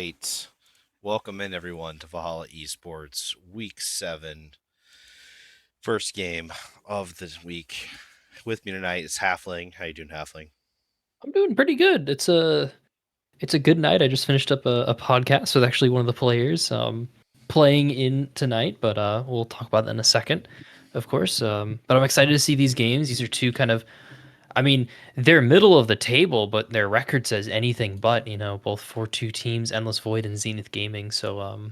right. Welcome in everyone to Valhalla Esports Week 7, first game of the week. With me tonight is Halfling. How you doing, Halfling? I'm doing pretty good. It's a good night. I just finished up a podcast with actually one of the players playing in tonight, but we'll talk about that in a second, of course. But I'm excited to see these games. These are two kind of, I mean, they're middle of the table, but their record says anything but. Both 4-2 teams, Endless Void and Zenith Gaming. So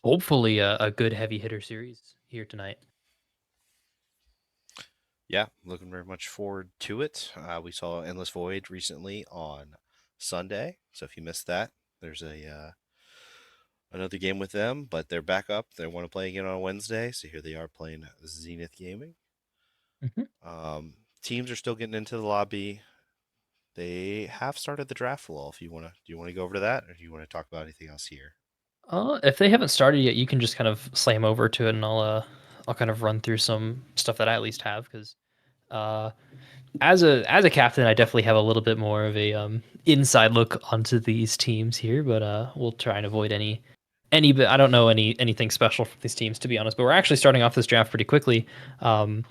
hopefully a good heavy hitter series here tonight. Yeah, looking very much forward to it. We saw Endless Void recently on Sunday, so if you missed that, there's a another game with them, but they're back up. They want to play again on Wednesday, so here they are playing Zenith Gaming. Mhm. Teams are still getting into the lobby. They have started the draft wall. If you want to, do you want to go over to that, or do you want to talk about anything else here? If they haven't started yet, you can just kind of slam over to it, and I'll kind of run through some stuff that I at least have because uh, as a captain, I definitely have a little bit more of a inside look onto these teams here, but we'll try and avoid any bit. I don't know anything special from these teams, to be honest. But we're actually starting off this draft pretty quickly. Um,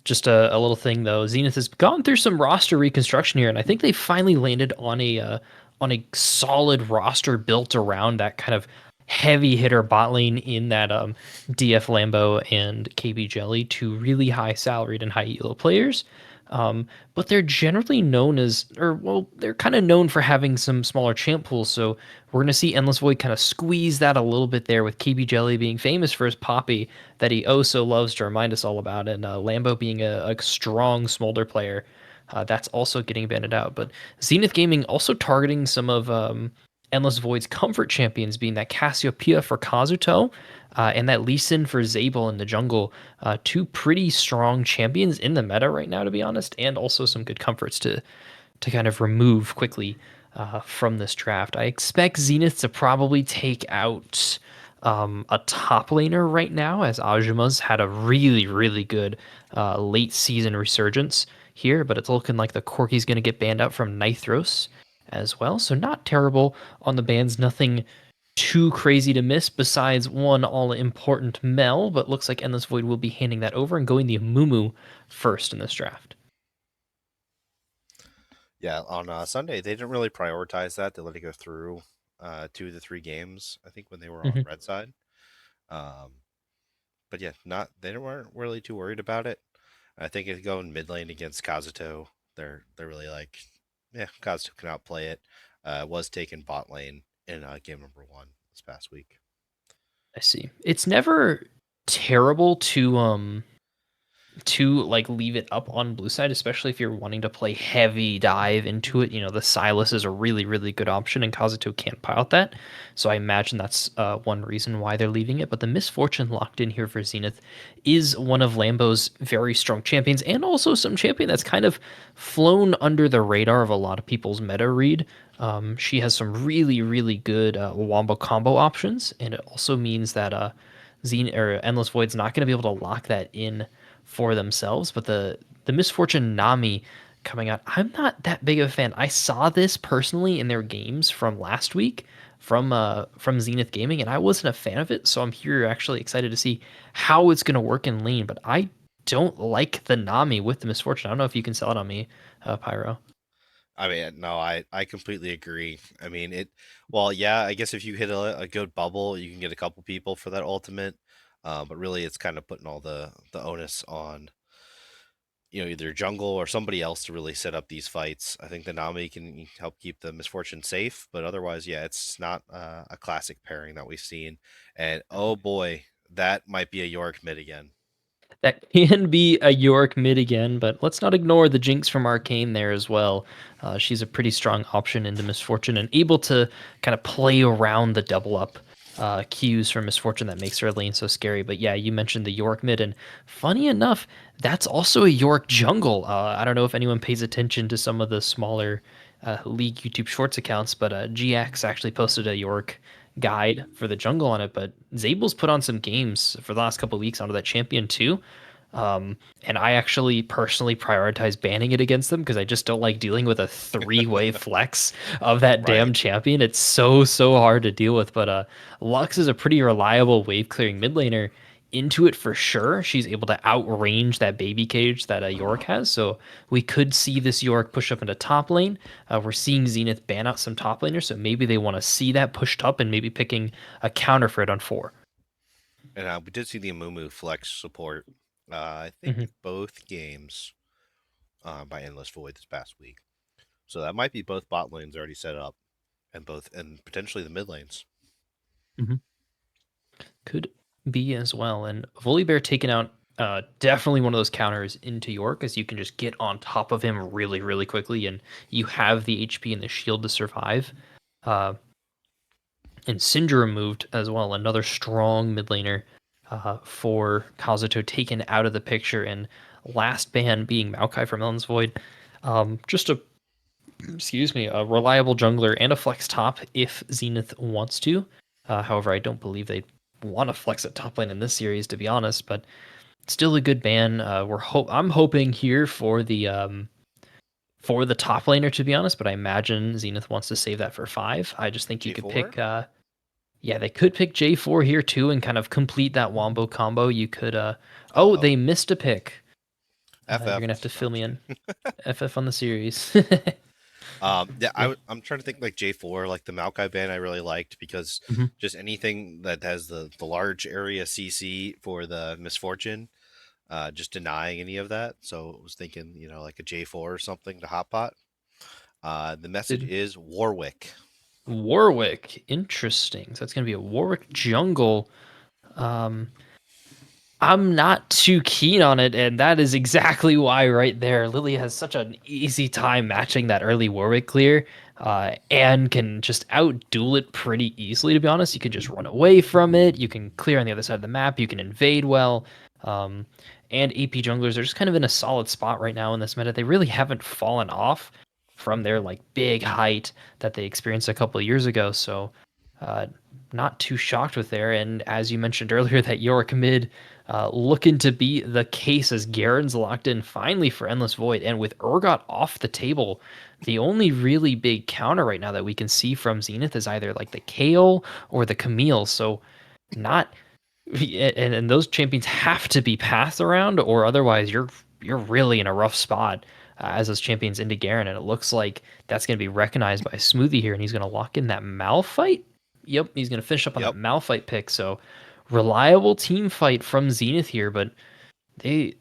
just a little thing though. Zenith has gone through some roster reconstruction here, and I think they finally landed on a solid roster built around that kind of heavy hitter bot lane in that DF Lambo and KB Jelly, two really high salaried and high elo players. But they're generally known as, or well, they're kind of known for having some smaller champ pools. So we're going to see Endless Void kind of squeeze that a little bit there with KB Jelly being famous for his Poppy that he oh so loves to remind us all about, and Lambo being a strong Smolder player. That's also getting banded out. But Zenith Gaming also targeting some of Endless Void's comfort champions, being that Cassiopeia for Kazuto and that Lee Sin for Zabel in the jungle. Two pretty strong champions in the meta right now, to be honest, and also some good comforts to kind of remove quickly from this draft. I expect Zenith to probably take out a top laner right now, as Ajuma's had a really good late season resurgence here, but it's looking like the Corki's going to get banned out from Nithros as well. So not terrible on the bans, nothing too crazy to miss besides one all important Mel, but looks like Endless Void will be handing that over and going the Mumu first in this draft. Yeah, on Sunday they didn't really prioritize that. They let it go through 2 of the 3 games. I think when they were on Mhm. red side. Um, but yeah, not they weren't really too worried about it. I think if going mid lane against Kazuto, they're really like, yeah, Kazuto can outplay it. Was taken bot lane in game number 1 this past week. I see. It's never terrible to like leave it up on blue side, especially if you're wanting to play heavy dive into it. The Silas is a really good option, and Kazuto can't pilot that. So I imagine that's one reason why they're leaving it. But the Misfortune locked in here for Zenith is one of Lambo's very strong champions, and also some champion that's kind of flown under the radar of a lot of people's meta read. She has some really good wombo combo options, and it also means that Zenith or Endless Void's not going to be able to lock that in for themselves. But the Misfortune Nami coming out, I'm not that big of a fan. I saw this personally in their games from last week from Zenith Gaming, and I wasn't a fan of it. So I'm here actually excited to see how it's going to work in lane. But I don't like the Nami with the Misfortune. I don't know if you can sell it on me, Pyro. I mean, no, I completely agree. I mean, well, yeah, I guess if you hit a good bubble, you can get a couple people for that ultimate. But really, it's kind of putting all the onus on either jungle or somebody else to really set up these fights. I think the Nami can help keep the Misfortune safe, but otherwise, yeah, it's not a classic pairing that we've seen. And oh boy, that might be a Yorick mid again. That can be a York mid again, but let's not ignore the Jinx from Arcane there as well. She's a pretty strong option into Misfortune and able to kind of play around the double up cues from Misfortune that makes her lane so scary. But yeah, you mentioned the York mid, and funny enough, that's also a York jungle. I don't know if anyone pays attention to some of the smaller League YouTube Shorts accounts, but GX actually posted a York guide for the jungle on it. But Zabel's put on some games for the last couple of weeks onto that champion too. And I actually personally prioritize banning it against them because I just don't like dealing with a three-way flex of that Right. damn champion. It's so hard to deal with. But Lux is a pretty reliable wave clearing mid laner. Into it for sure. She's able to outrange that baby cage that Yorick has. So we could see this Yorick push up into top lane. We're seeing Zenith ban out some top laners, so maybe they want to see that pushed up and maybe picking a counter for it on 4. And we did see the Amumu flex support. I think Hmm. in both games by Endless Void this past week. So that might be both bot lanes already set up, and both and potentially the mid lanes. Hmm. Could be as well. And Volibear taking out definitely one of those counters into York, as you can just get on top of him really quickly, and you have the HP and the shield to survive. Uh, and Syndra removed as well, another strong mid laner for Kazuto taken out of the picture, and last ban being Maokai from Ellen's Void. Just a excuse me, a reliable jungler and a flex top if Zenith wants to. However, I don't believe they want to flex at top lane in this series, to be honest. But still a good ban. I'm hoping here for the top laner, to be honest. But I imagine Zenith wants to save that for 5. I just think you could G4? pick. Yeah, they could pick J4 here too and kind of complete that wombo combo. You could. Oh, Oh, they missed a pick. You're FF. gonna have to No, I'm fill me just in. kidding. FF on the series. Yeah, Yeah. I'm trying to think like J4, like the Maokai ban I really liked because Mhm. just anything that has the large area CC for the misfortune, just denying any of that. So I was thinking, like a J4 or something to hotpot. The message Did is Warwick. Warwick. Interesting. So that's going to be a Warwick jungle. Um, I'm not too keen on it, and that is exactly why right there. Lily has such an easy time matching that early Warwick clear, and can just outduel it pretty easily, to be honest. You can just run away from it, you can clear on the other side of the map, you can invade well. Um, and AP junglers are just kind of in a solid spot right now in this meta. They really haven't fallen off from their like big height that they experienced a couple of years ago. So uh, not too shocked with there. And as you mentioned earlier, that Yorick mid looking to be the case as Garen's locked in finally for Endless Void. And with Urgot off the table, the only really big counter right now that we can see from Zenith is either like the Kale or the Camille. So not and those champions have to be passed around, or otherwise you're really in a rough spot as those champions into Garen. And it looks like that's going to be recognized by Smoothie here, and he's going to lock in that Malphite. Yep, he's going to finish up on that Yep. Malphite pick. So reliable team fight from Zenith here, but they,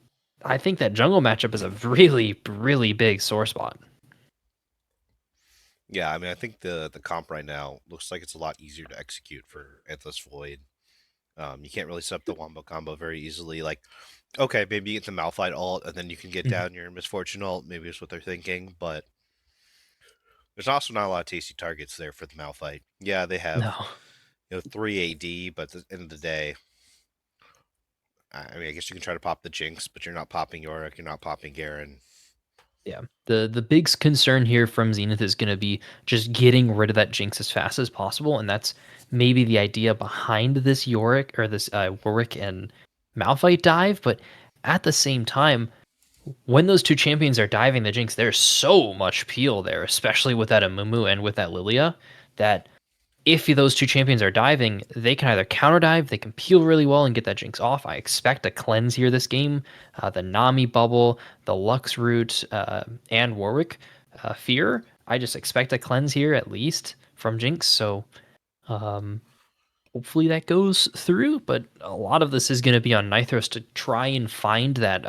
I think that jungle matchup is a really big sore spot. Yeah, I mean, I think the comp right now looks like it's a lot easier to execute for Endless Void. You can't really set up the wombo combo very easily. Like, okay, maybe you get the Malphite ult, and then you can get Mhm. down your Misfortune ult. Maybe that's what they're thinking, but there's also not a lot of tasty targets there for the Malphite. Yeah, they have No. 3 AD, but at the end of the day, I mean, I guess you can try to pop the Jinx, but you're not popping Yorick, you're not popping Garen. Yeah. The big concern here from Zenith is going to be just getting rid of that Jinx as fast as possible, and that's maybe the idea behind this Yorick or this Warwick and Malphite dive. But at the same time, when those two champions are diving the Jinx, there's so much peel there, especially with that Amumu and with that Lilia, that if those two champions are diving, they can either counter dive, they can peel really well and get that Jinx off. I expect a cleanse here this game. The Nami bubble, the Lux root, and Warwick fear. I just expect a cleanse here at least from Jinx. So um, hopefully that goes through. But a lot of this is going to be on Nithros to try and find that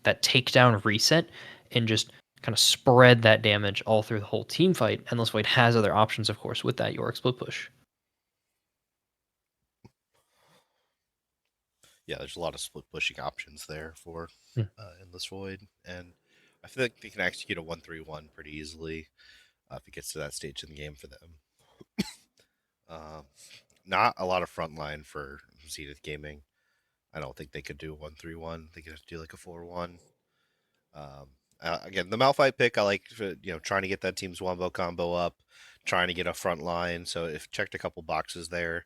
takedown reset and just kind of spread that damage all through the whole team fight. Endless Void has other options, of course, with that Yorick split push. Yeah, there's a lot of split pushing options there for Mm. Endless Void, and I feel like they can execute a 1-3-1 pretty easily if it gets to that stage in the game for them. Uh, Not a lot of frontline for Zenith Gaming. I don't think they could do a 1-3-1. They could have to do like a 4-1. Again, the Malphite pick, I like for, trying to get that team's wombo combo up, trying to get a front line. So if checked a couple boxes there,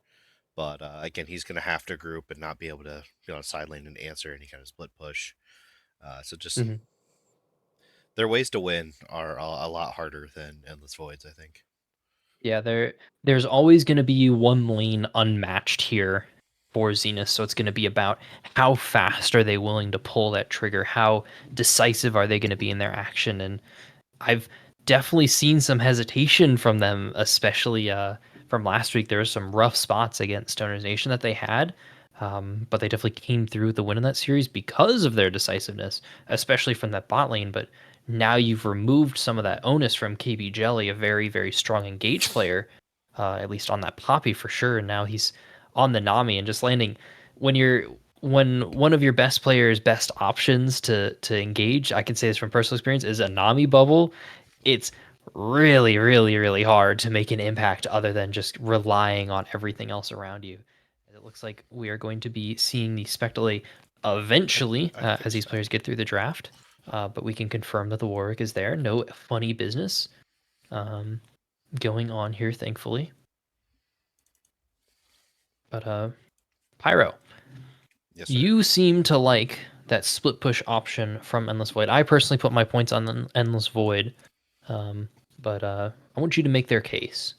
But again, he's going to have to group and not be able to be on a side lane and answer any kind of split push. So just Mhm. their ways to win are a lot harder than Endless Voids, I think. Yeah, there's always gonna be one lane unmatched here for Zenith, so it's gonna be about how fast are they willing to pull that trigger, how decisive are they gonna be in their action, and I've definitely seen some hesitation from them, especially from last week. There was some rough spots against Stoner's Nation that they had, but they definitely came through with the win in that series because of their decisiveness, especially from that bot lane. But now you've removed some of that onus from KB Jelly, a very, very strong engage player, at least on that Poppy for sure. And now he's on the Nami and just landing when you're when one of your best players' best options to engage, I can say this from personal experience, is a Nami bubble. It's really, really, really hard to make an impact other than just relying on everything else around you. It looks like we are going to be seeing the Spectale eventually I as think these so. players get through the draft. But we can confirm that the Warwick is there. No funny business um, going on here, thankfully. But Pyro, Yes, sir. you seem to like that split push option from Endless Void. I personally put my points on the Endless Void, um, but I want you to make their case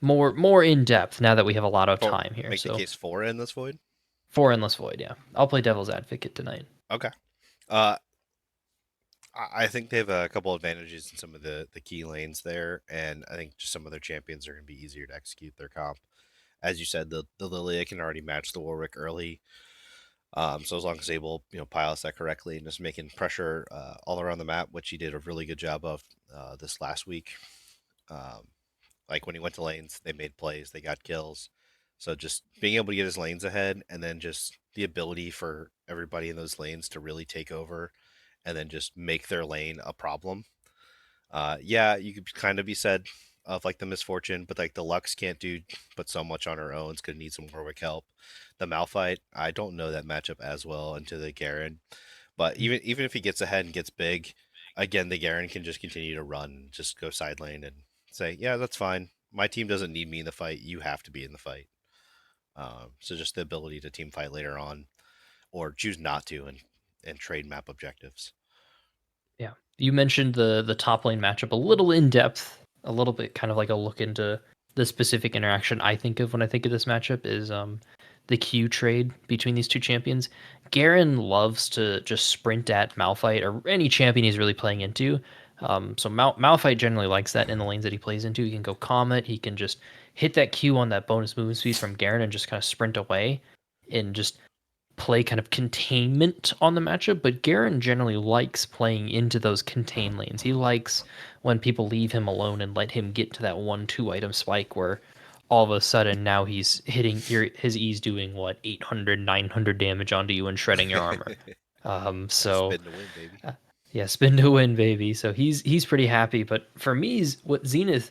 more in depth now that we have a lot of For time here. make the So case for Endless Void. for Endless Void, yeah, I'll play Devil's Advocate tonight. Okay. Uh, I think they have a couple advantages in some of the key lanes there, and I think just some of their champions are going to be easier to execute their comp. As you said, the Lilia can already match the Warwick early. So as long as able, pile that correctly and just making pressure all around the map, which he did a really good job of this last week. Um, like when he went to lanes, they made plays, they got kills. So just being able to get his lanes ahead, and then just the ability for everybody in those lanes to really take over, and then just make their lane a problem. Yeah, you could kind of be said of like the misfortune, but like the Lux can't do but so much on her own. It's gonna need some Warwick help. The Malphite, I don't know that matchup as well into the Garen, but even if he gets ahead and gets big, again the Garen can just continue to run, just go side lane and say, yeah, that's fine. My team doesn't need me in the fight. You have to be in the fight. So just the ability to team fight later on, or choose not to, and trade map objectives. Yeah. You mentioned the top lane matchup a little in depth, a little bit kind of like a look into the specific interaction I think of when I think of this matchup is the Q trade between these two champions. Garen loves to just sprint at Malphite or any champion he's really playing into. So Malphite generally likes that in the lanes that he plays into. He can go Comet, he can just hit that Q on that bonus movement speed from Garen and just kind of sprint away and just play kind of containment on the matchup, but Garen generally likes playing into those contain lanes. He likes when people leave him alone and let him get to that 1-2 item spike where all of a sudden now he's hitting his E's doing what 800, 900 damage onto you and shredding your armor. So Spin to win, baby. uh, yeah, spin to win, baby. So he's pretty happy. But for me, what Zenith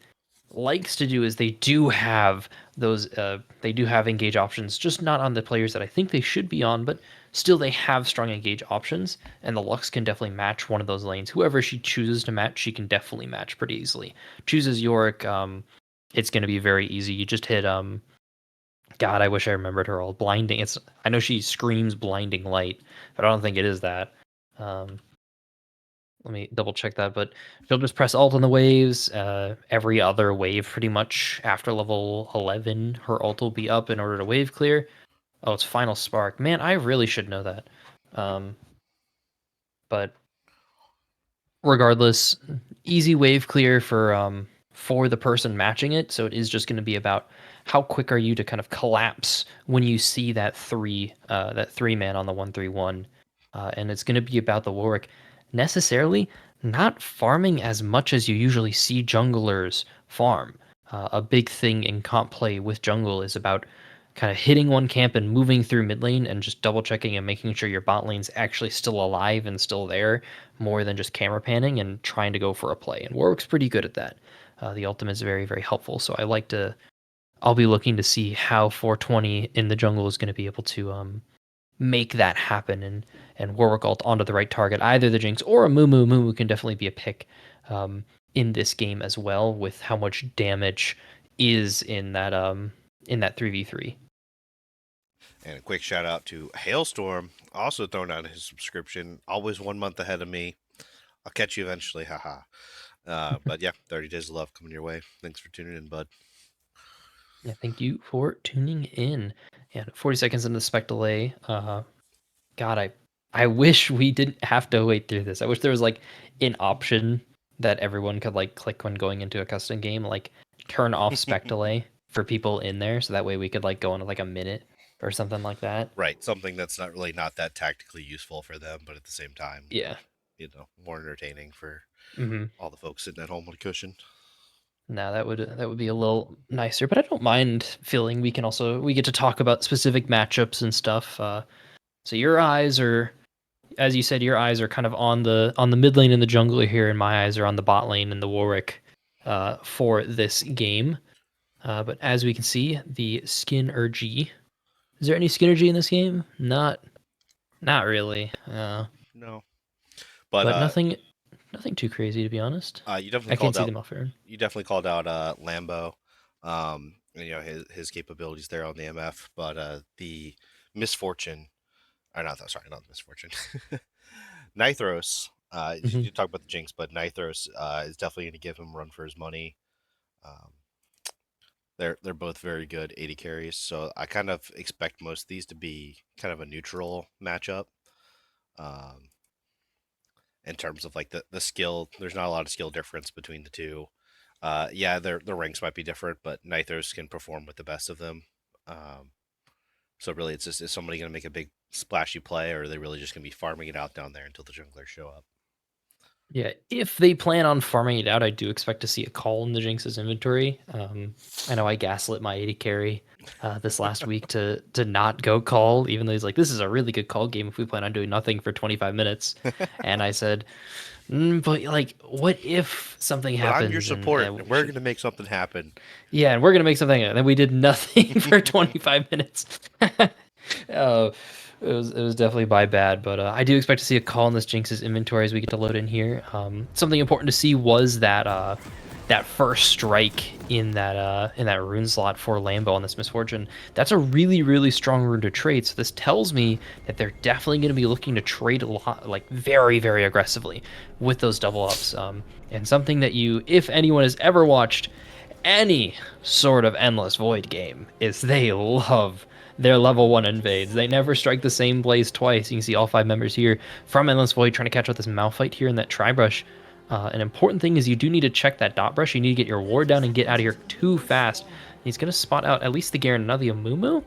likes to do is they do have engage options, just not on the players that I think they should be on, but still they have strong engage options, and the Lux can definitely match one of those lanes. Whoever she chooses to match, she can definitely match pretty easily. Chooses Yorick, it's going to be very easy. You just hit God, I wish I remembered her all blinding. It's I know she screams blinding light, but I don't think it is that. Um, Let me double check that, but she'll just press Alt on the waves. Every other wave, pretty much after level 11, her ult will be up in order to wave clear. Oh, it's Final Spark. Man, I really should know that. Um, but regardless, easy wave clear for the person matching it. So it is just going to be about how quick are you to kind of collapse when you see that three man on the 131, and it's going to be about the Warwick necessarily not farming as much as you usually see junglers farm. A big thing in comp play with jungle is about kind of hitting one camp and moving through mid lane and just double checking and making sure your bot lane's actually still alive and still there more than just camera panning and trying to go for a play. And Warwick's pretty good at that. The ultimate is very, very helpful. So I'll be looking to see how 420 in the jungle is going to be able to make that happen and Warwick ult onto the right target. Either the Jinx or a Moo Moo. Moo Moo can definitely be a pick in this game as well with how much damage is in that 3v3. And a quick shout out to Hailstorm, also throwing out his subscription, always 1 month ahead of me. I'll catch you eventually, haha. But yeah, 30 days of love coming your way. Thanks for tuning in, bud. Yeah, thank you for tuning in. And 40 seconds into the spec delay. God, I wish we didn't have to wait through this. I wish there was like an option that everyone could like click when going into a custom game, like turn off spec delay for people in there, so that way we could like go into like a minute or something like that. Right, something that's not that tactically useful for them, but at the same time, Yeah. more entertaining for Hmm. all the folks sitting at home with a cushion. No, that would be a little nicer, but I don't mind feeling we get to talk about specific matchups and stuff. So your eyes are, as you said, your eyes are kind of on the mid lane in the jungler here, and my eyes are on the bot lane and the Warwick for this game. But as we can see, the Skinnergy. Is there any Skinnergy in this game? Not really. No, but But nothing too crazy to be honest. you definitely I can't called see out. them off air. You definitely called out Lambo. And, his capabilities there on the MF, but the misfortune, or not that. Sorry, not the misfortune. Nithros. Hmm. You talk about the Jinx, but Nithros is definitely going to give him a run for his money. Um, they're both very good 80 carries, so I kind of expect most of these to be kind of a neutral matchup. Um, in terms of like the skill, there's not a lot of skill difference between the two. Yeah, their ranks might be different, but Nithos can perform with the best of them. Um, so really, it's just, is somebody going to make a big splashy play, or are they really just going to be farming it out down there until the junglers show up? Yeah, if they plan on farming it out, I do expect to see a call in the Jinx's inventory. I know I gaslit my 80 carry this last week to not go call, even though he's like, "This is a really good call game if we plan on doing nothing for 25 minutes." And I said, "But like, what if something But I'm your happens support, and and we we're should?" going to make something happen. Yeah, and we're gonna make something, and then we did nothing for 25 minutes. uh, it was definitely my bad, but I do expect to see a call in this Jinx's inventory as we get to load in here. Something important to see was that first strike in that rune slot for Lambo on this misfortune. That's a really strong rune to trade. So this tells me that they're definitely going to be looking to trade a lot, like very aggressively with those double ups. And something that if anyone has ever watched any sort of Endless Void game is they love their level 1 invades. They never strike the same place twice. You can see all 5 members here from Endless Void trying to catch out this Malphite here in that Tri-Brush. An important thing is you do need to check that dot brush. You need to get your ward down and get out of here too fast. He's going to spot out at least the Garen and now the Amumu,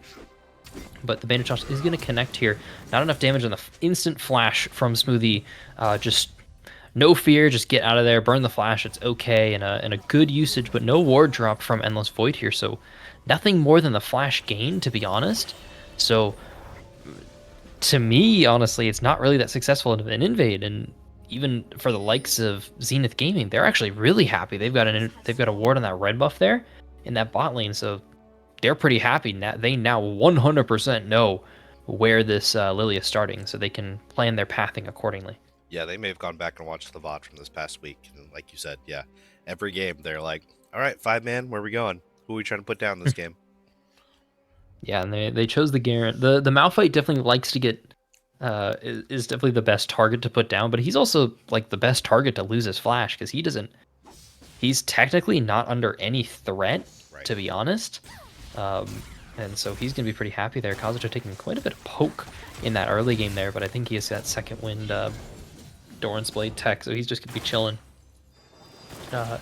but the Bandit is going to connect here. Not enough damage on the instant flash from Smoothie. Just no fear, just get out of there, burn the flash, it's okay, and a good usage, but no ward drop from Endless Void here, so nothing more than the flash gain, to be honest. So, to me, honestly, it's not really that successful of an invade, and even for the likes of Zenith Gaming, they're actually really happy. They've got a ward on that red buff there in that bot lane, so they're pretty happy. Now they now 100% know where this Lily is starting, so they can plan their pathing accordingly. Yeah, they may have gone back and watched the VOD from this past week, and like you said, yeah, every game they're like, "All right, 5 man, where are we going? Who are we trying to put down this game?" Yeah, and they chose the Garen. The Malphite definitely likes to get is definitely the best target to put down, but he's also like the best target to lose his flash because he's technically not under any threat, Right. to be honest. And so he's gonna be pretty happy there. Kazuto taking quite a bit of poke in that early game there, but I think he has that second wind Doran's Blade tech, so he's just gonna be chilling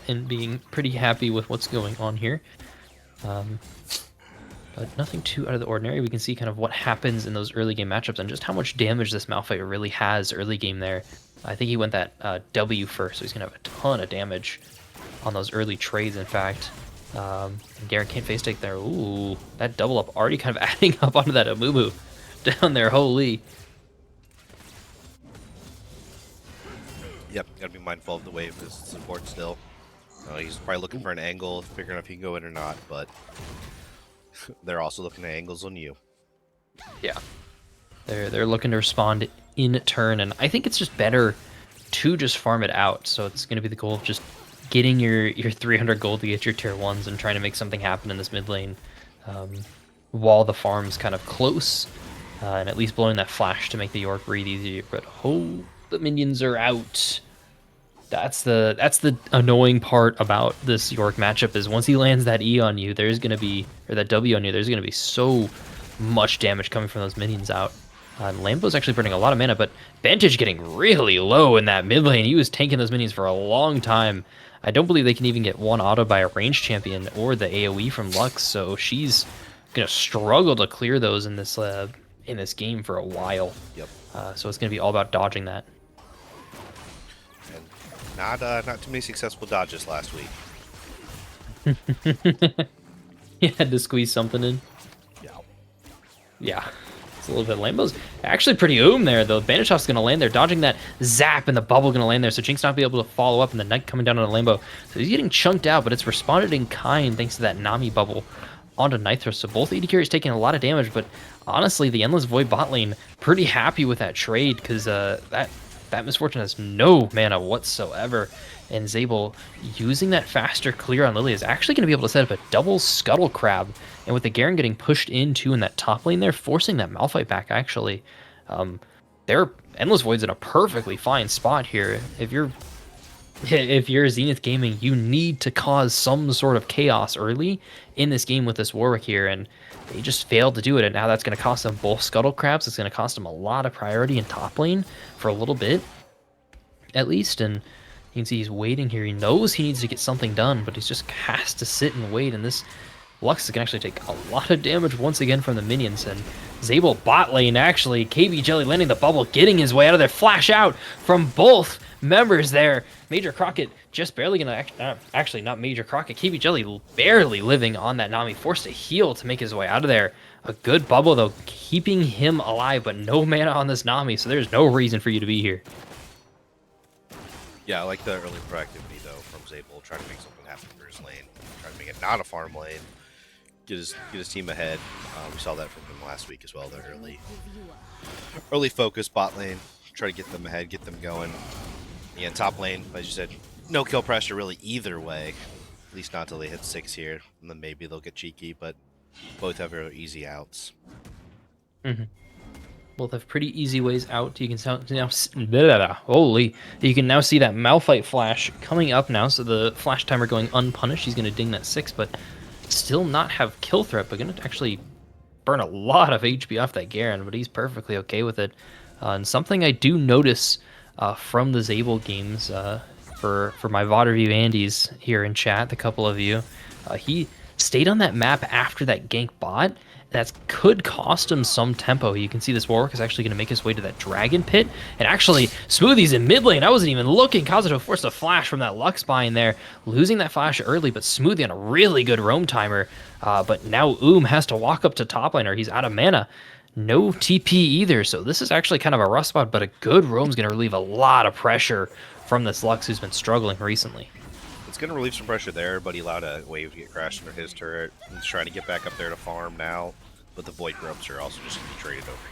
and being pretty happy with what's going on here. Um, but nothing too out of the ordinary. We can see kind of what happens in those early game matchups and just how much damage this Malphite really has early game there. I think he went that W first, so he's going to have a ton of damage on those early trades, in fact. And Garen can't face take there. Ooh, that double up already kind of adding up onto that Amumu down there. Holy. Yep, gotta be mindful of the wave as support still. He's probably looking for an angle, figuring out if he can go in or not, but they're also looking at angles on you. Yeah. They're looking to respond in turn, and I think it's just better to just farm it out. So it's going to be the goal of just getting your 300 gold to get your tier 1s and trying to make something happen in this mid lane. while the farm's kind of close, and at least blowing that flash to make the York breathe easier. But oh, the minions are out. That's the annoying part about this York matchup is once he lands that E on you, there's gonna be or that W on you, there's gonna be so much damage coming from those minions out. And Lambo's actually burning a lot of mana, but Vantage getting really low in that mid lane. He was tanking those minions for a long time. I don't believe they can even get one auto by a ranged champion or the AoE from Lux, so she's gonna struggle to clear those in this game for a while. Yep. So it's gonna be all about dodging that. And not too many successful dodges last week. You had to squeeze something in. Yeah. Yeah, it's a little bit Lambo's actually pretty there though. Banishof's gonna land there, dodging that zap, and the bubble gonna land there. So Jinx not be able to follow up, and the Knight coming down on the Lambo. So he's getting chunked out, but it's responded in kind thanks to that Nami bubble onto Nitro. So both AD carries taking a lot of damage, but honestly, the Endless Void bot lane pretty happy with that trade because that Misfortune has no mana whatsoever. And Zabel using that faster clear on Lily is actually going to be able to set up a double Scuttle Crab. And with the Garen getting pushed into in that top lane there, forcing that Malphite back actually. Their Endless Void's in a perfectly fine spot here. If you're Zenith Gaming, you need to cause some sort of chaos early in this game with this Warwick here, and they just failed to do it. And now that's going to cost them both Scuttle Crabs. It's going to cost them a lot of priority in top lane for a little bit, at least. And you can see he's waiting here. He knows he needs to get something done, but he just has to sit and wait. And this Lux can actually take a lot of damage once again from the minions. And Zabel bot lane, actually. KB Jelly landing the bubble, getting his way out of there. Flash out from both members there. Major Crockett just barely gonna, actually not Major Crockett, KB Jelly barely living on that Nami, forced to heal to make his way out of there. A good bubble though, keeping him alive, but no mana on this Nami, so there's no reason for you to be here. Yeah, I like the early proactivity though from Zabel, trying to make something happen for his lane, trying to make it not a farm lane, get his team ahead. We saw that from him last week as well. The early focus bot lane, try to get them ahead, get them going. Yeah, top lane, as you said, no kill pressure really either way. At least not until they hit 6 here, and then maybe they'll get cheeky. But both have very easy outs. Both have pretty easy ways out. You can holy, you can now see that Malphite flash coming up now. So the flash timer going unpunished. He's going to ding that 6, but still not have kill threat. But going to actually burn a lot of HP off that Garen, but he's perfectly okay with it. And something I do notice from the Zabel games for my VOD review Andy's here in chat, the couple of you, he stayed on that map after that gank bot. That could cost him some tempo. You can see this Warwick is actually going to make his way to that Dragon Pit. And actually, Smoothie's in mid lane. I wasn't even looking. Kazuto forced a flash from that Lux Bind there, losing that flash early, but Smoothie on a really good roam timer. But now has to walk up to top lane, or he's out of mana. No TP either, so this is actually kind of a rough spot, but a good roam's going to relieve a lot of pressure from this Lux who's been struggling recently. It's going to relieve some pressure there, but he allowed a wave to get crashed under his turret. He's trying to get back up there to farm now, but the Void Grubs are also just going to be traded over here.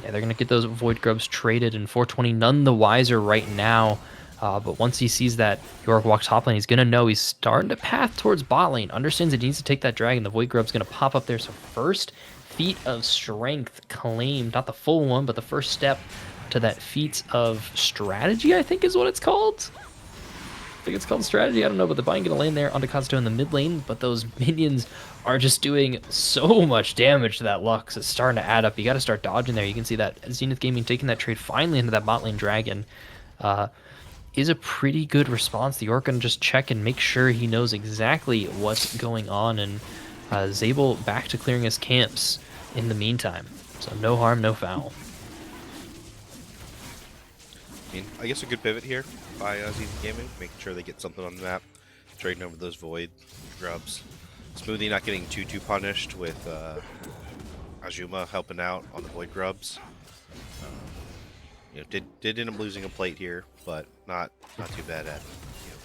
Yeah, they're going to get those Void Grubs traded, and 420 none the wiser right now. But once he sees that York walks top lane, he's going to know he's starting to path towards bot lane. Understands he needs to take that dragon. The Void Grub's going to pop up there. So first feat of strength claimed. Not the full one, but the first step to that feat of strategy, I think is what it's called. I think it's called strategy. I don't know, but the bind going to land there onto Kazuto in the mid lane. But those minions are just doing so much damage to that Lux. It's starting to add up. You got to start dodging there. You can see that Zenith Gaming taking that trade finally into that bot lane dragon. Is a pretty good response. The Orc gonna just check and make sure he knows exactly what's going on, and Zabel back to clearing his camps in the meantime. So no harm, no foul. I mean, I guess a good pivot here by Zenith Gaming, making sure they get something on the map, trading over those Void Grubs. Smoothie not getting too punished with Azuma helping out on the Void Grubs. You know, did end up losing a plate here, but not too bad at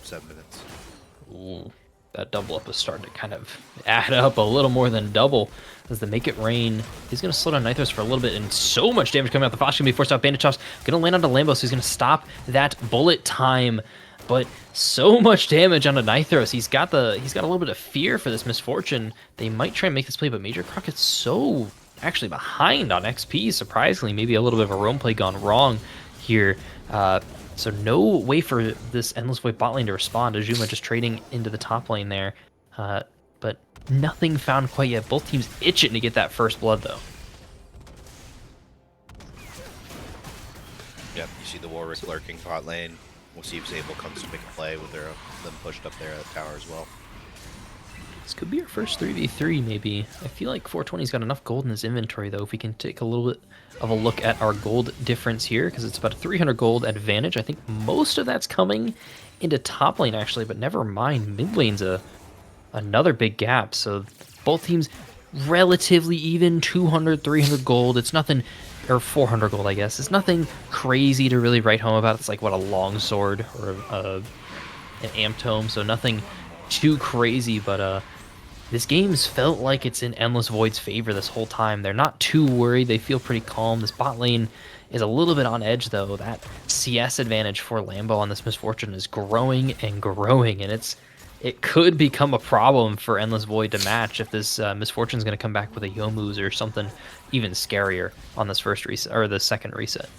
7 minutes. Ooh, that double up is starting to kind of add up a little more than double as the Make It Rain. He's going to slow down Nithos for a little bit, and so much damage coming out. The Fox going to be forced out. Bandit Chops going to land onto Lambo, so he's going to stop that bullet time but so much damage on a Nithros. He's got a little bit of fear for this Misfortune. They might try and make this play, but Major Crockett's so actually behind on XP, surprisingly. Maybe a little bit of a roam play gone wrong here. So no way for this Endless Void bot lane to respond. Azuma just trading into the top lane there. But nothing found quite yet. Both teams itching to get that first blood, though. Yep, you see the Warwick lurking bot lane. We'll see if Zabel comes to make a play with them pushed up there at the tower as well. This could be our first 3v3, maybe. I feel like 420's got enough gold in his inventory, though, if we can take a little bit of a look at our gold difference here, because it's about a 300 gold advantage. I think most of that's coming into top lane, actually, but never mind. Mid lane's another big gap, so both teams relatively even, 200, 300 gold. It's nothing, or 400 gold, I guess. It's nothing crazy to really write home about. It's like, what, a longsword or an amp tome, so nothing too crazy, but this game's felt like it's in Endless Void's favor this whole time. They're not too worried. They feel pretty calm. This bot lane is a little bit on edge, though. That CS advantage for Lambo on this Misfortune is growing and growing, and it could become a problem for Endless Void to match if this Misfortune's going to come back with a Yomu's or something even scarier on this first reset, or the second reset.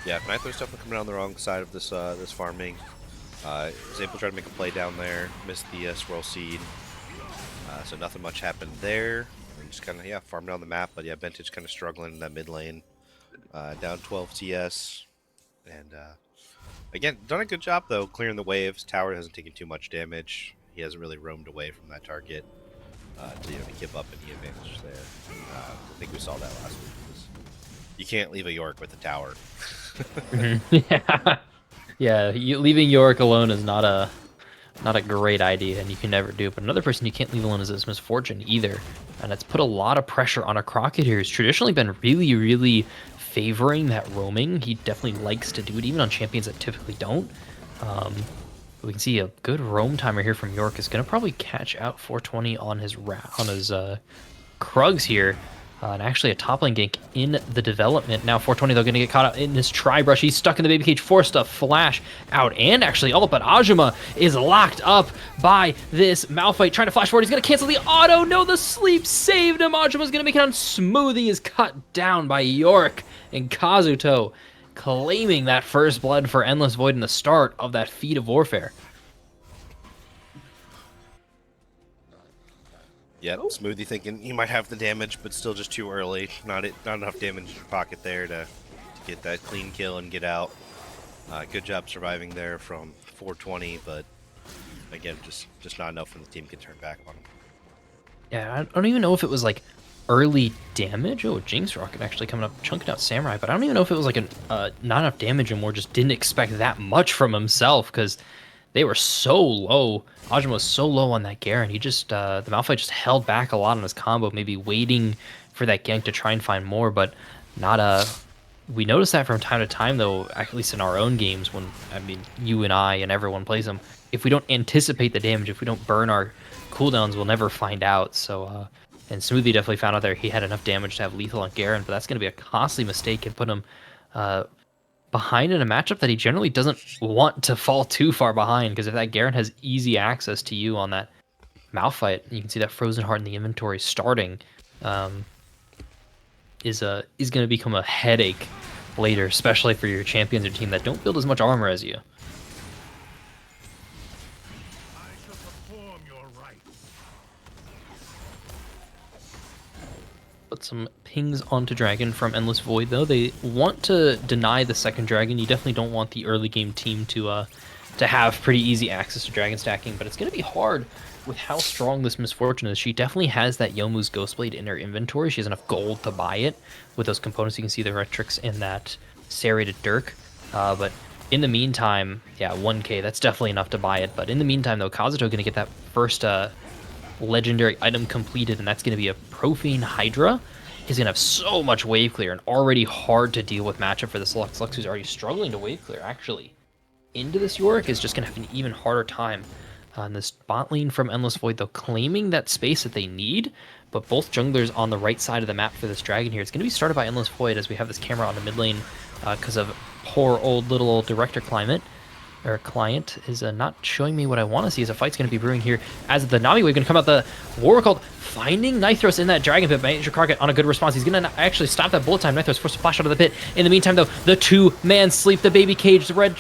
Yeah, Nithers definitely coming on the wrong side of this this farming. Zabel tried to make a play down there, missed the swirl seed, so nothing much happened there. And just kind of farm down the map, but yeah, Vintage kind of struggling in that mid lane, down 12 TS, and again done a good job though clearing the waves. Tower hasn't taken too much damage. He hasn't really roamed away from that target to give up any advantage there. I think we saw that last week. You can't leave a York with the tower. Yeah. Yeah, leaving Yorick alone is not a great idea, and you can never do it. But another person you can't leave alone is this Misfortune either, and it's put a lot of pressure on a Crockett here, who's traditionally been really, really favoring that roaming. He definitely likes to do it, even on champions that typically don't. We can see a good roam timer here from York is going to probably catch out 420 on his Krugs here. And actually a top lane gank in the development. Now 420, they're going to get caught out in this tri-brush. He's stuck in the baby cage, forced a flash out. And actually all but Ajuma is locked up by this Malphite trying to flash forward. He's going to cancel the auto. No, the sleep saved him. Ajuma's going to make it on smooth. He is cut down by York, and Kazuto claiming that first blood for Endless Void in the start of that feat of warfare. Yep, Smoothie thinking he might have the damage, but still just too early. Not enough damage in your pocket there to get that clean kill and get out. Good job surviving there from 420, but again, just not enough when the team can turn back on him. Yeah, I don't even know if it was like early damage. Oh, Jinx Rocket actually coming up, chunking out Samurai, but I don't even know if it was like not enough damage and more just didn't expect that much from himself, because they were so low. Ajuma was so low on that Garen. He just, the Malphite just held back a lot on his combo, maybe waiting for that gank to try and find more, but not we notice that from time to time, though, at least in our own games, when, I mean, you and I and everyone plays them, if we don't anticipate the damage, if we don't burn our cooldowns, we'll never find out. So, and Smoothie definitely found out there he had enough damage to have lethal on Garen, but that's going to be a costly mistake and put him behind in a matchup that he generally doesn't want to fall too far behind, because if that Garen has easy access to you on that Malphite, you can see that Frozen Heart in the inventory starting, is going to become a headache later, especially for your champions or team that don't build as much armor as you. Put some pings onto Dragon from Endless Void, though. They want to deny the second Dragon. You definitely don't want the early game team to have pretty easy access to Dragon stacking, but it's going to be hard with how strong this Misfortune is. She definitely has that Yomu's Ghostblade in her inventory. She has enough gold to buy it with those components. You can see the Retrix in that serrated Dirk. But in the meantime, yeah, 1k, that's definitely enough to buy it. But in the meantime, though, Kazuto going to get that first legendary item completed, and that's going to be a Profane Hydra. He's going to have so much wave clear, and already hard to deal with matchup for this Lux. Lux, who's already struggling to wave clear, actually. Into this Yorick is just going to have an even harder time. And this bot lane from Endless Void, though, claiming that space that they need, but both junglers on the right side of the map for this dragon here. It's going to be started by Endless Void as we have this camera on the mid lane because of poor little director climate. or client is not showing me what I want to see as a fight's going to be brewing here. As the Nami wave going to come out, the War called finding Nitros in that Dragon Pit. Major Karkat on a good response. He's going to actually stop that bullet time. Nitros forced to flash out of the pit. In the meantime, though, the two-man sleep, the baby cage. The red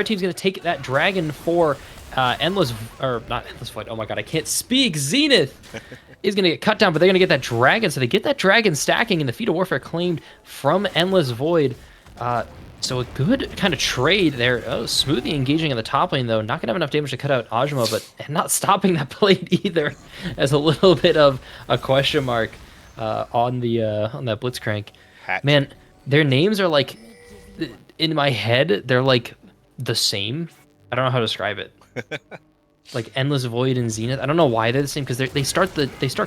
team's going to take that dragon for Endless, or not Endless Void. Oh my god, I can't speak. Zenith is going to get cut down, but they're going to get that dragon. So they get that dragon stacking, and the Feat of Warfare claimed from Endless Void. So a good kind of trade there. Oh, Smoothie engaging in the top lane, though. Not going to have enough damage to cut out Ajima, but not stopping that plate either. As a little bit of a question mark on that Blitzcrank. Man, their names are like, in my head, they're like the same. I don't know how to describe it. Like Endless Void and Zenith. I don't know why they're the same, because they start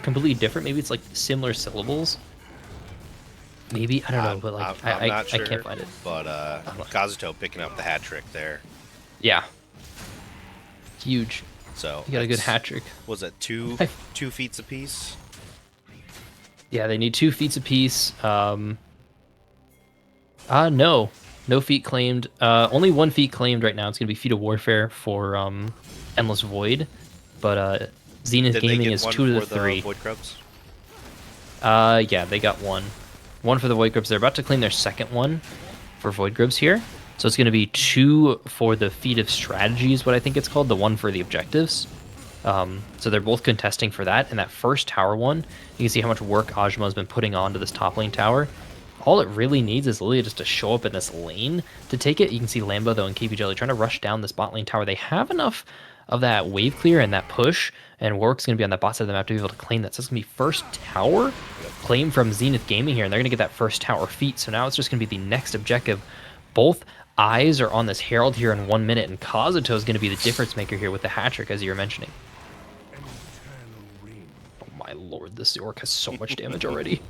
completely different. Maybe it's like similar syllables. Maybe, I don't know, but like I'm not sure, I can't find it. But Kazuto picking up the hat trick there. Yeah, huge. So you got a good hat trick. Was that two feats apiece? Yeah, they need 2 feats apiece. No feat claimed. Only 1 feat claimed right now. It's gonna be Feat of Warfare for Endless Void, but Zenith Gaming is 2 to 3. Void Grubs? Yeah, they got 1. 1 for the Void Grubs. They're about to claim their second one for Void Grubs here. So it's going to be 2 for the Feat of Strategy is what I think it's called. The 1 for the objectives. So they're both contesting for that. And that first tower one, you can see how much work Ajima has been putting onto this top lane tower. All it really needs is Lilia just to show up in this lane to take it. You can see Lambo, though, and KP Jelly trying to rush down this bot lane tower. They have enough of that wave clear and that push, and Warwick's going to be on that bot side of the map to be able to claim that. So it's going to be first tower claim from Zenith Gaming here, and they're going to get that first tower feat. So now it's just going to be the next objective. Both eyes are on this Herald here in 1 minute, and Kazuto is going to be the difference maker here with the hat trick, as you were mentioning. Oh my lord, this York has so much damage already.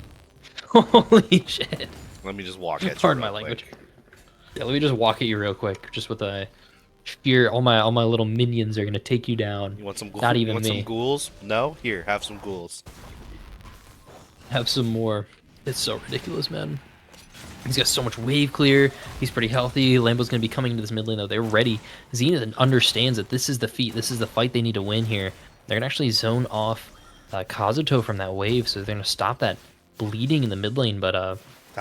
Holy shit. Let me just walk at you. Pardon my language. Yeah, let me just walk at you real quick, just with a fear. All my little minions are gonna take you down. You want some? Not even me. Some ghouls? No. Here, have some ghouls. Have some more. It's so ridiculous, man. He's got so much wave clear. He's pretty healthy. Lambo's gonna be coming into this mid lane though. They're ready. Zenith understands that this is the feat. This is the fight they need to win here. They're gonna actually zone off Kazuto from that wave, so they're gonna stop that bleeding in the mid lane. But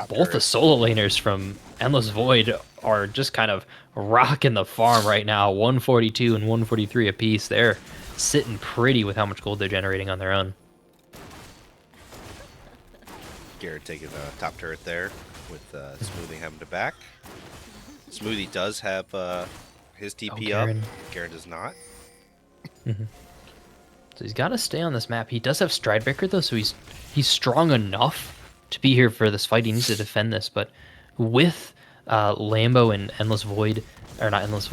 both the solo laners from Endless Void are just kind of rocking the farm right now. 142 and 143 apiece. They're sitting pretty with how much gold they're generating on their own. Garrett taking the top turret there with Smoothie having to back. Smoothie does have his TP up. Garen does not. So he's got to stay on this map. He does have Stridebreaker though, so he's strong enough to be here for this fight. He needs to defend this, but with Lambo and Endless Void, or not Endless,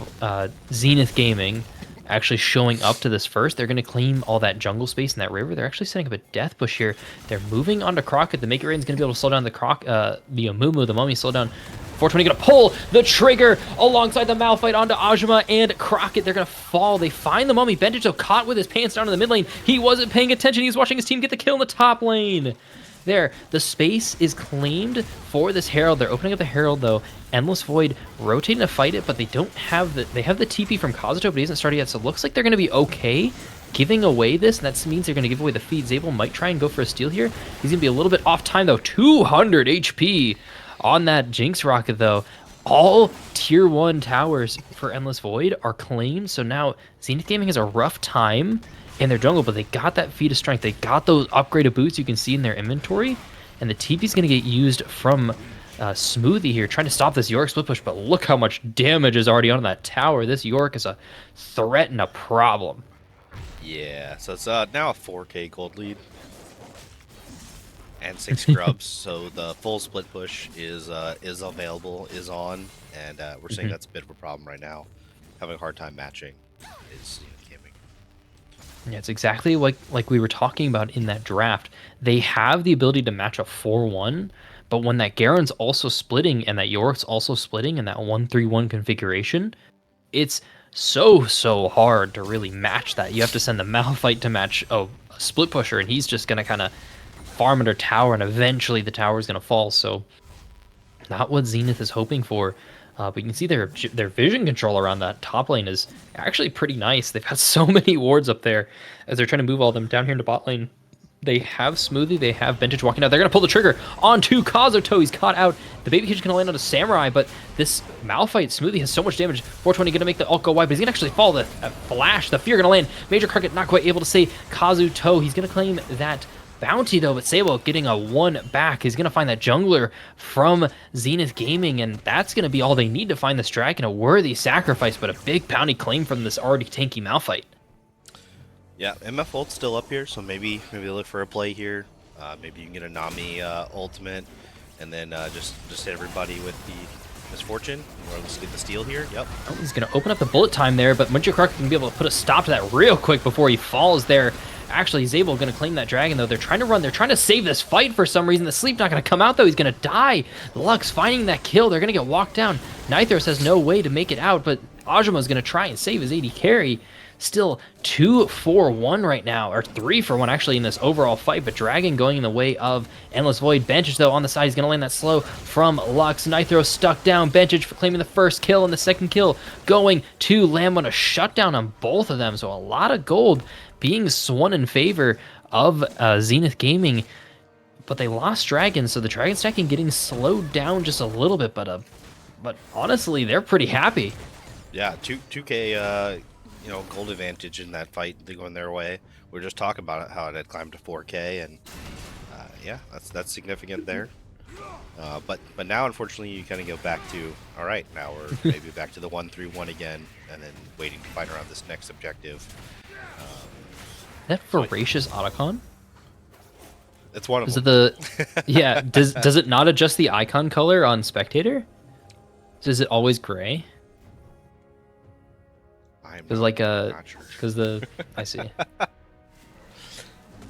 Zenith Gaming actually showing up to this first, they're going to claim all that jungle space in that river. They're actually setting up a death push here. They're moving onto Crockett. The Make It Rain's going to be able to slow down the Amumu, the Mummy, slow down. 420 going to pull the trigger alongside the Malphite onto Ajima and Crockett. They're going to fall. They find the Mummy. Bendage, though, caught with his pants down in the mid lane. He wasn't paying attention. He was watching his team get the kill in the top lane. There, the space is claimed for this Herald. They're opening up the Herald, though. Endless Void rotating to fight it, but they don't have they have the TP from Kazuto, but he hasn't started yet, so it looks like they're going to be okay giving away this, and that means they're going to give away the feed. Zabel might try and go for a steal here. He's going to be a little bit off time, though. 200 HP on that Jinx Rocket, though. All tier 1 towers for Endless Void are claimed, so now Zenith Gaming has a rough time in their jungle, but they got that feat of strength. They got those upgraded boots you can see in their inventory, and the TP is going to get used from Smoothie here, trying to stop this York split push, but look how much damage is already on that tower. This York is a threat and a problem. Yeah, so it's now a 4K gold lead. And 6 grubs, so the full split push is available, is on, and we're saying that's a bit of a problem right now. Having a hard time matching is gaming. Yeah, it's exactly like we were talking about in that draft. They have the ability to match a 4-1, but when that Garen's also splitting and that York's also splitting in that 1-3-1 configuration, it's so hard to really match that. You have to send the Malphite to match a split pusher, and he's just going to kind of farm under tower, and eventually the tower is going to fall. So not what Zenith is hoping for. But you can see their vision control around that top lane is actually pretty nice. They've got so many wards up there as they're trying to move all them down here into bot lane. They have Smoothie, they have Vintage walking out. They're going to pull the trigger onto Kazuto. He's caught out. The Baby Cage's going to land on a Samurai, but this Malphite Smoothie has so much damage. 420 going to make the ult go wide, but he's going to actually fall. The Flash, the Fear going to land. Major Cricket not quite able to save Kazuto. He's going to claim that bounty though, but Sable getting a 1 back. He's going to find that jungler from Zenith Gaming, and that's going to be all they need to find this dragon. A worthy sacrifice, but a big bounty claim from this already tanky Malphite. Yeah, MF ult's still up here, so maybe they look for a play here. Maybe you can get a Nami ultimate, and then just hit everybody with the Misfortune, or let's get the steal here. Yep. Oh, he's going to open up the bullet time there, but Muncher Kruk can be able to put a stop to that real quick before he falls there. Actually, Zabel going to claim that dragon, though. They're trying to run. They're trying to save this fight for some reason. The sleep not going to come out, though. He's going to die. Lux finding that kill. They're going to get walked down. Nithros has no way to make it out, but Ajima is going to try and save his AD carry. Still 2-4-1 right now, or 3-for-1 actually in this overall fight, but Dragon going in the way of Endless Void. Benchage, though, on the side, he's going to land that slow from Lux. Nithro stuck down. Benchage for claiming the first kill, and the second kill going to Lamb on a shutdown on both of them, so a lot of gold being swung in favor of Zenith Gaming, but they lost Dragon, so the Dragon stacking getting slowed down just a little bit, but honestly, they're pretty happy. Yeah, 2K gold advantage in that fight going their way. We were just talking about it, how it had climbed to 4K, and yeah, that's significant there. But now, unfortunately, you kind of go back to, all right, now we're maybe back to the 1-3-1 again, and then waiting to fight around this next objective. That voracious Otacon? It's one of Is them. it yeah, does it not adjust the icon color on Spectator? Is it always gray? Because not sure. because I see.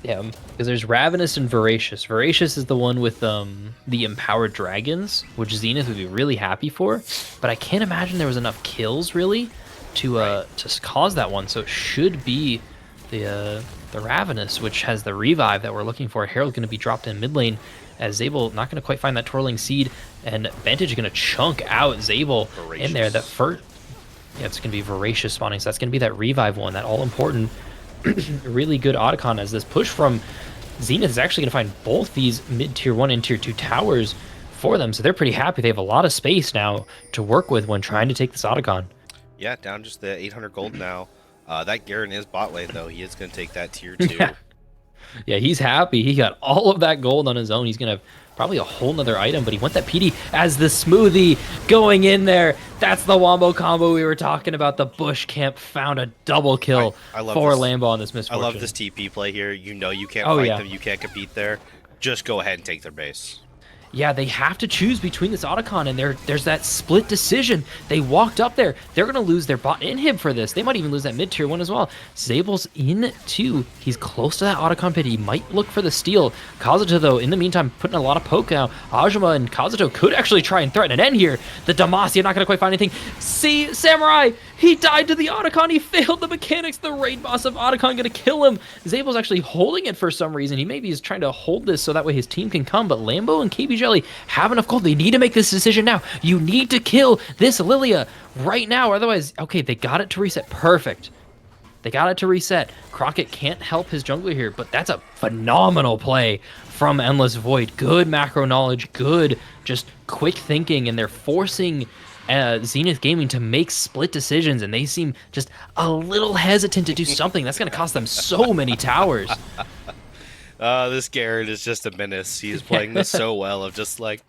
Yeah, because there's Ravenous and Voracious. Voracious is the one with the empowered dragons, which Zenith would be really happy for. But I can't imagine there was enough kills really to cause that one. So it should be the Ravenous, which has the revive that we're looking for. Herald going to be dropped in mid lane as Zabel not going to quite find that twirling seed, and Vantage going to chunk out Zabel in there. That first. Yeah, it's going to be Voracious spawning, so that's going to be that revive one, that all-important, really good Otacon, as this push from Zenith is actually going to find both these mid-tier 1 and tier 2 towers for them, so they're pretty happy. They have a lot of space now to work with when trying to take this Otacon. Yeah, down just the 800 gold now. That Garen is bot lane, though. He is going to take that tier 2. Yeah, he's happy. He got all of that gold on his own. He's going to have probably a whole nother item, but he wants that PD as the Smoothie going in there. That's the Wombo combo we were talking about. The Bush Camp found a double kill for Lambo on this Misfortune. I love this TP play here. You know you can't fight them. You can't compete there. Just go ahead and take their base. Yeah, they have to choose between this Otacon, and there's that split decision. They walked up there. They're going to lose their bot inhib for this. They might even lose that mid-tier one as well. Zabel's in too. He's close to that Otacon pit. He might look for the steal. Kazuto, though, in the meantime, putting a lot of poke now. Ajima and Kazuto could actually try and threaten an end here. The Damacia not going to quite find anything. See, Samurai! He died to the Otacon. He failed the mechanics. The raid boss of Otacon going to kill him. Zabel's actually holding it for some reason. He maybe is trying to hold this so that way his team can come, but Lambo and KB Jelly have enough gold. They need to make this decision now. You need to kill this Lilia right now. Otherwise, okay, they got it to reset. Perfect. They got it to reset. Crockett can't help his jungler here, but that's a phenomenal play from Endless Void. Good macro knowledge, good just quick thinking, and they're forcing Zenith Gaming to make split decisions, and they seem just a little hesitant to do something. That's going to cost them so many towers. This Garrett is just a menace. He's playing this so well of just like,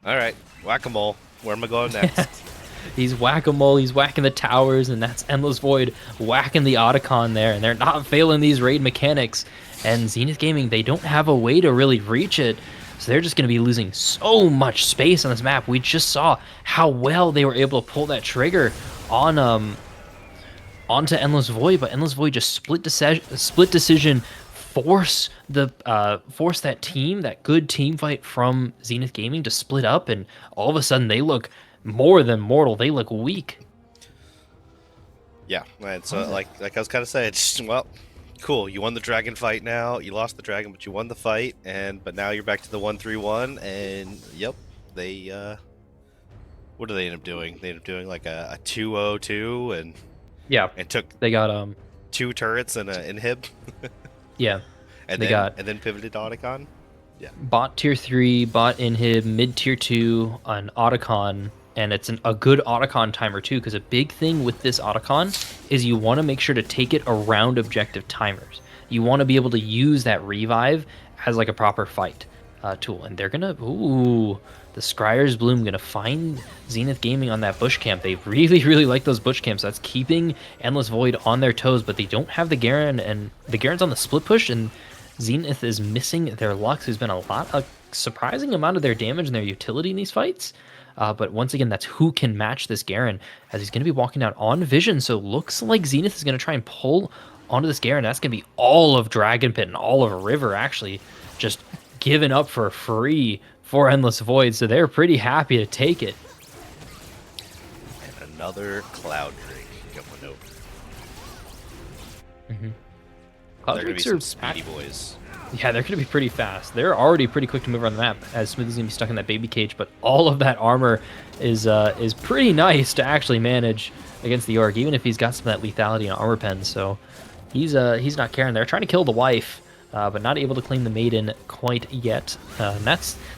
all right, whack-a-mole. Where am I going next? He's whack-a-mole. He's whacking the towers, and that's Endless Void whacking the Otacon there, and they're not failing these raid mechanics. And Zenith Gaming, they don't have a way to really reach it, so they're just going to be losing so much space on this map. We just saw how well they were able to pull that trigger on onto Endless Void, but Endless Void just split decision, force that team, that good team fight from Zenith Gaming to split up, and all of a sudden they look more than mortal. They look weak. Yeah, and so like I was kind of saying, it's just, well, cool. You won the dragon fight now. You lost the dragon, but you won the fight, but now you're back to the 1-3-1, and yep, they what do they end up doing? They end up doing like a 202 Yeah, and took they got two turrets and a inhib, yeah, and they got then pivoted to Otacon. Yeah. bot tier 3, bot inhib, mid tier 2, an Otacon, and it's a good Otacon timer too, because a big thing with this Otacon is you want to make sure to take it around objective timers. You want to be able to use that revive as like a proper fight tool, and they're gonna the Scryer's Bloom gonna find Zenith Gaming on that bush camp. They really, really like those bush camps. That's keeping Endless Void on their toes, but they don't have the Garen, and the Garen's on the split push, and Zenith is missing their Lux, who's been a surprising amount of their damage and their utility in these fights. But once again, that's who can match this Garen, as he's going to be walking out on Vision. So looks like Zenith is going to try and pull onto this Garen. That's going to be all of Dragon Pit and all of River, actually, just given up for free for Endless Void. So they're pretty happy to take it. And another Cloud Drake going over. Cloud They're gonna be Drakes some are speedy boys. Yeah, they're going to be pretty fast. They're already pretty quick to move around the map, as Smoothie's going to be stuck in that baby cage, but all of that armor is pretty nice to actually manage against the Orc, even if he's got some of that lethality and armor pen, so he's not caring. They're trying to kill the wife, but not able to claim the maiden quite yet. And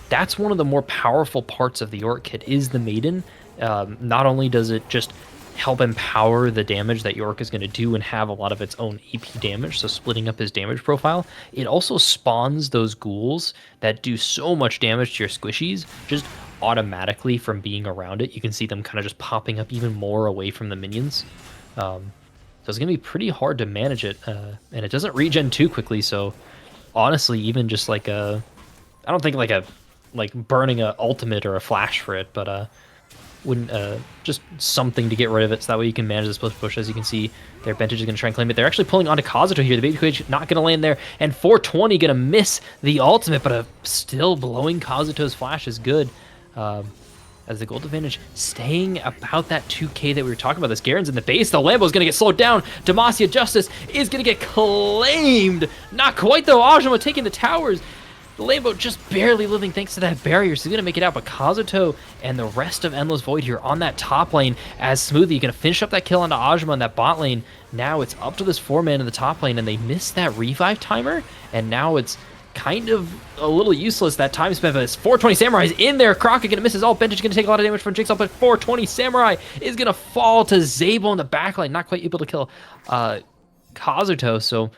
that's one of the more powerful parts of the Orc kit is the maiden. Not only does it just help empower the damage that York is going to do and have a lot of its own AP damage, so splitting up his damage profile, it also spawns those ghouls that do so much damage to your squishies just automatically from being around it. You can see them kind of just popping up even more away from the minions. So it's going to be pretty hard to manage it, and it doesn't regen too quickly, so honestly, even just like I don't think like burning a ultimate or a flash for it, but wouldn't just something to get rid of it so that way you can manage this push. As you can see, their Bentage is going to try and claim it. They're actually pulling onto Kazuto here. The baby cage not going to land there, and 420 going to miss the ultimate, but still blowing Kazuto's flash is good. As the gold advantage staying about that 2k that we were talking about. This Garen's in the base. The Lambo's going to get slowed down. Demacia Justice is going to get claimed. Not quite, though. Ajima taking the towers. The Lambo just barely living thanks to that barrier, so he's going to make it out, but Kazuto and the rest of Endless Void here on that top lane as Smoothie going to finish up that kill onto Ajima in that bot lane. Now it's up to this 4-man in the top lane, and they missed that revive timer, and now it's kind of a little useless, that time spent, but it's 420 Samurai is in there. Crockett going to miss his ult. Bentage going to take a lot of damage from Jigsaw, but 420 Samurai is going to fall to Zabel in the backline, not quite able to kill Kazuto, so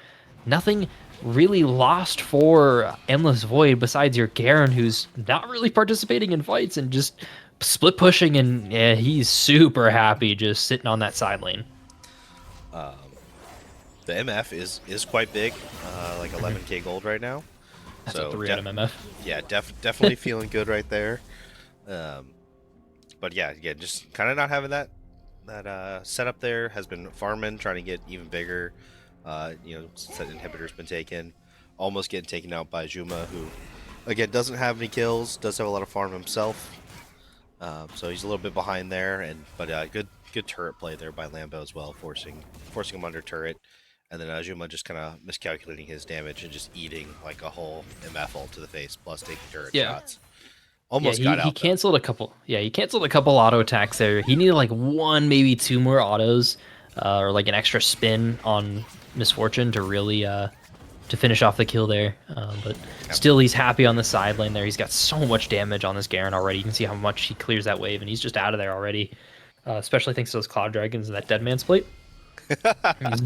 nothing really lost for Endless Void besides your Garen, who's not really participating in fights and just split pushing, and yeah, he's super happy just sitting on that side lane. The MF is quite big, like 11k gold right now. That's So a 3 item MF. yeah, definitely feeling good right there. But yeah, again, just kind of not having that setup there. Has been farming, trying to get even bigger. Since that inhibitor's been taken, almost getting taken out by Juma, who again doesn't have any kills, does have a lot of farm himself. So he's a little bit behind there, but good turret play there by Lambo as well, forcing him under turret. And then Ajuma just kind of miscalculating his damage and just eating like a whole MF ult to the face, plus taking turret shots. Almost got he out. canceled a couple. Yeah, he canceled a couple auto attacks there. He needed like one, maybe two more autos, or like an extra spin on Misfortune to really to finish off the kill there. But still, he's happy on the side lane there. He's got so much damage on this Garen already. You can see how much he clears that wave, and he's just out of there already. Especially thanks to those Cloud Dragons and that Dead Man's Plate.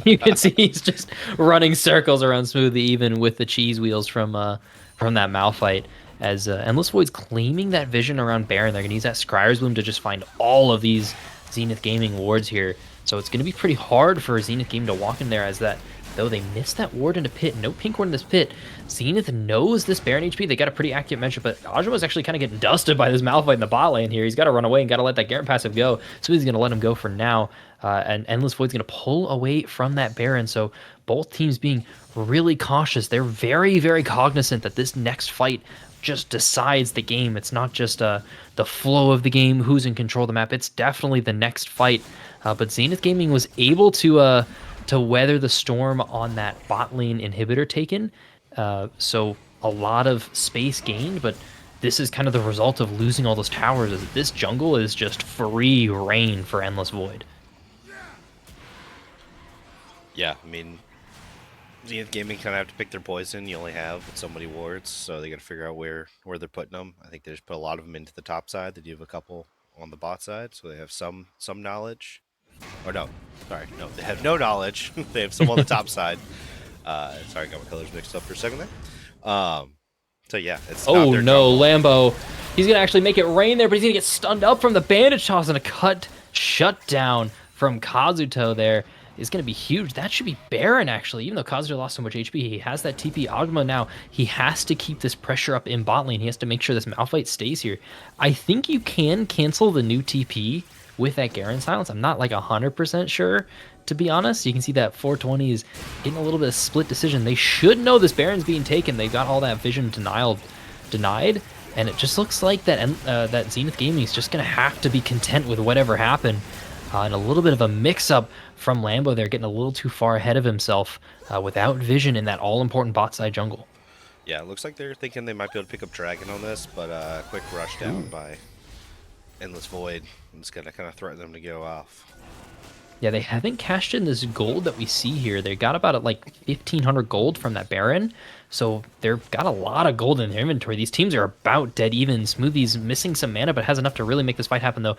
You can see he's just running circles around Smoothie, even with the cheese wheels from that Malphite. As Endless Void's claiming that vision around Baron, they're going to use that Scryer's Bloom to just find all of these Zenith Gaming wards here. So it's going to be pretty hard for Zenith Gaming to walk in there, as that, though they missed that ward into pit, no pink ward in this pit. Zenith knows this Baron HP. They got a pretty accurate measure, but Ajuma's actually kind of getting dusted by this Malphite in the bot lane here. He's got to run away and got to let that Garen passive go. So he's going to let him go for now. And Endless Void's going to pull away from that Baron. So both teams being really cautious. They're very, very cognizant that this next fight just decides the game. It's not just the flow of the game, who's in control of the map. It's definitely the next fight. But Zenith Gaming was able to weather the storm on that bot lane inhibitor taken. So a lot of space gained, but this is kind of the result of losing all those towers. Is this jungle is just free reign for Endless Void. Yeah, I mean, Zenith Gaming kind of have to pick their poison. You only have so many wards, so they got to figure out where they're putting them. I think they just put a lot of them into the top side. They do have a couple on the bot side, so they have some knowledge. Or no, sorry, no, they have no knowledge. They have some on the top side. Sorry, got my colors mixed up for a second there. So yeah, it's not Oh their no, jungle. Lambo. He's gonna actually make it rain there, but he's gonna get stunned up from the bandage toss, and a cut shutdown from Kazuto there is gonna be huge. That should be Baron actually, even though Kazuto lost so much HP, he has that TP Agma now. He has to keep this pressure up in bot lane. He has to make sure this Malphite stays here. I think you can cancel the new TP with that Garen silence. I'm not like 100% sure, to be honest. You can see that 420 is getting a little bit of split decision. They should know this Baron's being taken. They got all that vision denied, and it just looks like that Zenith Gaming is just gonna have to be content with whatever happened. And a little bit of a mix-up from Lambo there, getting a little too far ahead of himself without vision in that all-important bot side jungle. Yeah, it looks like they're thinking they might be able to pick up Dragon on this, but quick rush down Ooh. by Endless Void. It's gonna kind of threaten them to go off. Yeah, they haven't cashed in this gold that we see here. They got about like 1,500 gold from that Baron, so they've got a lot of gold in their inventory. These teams are about dead even. Smoothie's missing some mana, but has enough to really make this fight happen, though.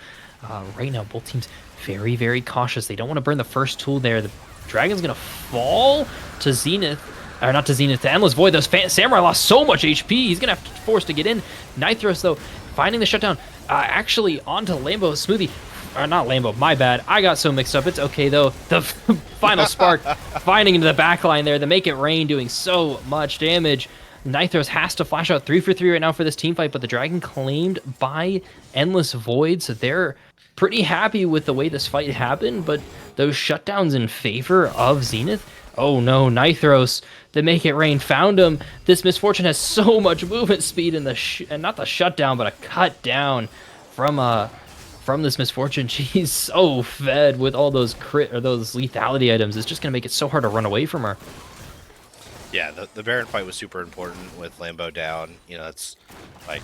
Right now, both teams very, very cautious. They don't want to burn the first tool there. The Dragon's going to fall to Zenith. Or not to Zenith, to Endless Void. Those Samurai lost so much HP. He's going to have to force to get in. Nithros, though, finding the shutdown. Actually, onto Lambo. Smoothie. Or not Lambo, my bad. I got so mixed up. It's okay, though. The final spark finding into the backline there. The Make It Rain doing so much damage. Nithros has to flash out 3 for 3 right now for this team fight, but the Dragon claimed by Endless Void, so they're pretty happy with the way this fight happened, but those shutdowns in favor of Zenith. Oh no, Nithros, the Make It Rain found him. This Misfortune has so much movement speed in and not the shutdown, but a cut down from this Misfortune. She's so fed with all those those lethality items. It's just gonna make it so hard to run away from her. Yeah, the Baron fight was super important with Lambo down. You know, it's like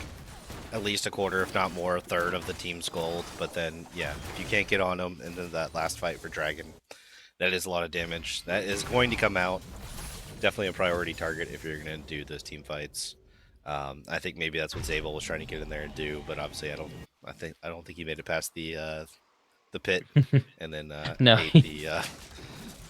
at least a quarter, if not more, a third of the team's gold. But then, yeah, if you can't get on them into that last fight for Dragon, that is a lot of damage. That is going to come out. Definitely a priority target if you're going to do those team fights. I think maybe that's what Zabel was trying to get in there and do, but obviously I don't think he made it past the pit, and then No, ate the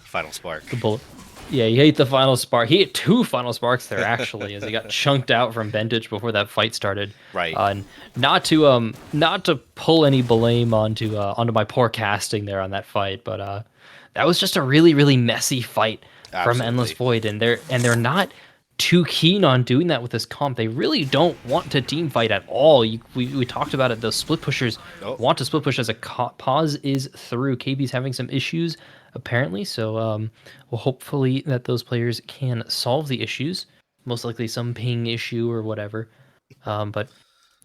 final spark. the bullet. Yeah, he ate the final spark. He ate 2 final sparks there actually, as he got chunked out from Ventage before that fight started. Right. And not to pull any blame onto my poor casting there on that fight, but that was just a really, really messy fight from Endless Absolutely. Void, and they're not too keen on doing that with this comp. They really don't want to team fight at all. We talked about it. Those split pushers Oh, want to split push as a pause is through. KB's having some issues apparently, so well, hopefully that those players can solve the issues. Most likely some ping issue or whatever. But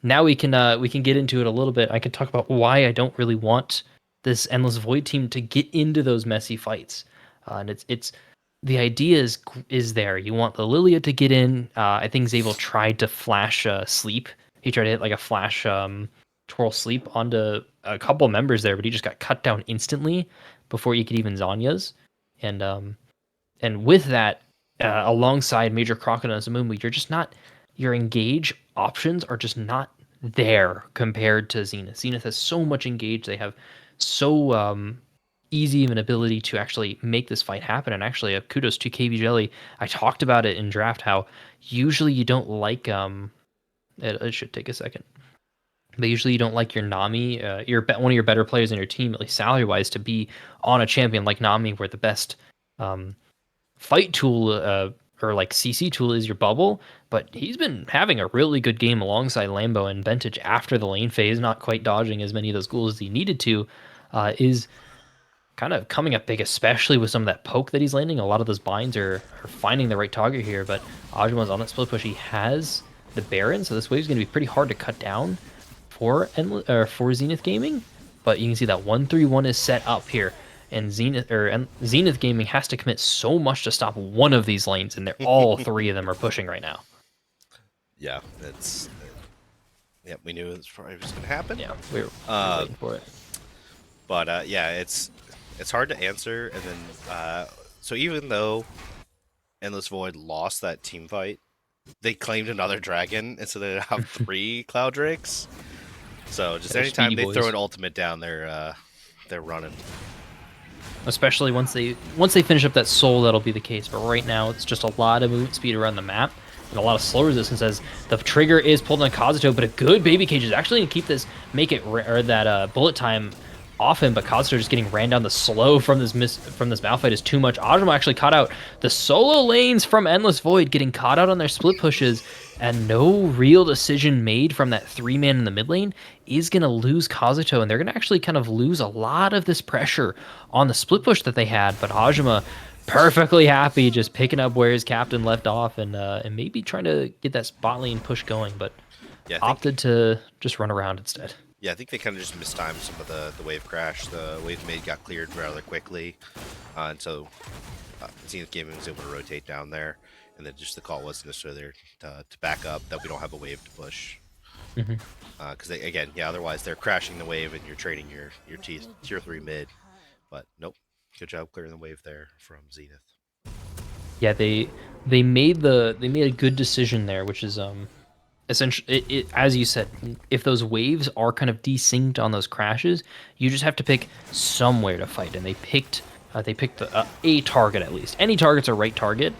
now we can get into it a little bit. I can talk about why I don't really want this Endless Void team to get into those messy fights. And it's the idea is there. You want the Lilia to get in. I think Zabel tried to flash sleep. He tried to hit like a flash twirl sleep onto a couple members there, but he just got cut down instantly before you could even Zanya's. And with that, alongside Major Crocodile and Zamumu, you're just not, your engage options are just not there compared to Zenith. Zenith has so much engage. They have so easy of an ability to actually make this fight happen. And actually, kudos to KB Jelly. I talked about it in draft how usually you don't like it should take a second. But usually you don't like your Nami, one of your better players in your team, at least salary wise, to be on a champion like Nami, where the best fight tool or like CC tool is your bubble. But he's been having a really good game alongside Lambo and Ventage after the lane phase, not quite dodging as many of those ghouls as he needed to. Is kind of coming up big, especially with some of that poke that he's landing. A lot of those binds are finding the right target here, but Ajumon's on that split push. He has the Baron, so this wave's going to be pretty hard to cut down for Zenith Gaming. But you can see that 1-3-1 is set up here, and Zenith Gaming has to commit so much to stop one of these lanes, and they're all 3 of them are pushing right now. yeah, it's Yep, we knew it was probably was going to happen. Yeah, we were Uh, waiting for it. but yeah, it's hard to answer. And then so even though Endless Void lost that team fight, they claimed another dragon, and so they have three Cloud Drakes. So Yeah, just they're anytime speedy they throw boys. an ultimate down, they're running. Especially once they finish up that soul, that'll be the case. But right now, it's just a lot of movement speed around the map and a lot of slow resistance as the trigger is pulled on Kazuto. But a good baby cage is actually gonna keep this, make it or that bullet time off him. But Kazuto just getting ran down the slow from this Malphite is too much. Ajima actually caught out the solo lanes from Endless Void, getting caught out on their split pushes, and no real decision made from that 3-man in the mid lane is going to lose Kazuto, and they're going to actually kind of lose a lot of this pressure on the split push that they had. But Hajima perfectly happy just picking up where his captain left off and maybe trying to get that spot lane push going, but Yeah, I think opted to just run around instead. yeah, I think they kind of just mistimed some of the wave crash. The wave made got cleared rather quickly, and so Zenith Gaming was able to rotate down there, and then just the call wasn't necessarily there to back up that we don't have a wave to push. Hmm. Because they again, yeah, otherwise they're crashing the wave and you're trading your tier 3 mid. But nope, good job clearing the wave there from Zenith. Yeah, they made a good decision there, which is essentially as you said, if those waves are kind of desynced on those crashes, you just have to pick somewhere to fight, and they picked a target at least. Any target's a right target.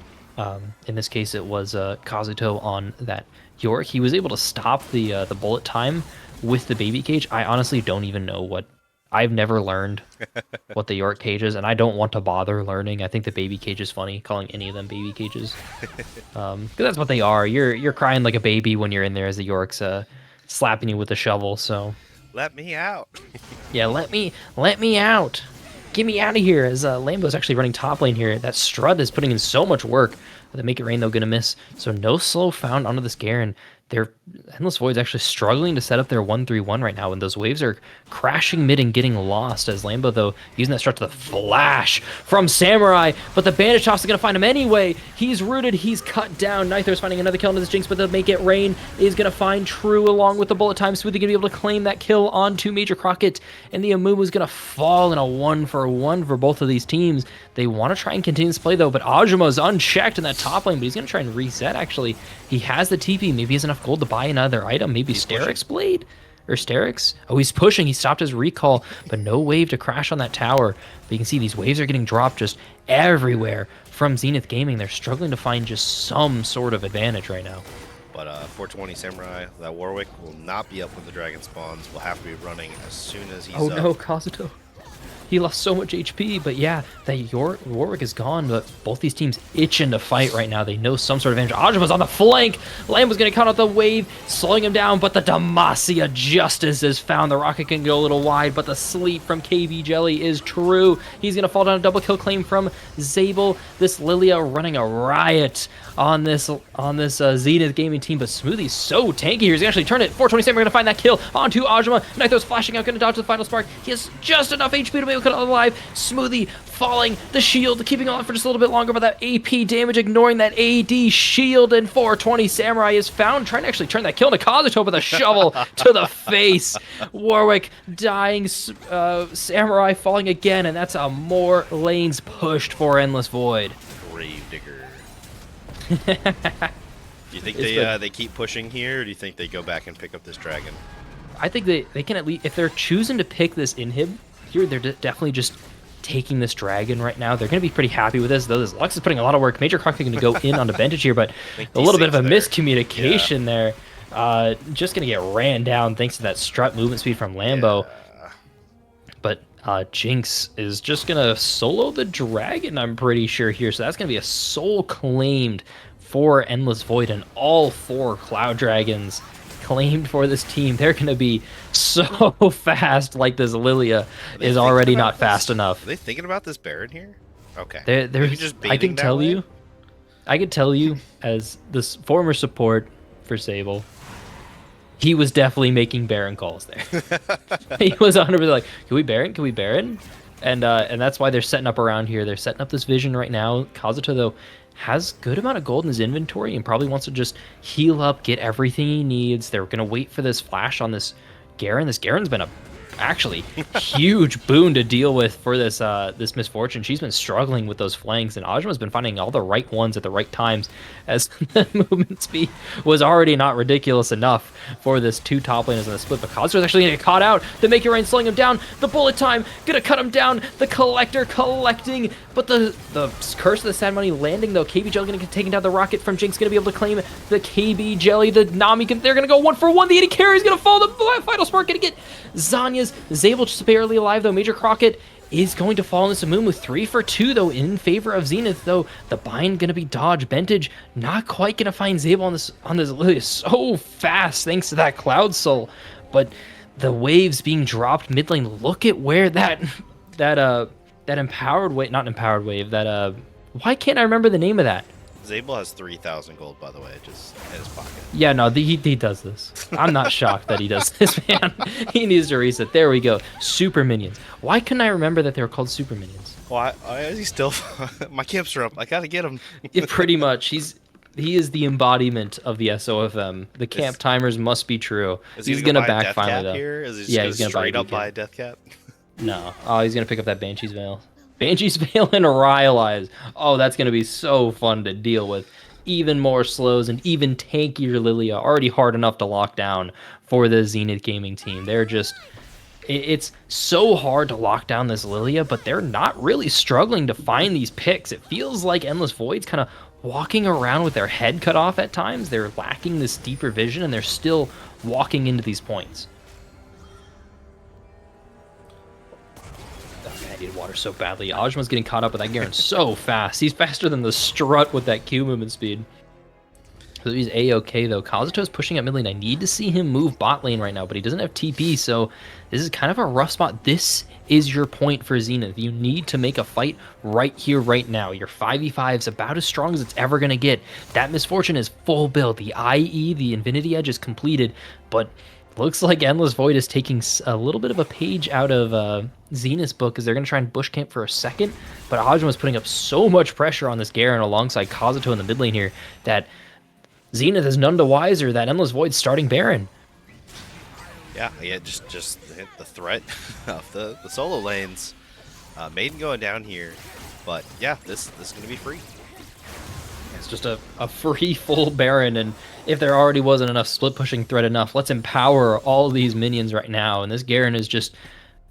In this case, it was Kazuto on that York. He was able to stop the bullet time with the baby cage. I honestly don't even know what. I've never learned what the York cage is, and I don't want to bother learning. I think the baby cage is funny, calling any of them baby cages. 'Cause that's what they are. You're crying like a baby when you're in there as the York's slapping you with a shovel. So Let me out. yeah, let me out. Get me out of here. As Lambo's actually running top lane here. That Strut is putting in so much work. The Make It Rain though gonna miss. So no slow found onto this Garen. Their Endless Void's actually struggling to set up their 1-3-1 right now, and those waves are crashing mid and getting lost. As Lambo though using that Strut to the flash from Samurai, but the Bandage Toss is gonna find him anyway. He's rooted. He's cut down. Nitho's finding another kill into this Jinx, but the Make It Rain is gonna find True along with the bullet time. Smoothie gonna be able to claim that kill onto Major Crockett, and the Amumu's gonna fall in a 1-for-1 for both of these teams. They want to try and continue this play though, but Ajuma's unchecked in that top lane, but he's gonna try and reset. Actually, he has the TP. Maybe he has enough gold to buy another item. Maybe He's pushing. Sterix Blade or Sterix. Oh, he's pushing. He stopped his recall, but no wave to crash on that tower. But you can see these waves are getting dropped just everywhere from Zenith Gaming. They're struggling to find just some sort of advantage right now. But 420 Samurai, that Warwick will not be up when the dragon spawns. Will have to be running as soon as he's Oh up. no, Kazuto. He lost so much HP, but yeah, that Warwick is gone, but both these teams itching to fight right now. They know some sort of advantage. Ajuma's on the flank. Lamb gonna count out the wave, slowing him down, but the Demacia Justice is found. The rocket can go a little wide, but the sleep from KB Jelly is true. He's gonna fall down. A double kill claim from Zabel. This Lilia running a riot on this Zenith Gaming team, but Smoothie's so tanky here. He's gonna actually turn it. 420 Samurai gonna find that kill onto Ajuma. Nitho's flashing out, gonna dodge the final spark. He has just enough HP to be able to cut it alive. Smoothie falling, the shield keeping on for just a little bit longer, but that AP damage ignoring that AD shield, and 420 Samurai is found, trying to actually turn that kill into Kazuto with a shovel to the face. Warwick dying, Samurai falling again, and that's a more lanes pushed for Endless Void. Grave digger. Do you think they keep pushing here, or do you think they go back and pick up this dragon? I think they can at least, if they're choosing to pick this inhib here, they're definitely just taking this dragon right now. They're going to be pretty happy with this, though. This Lux is putting a lot of work. Major Crockett going to go in on advantage here, but a little bit of a miscommunication there. Just going to get ran down thanks to that strut movement speed from Lambo. Yeah. But Jinx is just going to solo the dragon, I'm pretty sure here. So that's going to be a soul claimed for Endless Void, and all 4 Cloud Dragons claimed for this team. They're going to be so fast, like this Lilia is already not fast enough. Are they thinking about this Baron here? Okay. They're just I can baiting that tell way? you, I can tell you, as this former support for Sable, he was definitely making Baron calls there. He was 100% like, can we Baron? Can we Baron? and that's why they're setting up around here. They're setting up this vision right now. Kazuto though has good amount of gold in his inventory and probably wants to just heal up, get everything he needs. They're gonna wait for this flash on this Garen. This Garen's been a actually huge boon to deal with for this misfortune. She's been struggling with those flanks, and Ajma's been finding all the right ones at the right times, as the movement speed was already not ridiculous enough for this two top laners in the split. But Kazuto's actually gonna get caught out. The Make It Rain slowing him down. The bullet time gonna cut him down. The Collector collecting, but the Curse of the Sad Money landing though. KB Jelly gonna get taken down. The rocket from Jinx gonna be able to claim the KB Jelly. The Nami they're gonna go 1-for-1. The 80 carry is gonna fall. The Final Spark gonna get Zanya's. Zabel just barely alive though. Major Crockett is going to fall into Mumu. 3-for-2 though in favor of Zenith though. The bind gonna be dodged. Bentage not quite gonna find Zabel on this Lily so fast thanks to that Cloud Soul. But the waves being dropped mid lane. Look at where that empowered wave, not empowered wave, that why can't I remember the name of that? Zabel has 3,000 gold, by the way, just in his pocket. Yeah, no, he does this. I'm not shocked that he does this, man. He needs to reset. There we go. Super minions. Why couldn't I remember that they were called super minions? Well, he's still my camps are up. I gotta get him. Pretty much. He is the embodiment of the SOFM. The camp timers must be true. He's gonna back finally though. Here? Is he Yeah, just he's gonna straight buy up buy a death cap? No. Oh, he's gonna pick up that Banshee's Veil. Banshee's Veil and Ryalize. Oh, that's gonna be so fun to deal with. Even more slows and even tankier Lilia. Already hard enough to lock down for the Zenith Gaming team. They're just... It's so hard to lock down this Lilia, but they're not really struggling to find these picks. It feels like Endless Void's kind of walking around with their head cut off at times. They're lacking this deeper vision, and they're still walking into these points. I need water so badly. Ajma's getting caught up with that Garen so fast. He's faster than the Strut with that Q movement speed. So he's A-okay, though. Kazuto's pushing up mid lane. I need to see him move bot lane right now, but he doesn't have TP, so this is kind of a rough spot. This is your point for Zenith. You need to make a fight right here, right now. Your 5v5 is about as strong as it's ever going to get. That Misfortune is full build. The IE, the Infinity Edge, is completed, but looks like Endless Void is taking a little bit of a page out of Zenith's book, because they're going to try and bush camp for a second, but Ajma was putting up so much pressure on this Garen alongside Kazuto in the mid lane here that Zenith is none the wiser that Endless Void's starting Baron. Yeah, just hit the threat of the solo lanes. Maiden going down here, but yeah, this is gonna be free. It's just a free full Baron, and if there already wasn't enough split pushing threat enough, let's empower all these minions right now. And this Garen is just,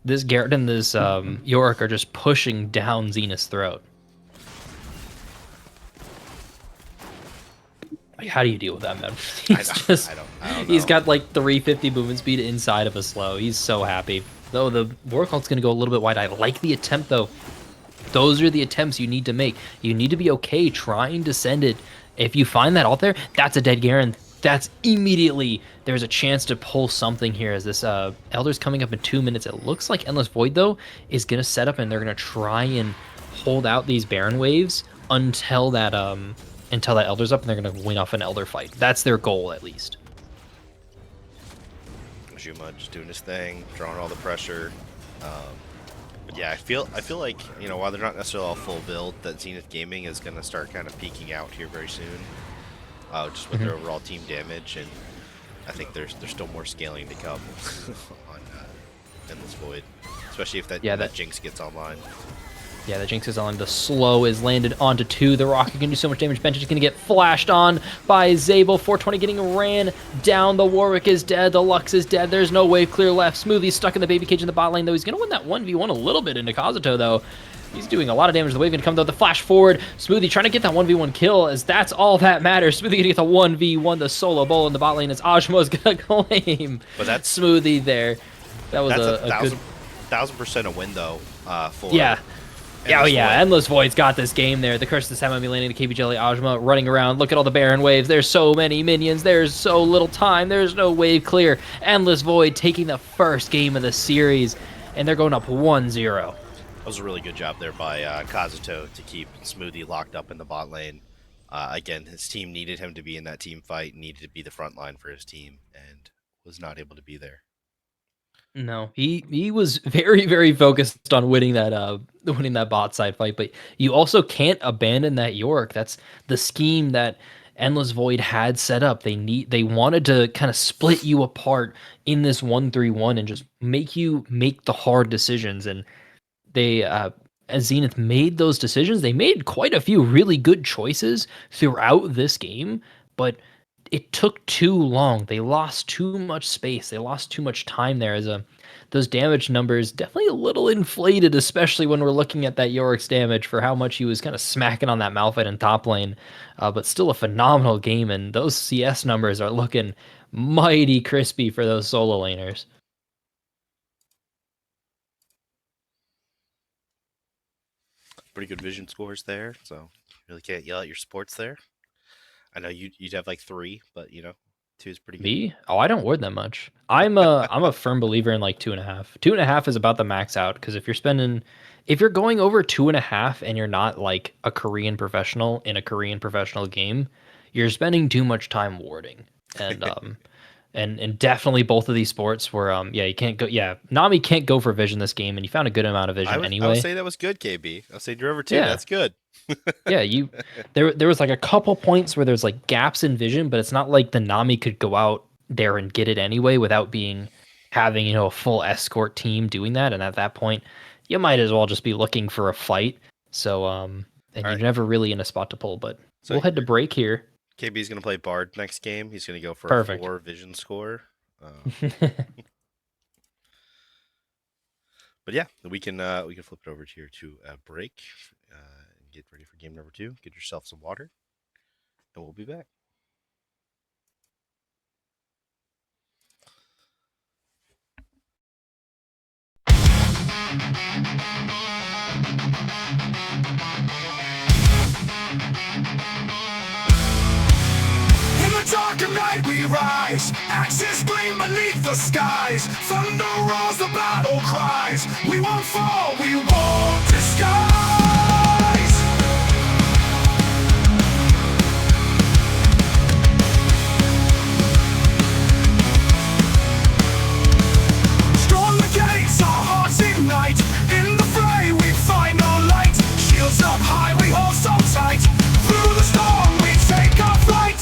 this Garen and this Yorick are just pushing down Zenith's throat. How do you deal with that, man? I don't know. He's got like 350 movement speed inside of a slow. He's so happy. Though the Wark ult's going to go a little bit wide. I like the attempt, though. Those are the attempts you need to make. You need to be okay trying to send it. If you find that ult there, that's a dead Garen. That's immediately, there's a chance to pull something here as this Elder's coming up in 2 minutes. It looks like Endless Void, though, is going to set up, and they're going to try and hold out these Baron waves until that Elder's up, and they're going to win off an Elder fight. That's their goal, at least. Juma just doing his thing, drawing all the pressure. But yeah, I feel like, you know, while they're not necessarily all full build, that Zenith Gaming is going to start kind of peaking out here very soon, just with their overall team damage, and I think there's still more scaling to come on Endless Void, especially if that Jinx gets online. Yeah, the Jinx is on. The slow is landed onto 2. The Rocket can do so much damage. Bench is going to get flashed on by Zabel. 420 getting ran down. The Warwick is dead. The Lux is dead. There's no wave clear left. Smoothie's stuck in the baby cage in the bot lane, though. He's going to win that 1v1 a little bit into Kazuto, though. He's doing a lot of damage. The wave going to come, though. The flash forward. Smoothie trying to get that 1v1 kill, as that's all that matters. Smoothie going to get the 1v1. The solo bowl in the bot lane as Ajma's going to claim. But that's Smoothie there. That was a good... 1,000% a win, though, for... Yeah. Oh yeah, Endless Void's got this game there. The Curse of the Semi landing to KB Jelly. Ajma running around. Look at all the Baron waves. There's so many minions. There's so little time. There's no wave clear. Endless Void taking the first game of the series, and they're going up 1-0. That was a really good job there by Kazuto to keep Smoothie locked up in the bot lane. Again, his team needed him to be in that team fight, needed to be the front line for his team, and was not able to be there. No, he was very, very focused on winning that bot side fight, but you also can't abandon that York. That's the scheme that Endless Void had set up. They wanted to kind of split you apart in this 1-3-1 and just make you make the hard decisions. And they as Zenith made those decisions, they made quite a few really good choices throughout this game, but it took too long. They lost too much space. They lost too much time there as a those damage numbers definitely a little inflated, especially when we're looking at that Yorick's damage for how much he was kind of smacking on that Malphite in top lane. But still a phenomenal game, and those CS numbers are looking mighty crispy for those solo laners. Pretty good vision scores there, so really can't yell at your sports there. I know you'd have like 3, but you know, 2 is pretty good. Me? Oh, I don't ward that much. I'm a firm believer in like 2.5. 2.5 is about the max out because if you're going over 2.5 and you're not like a Korean professional in a Korean professional game, you're spending too much time warding. And and definitely both of these sports where yeah, you can't go, yeah, Nami can't go for vision this game, and you found a good amount of vision I would anyway. say that was good, KB. I'll say you're over 2. Yeah. That's good. Yeah, there was like a couple points where there's like gaps in vision, but it's not like the Nami could go out there and get it anyway without having, you know, a full escort team doing that. And at that point, you might as well just be looking for a fight. So and All you're right. never really in a spot to pull. But So we'll head to break here. KB's gonna play Bard next game. He's gonna go for a Perfect. 4 vision score. But yeah, we can flip it over here to a break and get ready for game number 2. Get yourself some water, and we'll be back. In the dark of night we rise, axes gleam beneath the skies. Thunder roars, the battle cries. We won't fall, we won't disguise. Storm the gates, our hearts ignite. In the fray we find no light. Shields up high, we hold so tight. Through the storm we take our flight.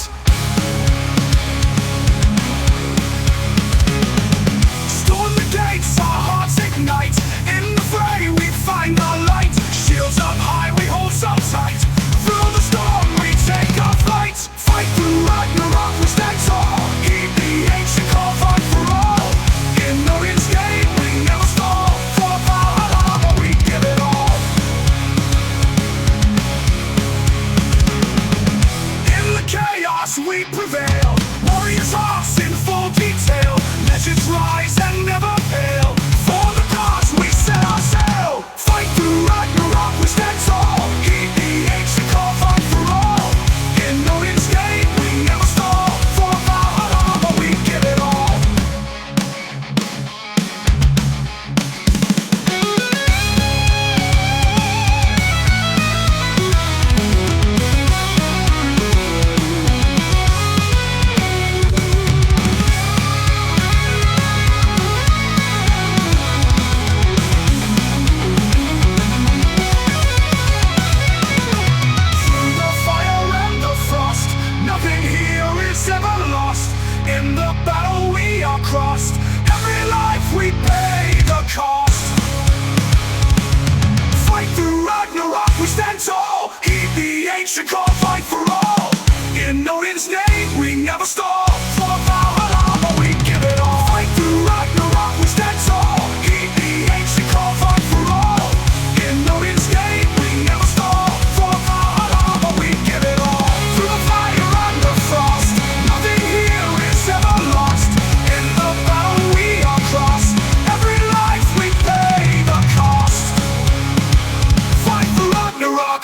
Storm the gates, our hearts ignite. In the fray we find the light. Shields up high, we hold so tight. Through the storm we take our flight. Fight through Ragnarok, we stand tall. Heed the ancient call, fight for all. In Odin's gate we never stall. For Valhalla we give it all. In the chaos we prevail. Warriors hearts in full detail. Legends rise and never fail. For the cause we set our sail. Fight through Ragnarok, we stand tall. Heed the ancient call, fight for all. In Odin's gate we never stall. For Valhalla we give it all. Through the fire and the frost, nothing here is ever lost. In the battle we are crossed. Every life we pay the cost. Fight through Ragnarok, we stand tall. Heed the ancient call, fight for all. In Odin's name we never stall. For Valhalla we give it all. Fight through Ragnarok, we stand tall. Heed the ancient call, fight for all. In Odin's name we never stall. For Valhalla we give it all. Through the fire and the frost, nothing here is ever lost. In the battle we are crossed. Every life we pay the cost. Fight for Ragnarok.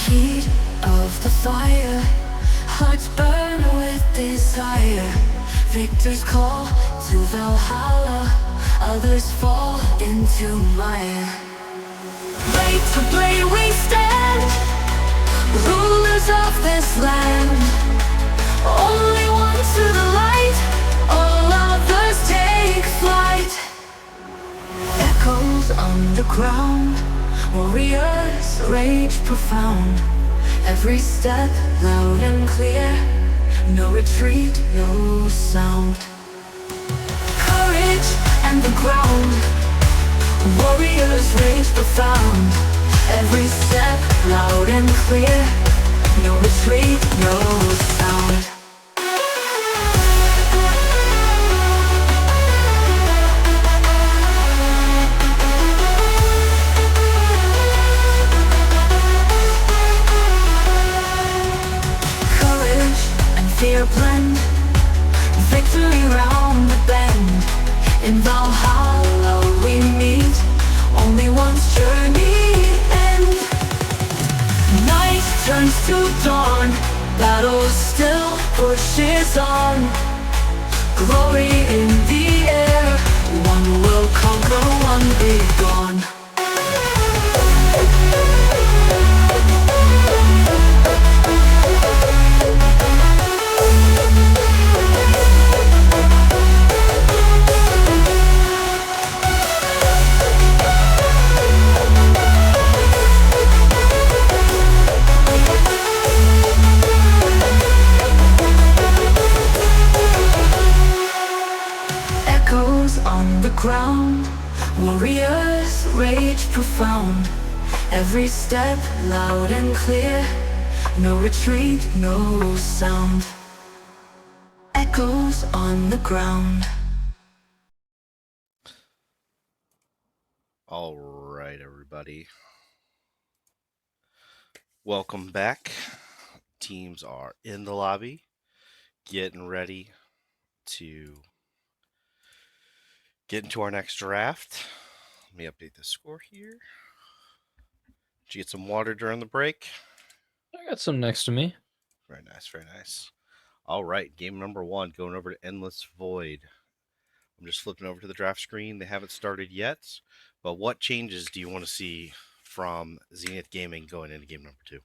heat of the fire, hearts burn with desire. Victors call to Valhalla, others fall into mire. Blade to blade we stand, rulers of this land. Only one to the light, all others take flight. Echoes underground, warriors rage profound. Every step loud and clear, no retreat, no sound. Courage and the ground, warriors rage profound. Every step loud and clear, no retreat, no sound. Fear blend, victory round the bend. In Valhalla we meet, only one's journey end. Night turns to dawn, battle still pushes on. Glory in the air, one will conquer, one be gone. On the ground, warriors rage profound. Every step loud and clear, no retreat, no sound. Echoes on the ground. All right, everybody. Welcome back. Teams are in the lobby, getting ready to get into our next draft. Let me update the score here. Did you get some water during the break? I got some next to me. Very nice, very nice. All right, game number 1, going over to Endless Void. I'm just flipping over to the draft screen. They haven't started yet, but what changes do you want to see from Zenith Gaming going into game number 2?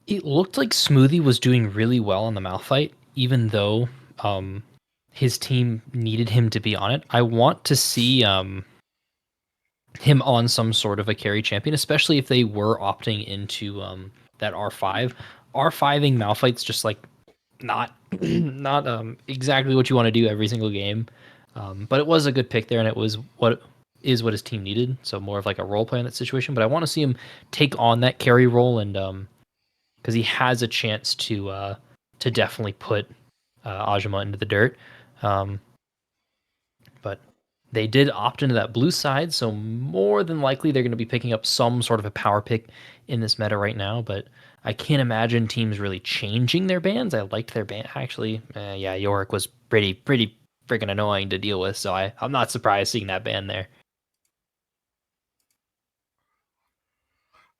It looked like Smoothie was doing really well in the Malphite, even though his team needed him to be on it. I want to see him on some sort of a carry champion, especially if they were opting into that R5. R5ing Malphite's just like not exactly what you want to do every single game. But it was a good pick there, and it was what his team needed. So more of like a role play in that situation. But I want to see him take on that carry role, and because he has a chance to definitely put Ajima into the dirt. But they did opt into that blue side, so more than likely they're going to be picking up some sort of a power pick in this meta right now. But I can't imagine teams really changing their bans. I liked their ban. Actually, yeah, Yorick was pretty freaking annoying to deal with, so I'm not surprised seeing that ban there.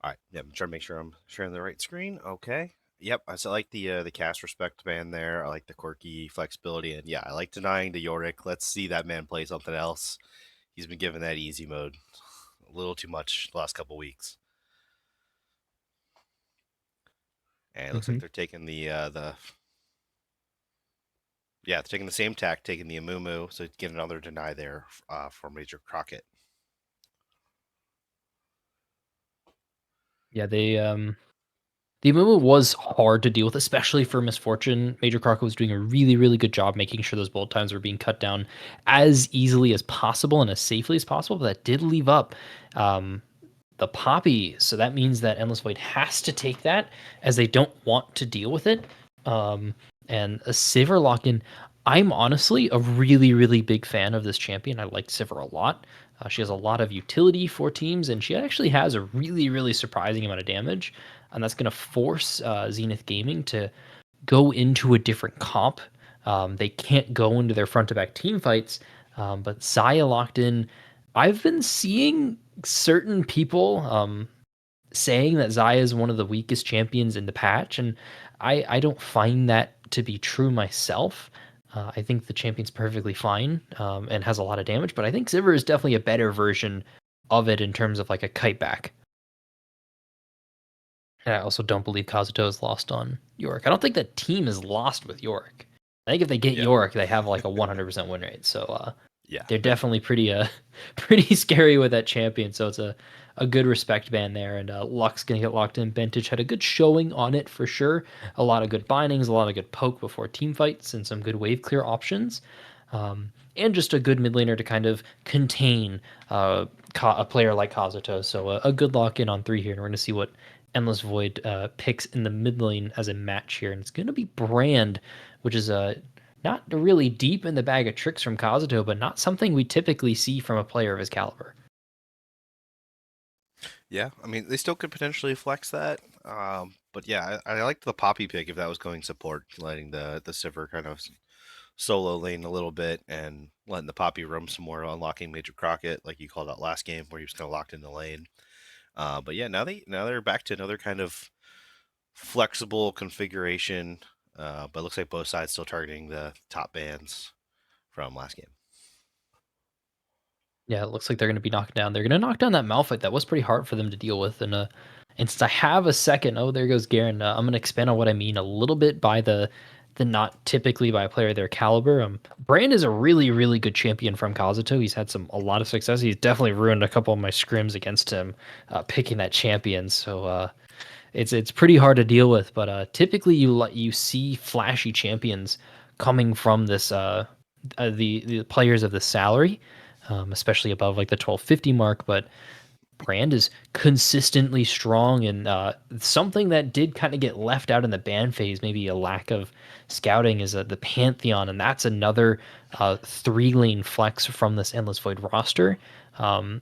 All right, yep, I'm trying to make sure I'm sharing the right screen. Okay. Yep, I like the cast respect band there. I like the quirky flexibility, and yeah, I like denying to Yorick. Let's see that man play something else. He's been given that easy mode a little too much the last couple weeks. And it looks like they're taking they're taking the same tack, taking the Amumu, so get another deny there for Major Crockett. Yeah, the Amumu was hard to deal with, especially for Misfortune. Major Crockett was doing a really good job making sure those bolt times were being cut down as easily as possible and as safely as possible, but that did leave up the Poppy, so that means that Endless Void has to take that, as they don't want to deal with it. And a Sivir lock-in, I'm honestly a really big fan of this champion. I like Sivir a lot. She has a lot of utility for teams, and she actually has a really surprising amount of damage, and that's going to force Zenith Gaming to go into a different comp. They can't go into their front-to-back team fights, but Xayah locked in. I've been seeing certain people saying that Xayah is one of the weakest champions in the patch, and I don't find that to be true myself. I think the champion's perfectly fine and has a lot of damage, but I think Sivir is definitely a better version of it in terms of like a kite back. And I also don't believe Kazuto is lost on Yorick. I don't think that team is lost with Yorick. I think if they get Yeah. Yorick, they have like a 100% win rate. So Yeah. they're definitely pretty pretty scary with that champion. So it's a good respect band there. And Luck's gonna get locked in. Bentage had a good showing on it for sure. A lot of good bindings, a lot of good poke before team fights, and some good wave clear options. And just a good mid laner to kind of contain a player like Kazuto. So a good lock in on 3 here, and we're going to see what Endless Void picks in the mid lane as a match here, and it's going to be Brand, which is not really deep in the bag of tricks from Kazuto, but not something we typically see from a player of his caliber. Yeah, I mean, they still could potentially flex that. But yeah, I liked the Poppy pick if that was going support, letting the Sivir kind of solo lane a little bit and letting the Poppy roam some more, unlocking Major Crockett, like you called out last game, where he was kind of locked in the lane. But yeah, now they're back to another kind of flexible configuration. But it looks like both sides still targeting the top bands from last game. Yeah, it looks like they're going to be knocked down. They're going to knock down that Malphite. That was pretty hard for them to deal with. And since I have a second, oh, there goes Garen. I'm going to expand on what I mean a little bit by the not typically by a player of their caliber. Brand is a really, really good champion from Kazuto. He's had a lot of success. He's definitely ruined a couple of my scrims against him, picking that champion. So it's pretty hard to deal with. But typically you see flashy champions coming from this the players of the salary, especially above like the 1250 mark. But Brand is consistently strong, and something that did kind of get left out in the ban phase, maybe a lack of scouting, is the Pantheon, and that's another 3 lane flex from this Endless Void roster.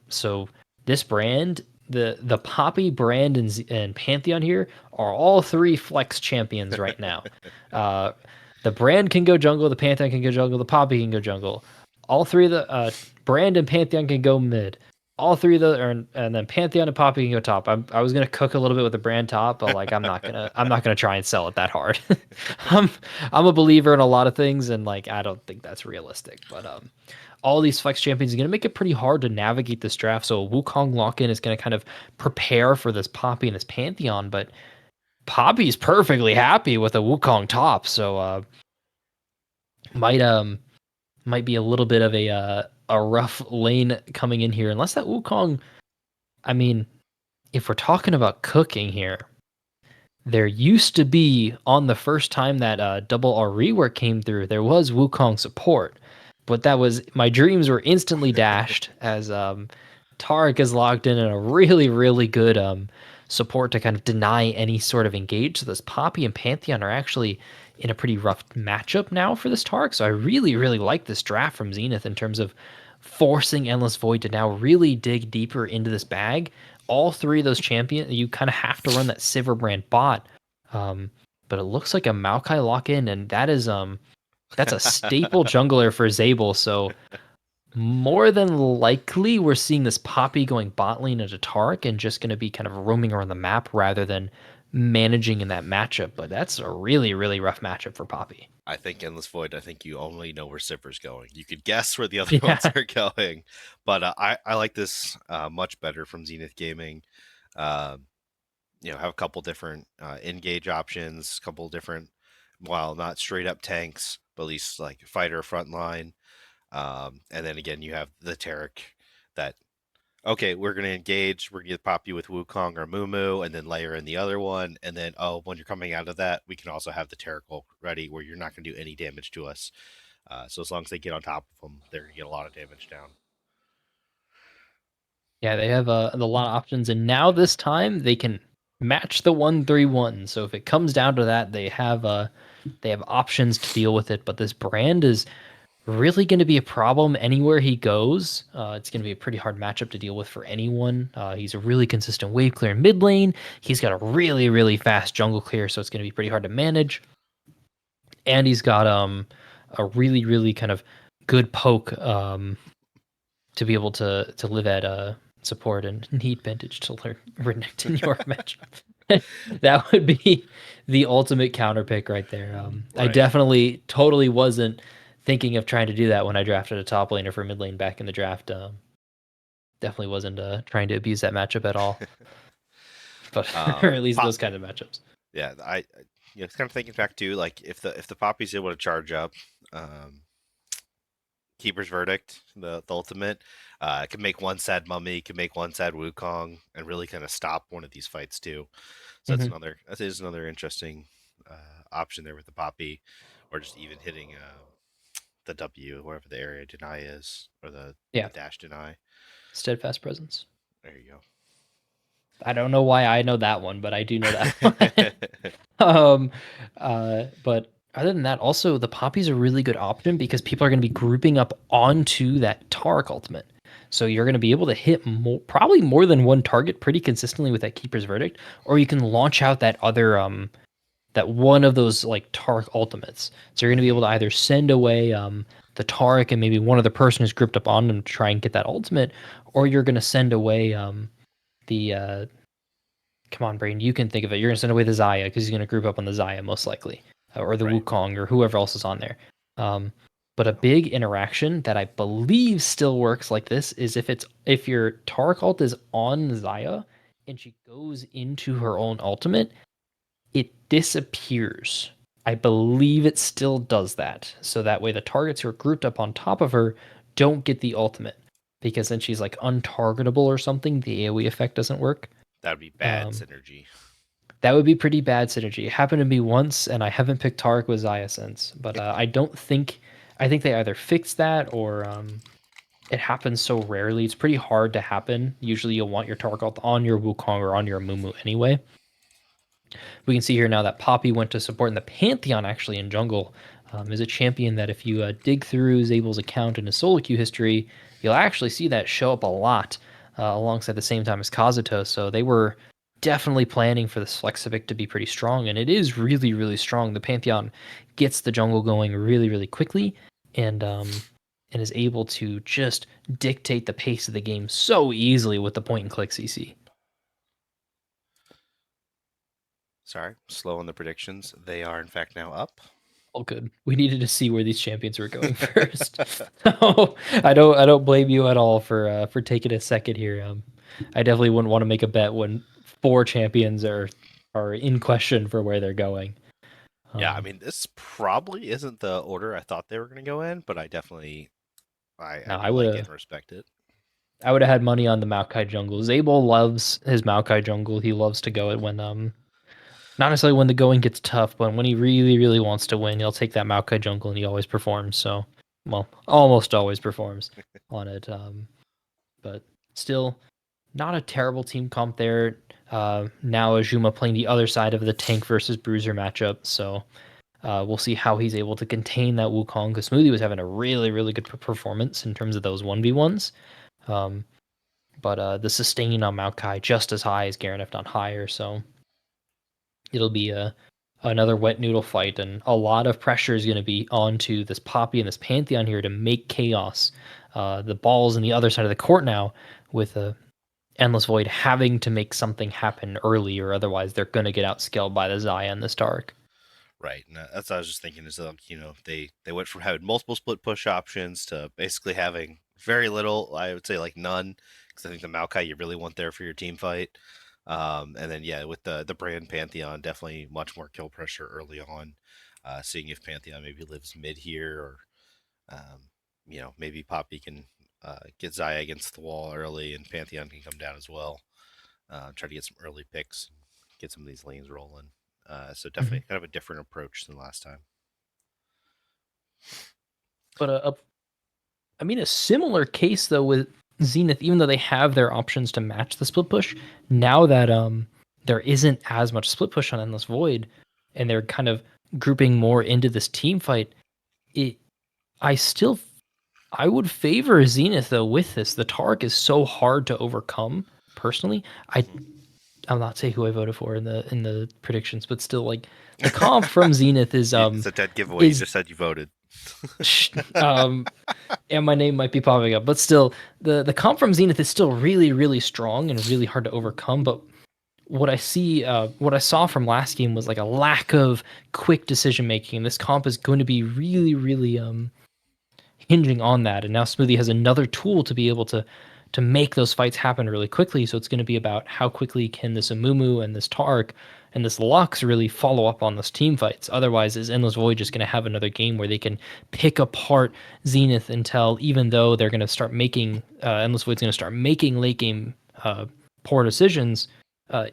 So this Brand, the Poppy, Brand, and Pantheon here are all 3 flex champions right now. Uh, the Brand can go jungle, the Pantheon can go jungle, the Poppy can go jungle. All 3 of the Brand and Pantheon can go mid. All 3 of the, and then Pantheon and Poppy can go top. I was gonna cook a little bit with the Brand top, but like I'm not gonna try and sell it that hard. I'm I'm a believer in a lot of things, and like I don't think that's realistic. But all these flex champions are gonna make it pretty hard to navigate this draft. So Wukong lock in is gonna kind of prepare for this Poppy and this Pantheon, but Poppy's perfectly happy with a Wukong top. So might might be a little bit of a rough lane coming in here, unless that Wukong. I mean, if we're talking about cooking here, there used to be on the first time that double R rework came through, there was Wukong support, but that was my dreams were instantly dashed as Tarek is logged in a really really good support to kind of deny any sort of engage. So this Poppy and Pantheon are actually in a pretty rough matchup now for this Tarek. So I really really like this draft from Zenith in terms of forcing Endless Void to now really dig deeper into this bag. All 3 of those champions, you kind of have to run that Sivir brand bot. Um, but it looks like a Maokai lock in, and that's a staple jungler for Zabel. So more than likely, we're seeing this Poppy going bot lane into Tark and just going to be kind of roaming around the map rather than managing in that matchup. But that's a really, really rough matchup for Poppy. I think Endless Void. I think you only know where Sivir's going. You could guess where the other Yeah. ones are going, but I like this much better from Zenith Gaming. Uh, have a couple different engage options, couple different, while not straight up tanks, but at least like fighter frontline. And then again, you have the Tarek that okay, we're gonna engage, we're gonna pop you with Wukong or Mumu, and then layer in the other one, and then when you're coming out of that, we can also have the Terrical ready where you're not gonna do any damage to us. So as long as they get on top of them, they're gonna get a lot of damage down. Yeah, they have a lot of options, and now this time they can match the 1-3-1. So if it comes down to that, they have options to deal with it. But this Brand is really going to be a problem anywhere he goes. It's going to be a pretty hard matchup to deal with for anyone. He's a really consistent wave clear in mid lane. He's got a really really fast jungle clear, so it's going to be pretty hard to manage. And he's got a really really kind of good poke to be able to live at support and need vintage to learn Renekton in your matchup. That would be the ultimate counter pick right there. I Right. definitely totally wasn't thinking of trying to do that when I drafted a top laner for mid lane back in the draft. Definitely wasn't trying to abuse that matchup at all, but or at least Pop. those kind of matchups. Yeah, it's kind of thinking back to like if the Poppy's able to charge up, um, Keeper's Verdict, the ultimate, it can make one sad Mummy, can make one sad Wukong, and really kind of stop one of these fights too. So Hmm. that is another interesting option there with the Poppy, or just even hitting the W wherever the area deny is, or Yeah, the dash deny. steadfast presence. There you I don't know why I know that one, but I do know that go. one. But other than that, also the Poppy's a really good option because people are going to be grouping up onto that Tark ultimate. So you're going to be able to hit probably more than one target pretty consistently with that Keeper's Verdict, or you can launch out that other that one of those like Tark ultimates. So you're going to be able Hmm. to either send away the Tark and maybe one other person who's grouped up on them to try and get that ultimate, or you're going to send away the come on, Brain, you can think of it. You're gonna send away the Zaya because he's gonna group up on the Zaya most likely, or the Right. Wukong or whoever else is on there. Um, but a big interaction that I believe still works like this is if your Tark ult is on Zaya and she goes into her own ultimate, it disappears. I believe it still does that, so that way the targets who are grouped up on top of her don't get the ultimate because then she's like untargetable or something. The AOE effect doesn't work. That would be bad Um, synergy. that would be pretty bad synergy. It happened to me once, and I haven't picked Tarek with Zaya since. But I don't think I think they either fixed that or it happens so rarely. It's pretty hard to happen. Usually, you'll want your Tarek on your Wukong or on your Mumu anyway. We can see here now that Poppy went to support in the Pantheon actually in jungle. Is a champion that if you dig through Zabel's account and his solo queue history, you'll actually see that show up a lot alongside the same time as Kazuto. So they were definitely planning for this Flexibic to be pretty strong, and it is really, really strong. The Pantheon gets the jungle going really, really quickly, and is able to just dictate the pace of the game so easily with the point and click CC. Sorry, slow on the predictions. They are in fact now up. All good. We needed to see where these champions were going first. So I don't blame you at all for taking a second here. I definitely wouldn't want to make a bet when four champions are in question for where they're going. Yeah, I Um, mean, this probably isn't the order I thought they were going to go in, but I definitely, I now do like it and respect it. I would have had money on the Maokai jungle. Zabel loves his Maokai jungle. He loves to go it when not necessarily when the going gets tough, but when he really, really wants to win, he'll take that Maokai jungle and he always performs. So, well, almost always performs on it. But still, not a terrible team comp there. Now Azuma playing the other side of the tank versus bruiser matchup. So we'll see how he's able to contain that Wukong because Smoothie was having a really, really good performance in terms of those 1v1s. Um, but the sustain on Maokai just as high as Garen, if not higher. So it'll be another wet noodle fight, and a lot of pressure is going to be onto this Poppy and this Pantheon here to make chaos. The ball's on the other side of the court now, with a Endless Void having to make something happen early, or otherwise they're going to get outscaled by the Zaya and the Stark. Right. And that's what I was just thinking is like, they went from having multiple split push options to basically having very little, I would say like none, because I think the Maokai you really want there for your team fight. And then yeah, with the brand Pantheon, definitely much more kill pressure early on. Seeing if Pantheon maybe lives mid here, or maybe Poppy can get Zaya against the wall early, and Pantheon can come down as well. Try to get some early picks, and get some of these lanes rolling. So Mm-hmm. definitely kind of a different approach than last time. But I mean, a similar case though with Zenith, even though they have their options to match the split push, now that there isn't as much split push on Endless Void, and they're kind of grouping more into this team fight, it I still I would favor Zenith though with this. The Tark is so hard to overcome. Personally, Hmm. I'll not say who I voted for in the predictions, but still like the comp from Zenith is It's a dead giveaway. You just said you voted. um, and my name might be popping up, but still, the comp from Zenith is still really, really strong and really hard to overcome. But what I saw from last game was like a lack of quick decision making. This comp is going to be really, really hinging on that. And now Smoothie has another tool to be able to make those fights happen really quickly. So it's going to be about how quickly can this Amumu and this Tark and this Lux really follow up on those team fights. Otherwise, is Endless Void just going to have another game where they can pick apart Zenith until, even though they're going to start making Endless Void's going to start making late game poor decisions,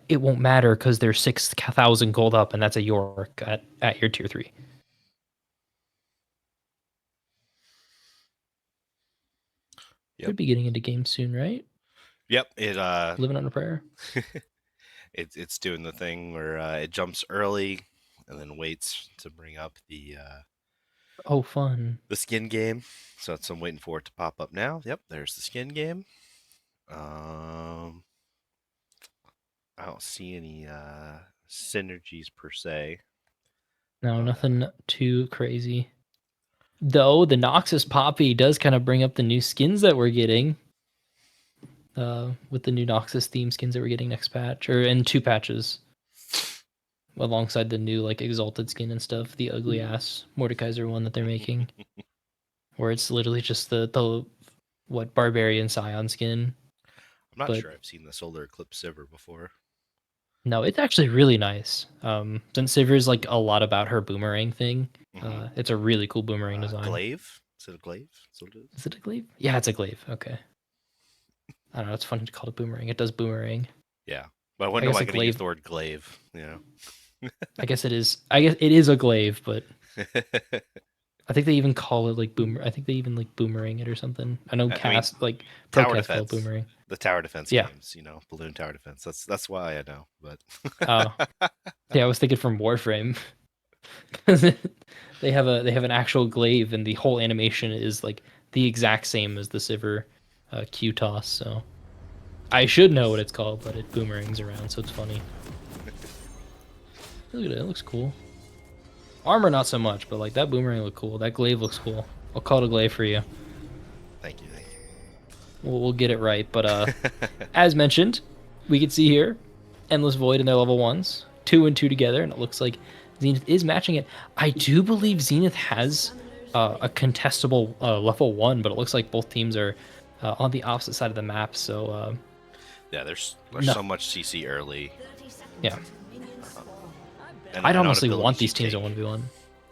it won't matter because they're 6,000 gold up, and that's a York at your tier 3. Yep. Could be getting into games soon, right? Yep. It Living on a prayer. it's doing the thing where it jumps early and then waits to bring up Oh, fun. the skin game. So I'm waiting for it to pop up now. Yep, there's the skin game. I don't see any synergies per se. No, nothing too crazy. Though the Noxus Poppy does kind of bring up the new skins that we're getting. With the new Noxus theme skins that we're getting next patch, or in 2 patches. Alongside the new like exalted skin and stuff, the ugly ass Mordekaiser one that they're making. Where it's literally just the what barbarian Scion skin. I'm not But sure I've seen the Solar Eclipse Sivir before. no, it's actually really nice. Since Sivir's like a lot about her boomerang thing, it's a really cool boomerang design. Glaive? Is it a glaive? Is it a glaive? Yeah, it's a glaive. Okay. I don't know. It's funny to call it boomerang. It does boomerang. Yeah, but when I am guess I a going to use glaive. the word glaive? Yeah. I guess it is. I guess it is a glaive, but I think they even call it like boomer. I think they even like boomerang it or something. I know I mean, cast like tower Procast call it defense. boomerang. The tower defense Yeah. games, balloon tower defense. That's why I know. But Oh, yeah. I was thinking from Warframe. 'Cause they have an actual glaive, and the whole animation is like the exact same as the Sivir Q toss. So I should know what it's called, but it boomerangs around, so it's funny. Look at it. It looks cool. Armor not so much, but like that boomerang look cool. That glaive looks cool. I'll call it a glaive for you. thank you. We'll get it right. But as mentioned, we can see here Endless Void in their level 1s, 2 and 2 together, and it looks like Zenith is matching it. I do believe Zenith has a contestable level 1, but it looks like both teams are on the opposite side of the map. So Yeah, there's no. so much CC early. Yeah, And I'd an honestly want ability these teams take- at 1v1.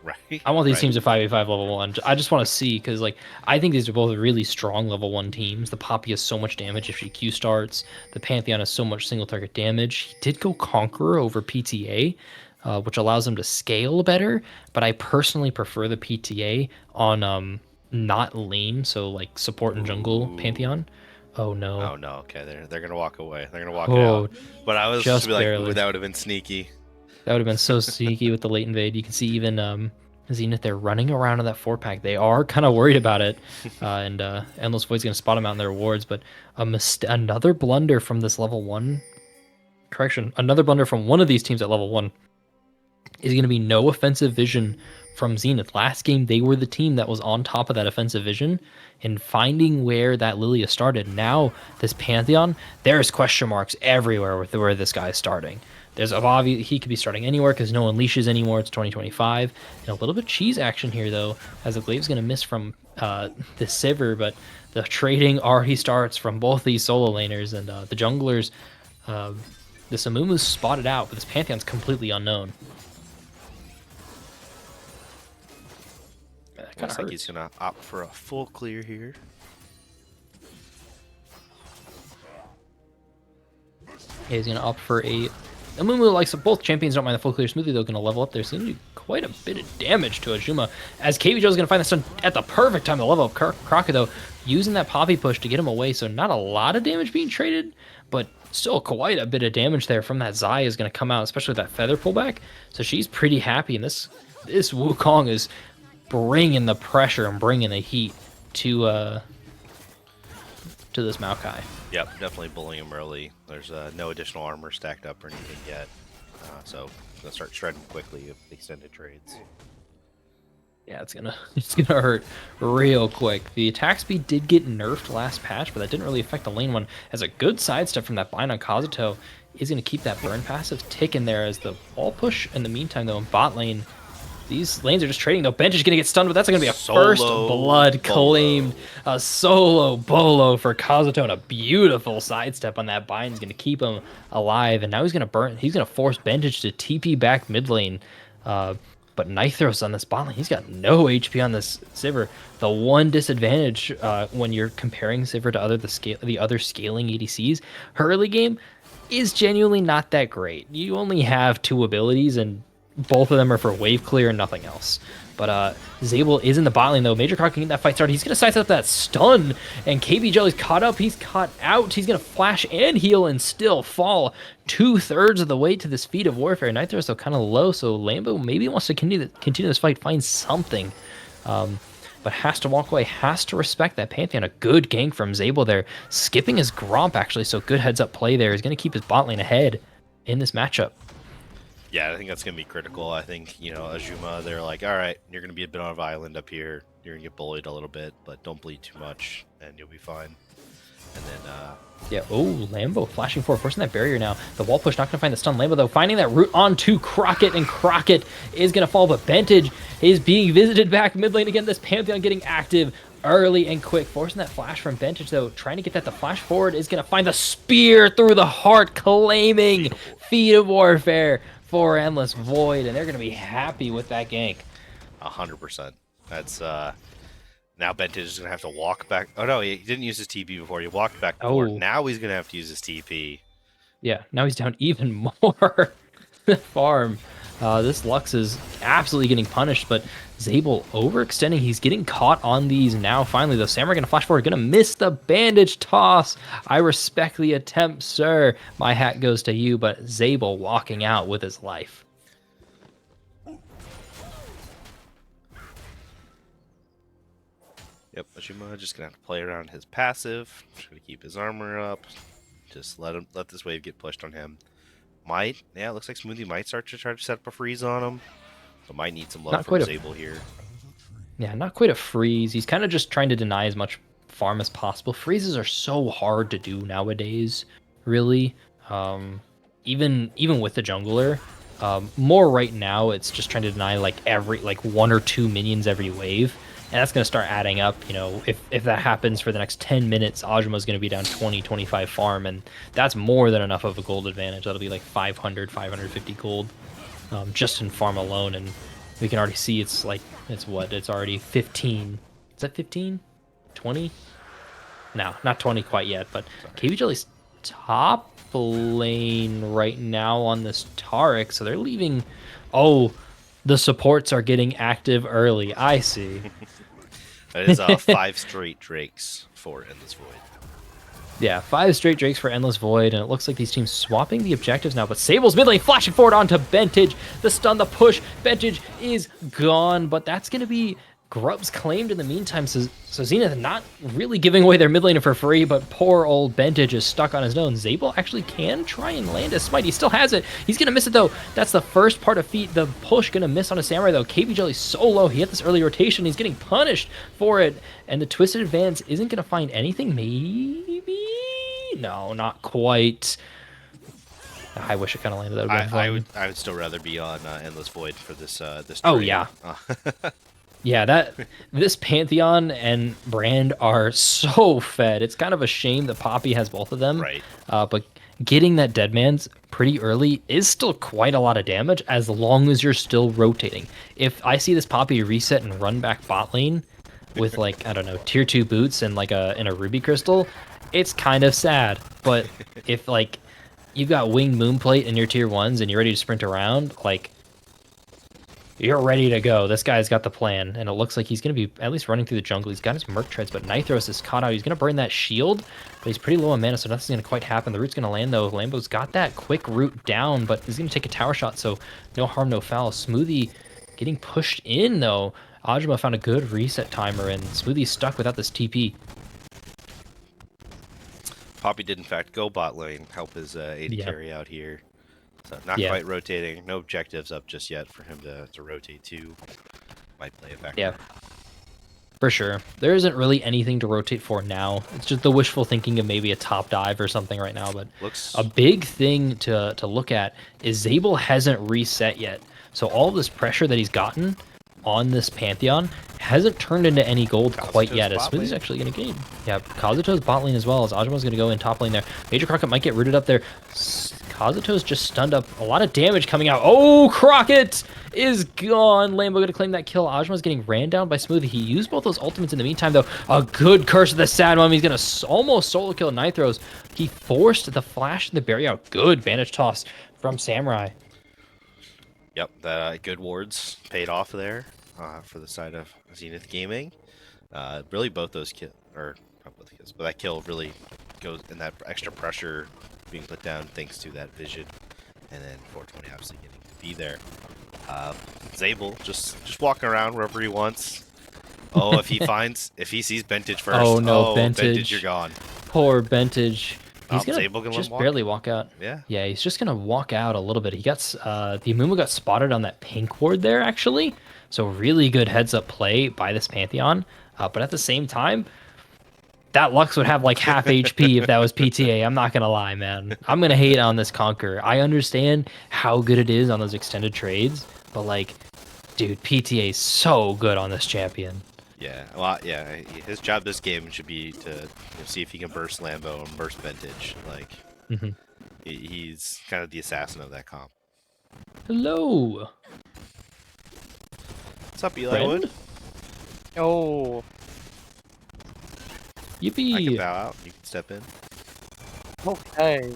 Right. I want these right. teams at 5v5 level 1. I just want to see, because like I think these are both really strong level 1 teams. The Poppy has so much damage if she Q starts. The Pantheon has so much single target damage. He did go Conqueror over PTA, which allows him to scale better. But I personally prefer the PTA on not lane, so like support and jungle Ooh. Pantheon. Oh no. Oh no. Okay, they're gonna walk away. They're gonna walk it Oh, out. But I was just be like, barely. ooh, that would have been sneaky. That would have been so sneaky with the late invade. You can see even Zenith, they're running around in that 4-pack. They are kind of worried about it. And Endless Void's going to spot them out in their wards. But another blunder from this level 1. Correction. Another blunder from one of these teams at level 1 is going to be no offensive vision from Zenith. Last game, they were the team that was on top of that offensive vision and finding where that Lilia started. Now, this Pantheon, there's question marks everywhere with where this guy is starting. There's obvious he could be starting anywhere because no unleashes anymore. It's 2025. And a little bit of cheese action here, though, as the Glaive's going to miss from the Sivir, but the trading already starts from both these solo laners, and the junglers, the Samumu's spotted out, but this Pantheon's completely unknown. Looks like he's gonna opt for a full clear here. Yeah, he's gonna opt for a Amumu. Likes both champions don't mind the full clear smoothly, though. Gonna level up there. So gonna do quite a bit of damage to Ajuma, as KVJ is gonna find this done at the perfect time to level up Kraka, though, using that poppy push to get him away. So not a lot of damage being traded, but still quite a bit of damage there from that Zai is gonna come out, especially with that feather pullback. So she's pretty happy, and this Wukong is bringing the pressure and bringing the heat to this Maokai. Yep, definitely bullying him early. There's no additional armor stacked up or anything yet. So gonna start shredding quickly with extended trades. Yeah, it's gonna it's gonna hurt real quick. The attack speed did get nerfed last patch, but that didn't really affect the lane one. As a good sidestep from that bind on Kazuto is gonna keep that burn passive ticking there as the wall push in the meantime though in bot lane. These lanes are just trading though. Bench is gonna get stunned, but that's gonna be a first Solo blood claimed. bolo. A solo bolo for Kazuto and a beautiful sidestep on that bind is gonna keep him alive. And now he's gonna force Bentage to TP back mid lane. Uh, but Nithros on this bot lane, he's got no HP on this Sivir. The one disadvantage when you're comparing Sivir to the other scaling ADCs, her early game is genuinely not that great. You only have two abilities, and both of them are for wave clear and nothing else. But Zabel is in the bot lane though. Major Croc can get that fight started. He's gonna size up that stun, and KB Jelly's caught up. He's caught out. He's gonna flash and heal and still fall 2/3 of the way to this feat of warfare. Nitro so kind of low, so Lambo maybe wants to continue this fight, find something. But has to walk away, has to respect that Pantheon. A good gank from Zabel there, skipping his Gromp actually, so good heads up play there. He's gonna keep his bot lane ahead in this matchup. Yeah, I think that's going to be critical. I think, Azuma, they're like, all right, you're going to be a bit on an island up here. You're going to get bullied a little bit, but don't bleed too much, and you'll be fine. And then, Yeah, oh, Lambo flashing forward, forcing that barrier now. The wall push not going to find the stun. Lambo, though, finding that route onto Crockett, and Crockett is going to fall, but Bentage is being visited back mid lane again. This Pantheon getting active early and quick, forcing that flash from Bentage, though, trying to get that to flash forward, is going to find the spear through the heart, claiming Feat of Warfare for Endless Void, and they're going to be happy with that gank. 100%. That's, now Bentage is going to have to walk back. Oh, no, he didn't use his TP before. He walked back before. Oh. Now he's going to have to use his TP. Yeah, now he's down even more. Farm. This Lux is absolutely getting punished, but Zabel overextending. He's getting caught on these now. Finally, though, Samurai going to flash forward. Going to miss the bandage toss. I respect the attempt, sir. My hat goes to you, but Zabel walking out with his life. Yep, Azuma just going to have to play around his passive. Try to keep his armor up. Just let this wave get pushed on him. Yeah, it looks like Smoothie might start to try to set up a freeze on him. But might need some love from Zabel here. Yeah, not quite a freeze. He's kind of just trying to deny as much farm as possible. Freezes are so hard to do nowadays, really. Even with the jungler, more right now, it's just trying to deny like one or two minions every wave. And that's going to start adding up. If that happens for the next 10 minutes, Ajuma's going to be down 20, 25 farm, and that's more than enough of a gold advantage. That'll be like 500, 550 gold just in farm alone, and we can already see it's already 15. Is that 15? 20? No, not 20 quite yet, but KB Jelly's top lane right now on this Taric, so they're leaving. Oh, the supports are getting active early. I see. That is 5 straight Drakes for Endless Void. Yeah, 5 straight Drakes for Endless Void, and it looks like these teams swapping the objectives now, but Sable's mid lane flashing forward onto Bentage. The stun, the push, Bentage is gone, but that's going to be Grub's claimed in the meantime, so Zenith not really giving away their mid laner for free, but poor old Bentage is stuck on his own. Zabel actually can try and land a smite. He still has it. He's going to miss it, though. That's the first part of feat. The push going to miss on a Samurai, though. KB Jelly's so low. He hit this early rotation. He's getting punished for it, and the Twisted Advance isn't going to find anything. Maybe? No, not quite. I wish it kind of landed. That would have been fun. I would still rather be on Endless Void for this this Oh, trade. yeah. Yeah, this Pantheon and Brand are so fed. It's kind of a shame that Poppy has both of them. Right. But getting that Deadman's pretty early is still quite a lot of damage as long as you're still rotating. If I see this Poppy reset and run back bot lane with like, I don't know, tier 2 boots and like in a Ruby Crystal, it's kind of sad. But if like you've got Winged Moonplate in your tier 1s and you're ready to sprint around, like, you're ready to go. This guy's got the plan, and it looks like he's going to be at least running through the jungle. He's got his Merc Treads, but Nithros is caught out. He's going to burn that shield, but he's pretty low on mana, so nothing's going to quite happen. The root's going to land, though. Lambo's got that quick root down, but he's going to take a tower shot, so no harm, no foul. Smoothie getting pushed in, though. Ajima found a good reset timer, and Smoothie's stuck without this TP. Poppy did, in fact, go bot lane, help his AD carry out here. So not quite rotating. No objectives up just yet for him to rotate to. might play a factor. Yeah, for sure. There isn't really anything to rotate for now. It's just the wishful thinking of maybe a top dive or something right now. But a Looks big thing to look at is Zabel hasn't reset yet. So all this pressure that he's gotten on this Pantheon hasn't turned into any gold quite Kazuto's yet, as bot Smoothie's lane. actually going to gain. Yeah, Kazuto's bot lane as well, as Ajuma's going to go in top lane there. Major Crockett might get rooted up there. Kazuto's just stunned up. A lot of damage coming out. Oh, Crockett is gone. Lambo going to claim that kill. Ajuma's getting ran down by Smoothie. He used both those ultimates in the meantime, though. A good Curse of the Sad Mummy. He's going to almost solo kill Nitros. He forced the flash and the barrier out. Good bandage toss from Samurai. Yep, the good wards paid off there for the side of Zenith Gaming. Really, both those kill, or not both kills, but that kill really goes in that extra pressure being put down thanks to that vision, and then 420 obviously getting to be there. Zabel just walking around wherever he wants. Oh, if he sees Bentage first. Oh no, Bentage, you're gone. Poor Bentage. He's gonna Zabel can just walk. barely walk out. Yeah. He's just gonna walk out a little bit. He got the Amumu got spotted on that pink ward there actually, so really good heads up play by this Pantheon. But at the same time, that Lux would have like half HP if that was PTA. I'm not gonna lie, man. I'm gonna hate on this Conqueror. I understand how good it is on those extended trades, but like, dude, PTA is so good on this champion. Yeah, well, yeah. His job this game should be to see if he can burst Lambo and burst Vintage. Like, he's kind of the assassin of that comp. Hello. What's up, Eli Brandon? Wood? Oh, Yippee. I can bow out. You can step in. okay.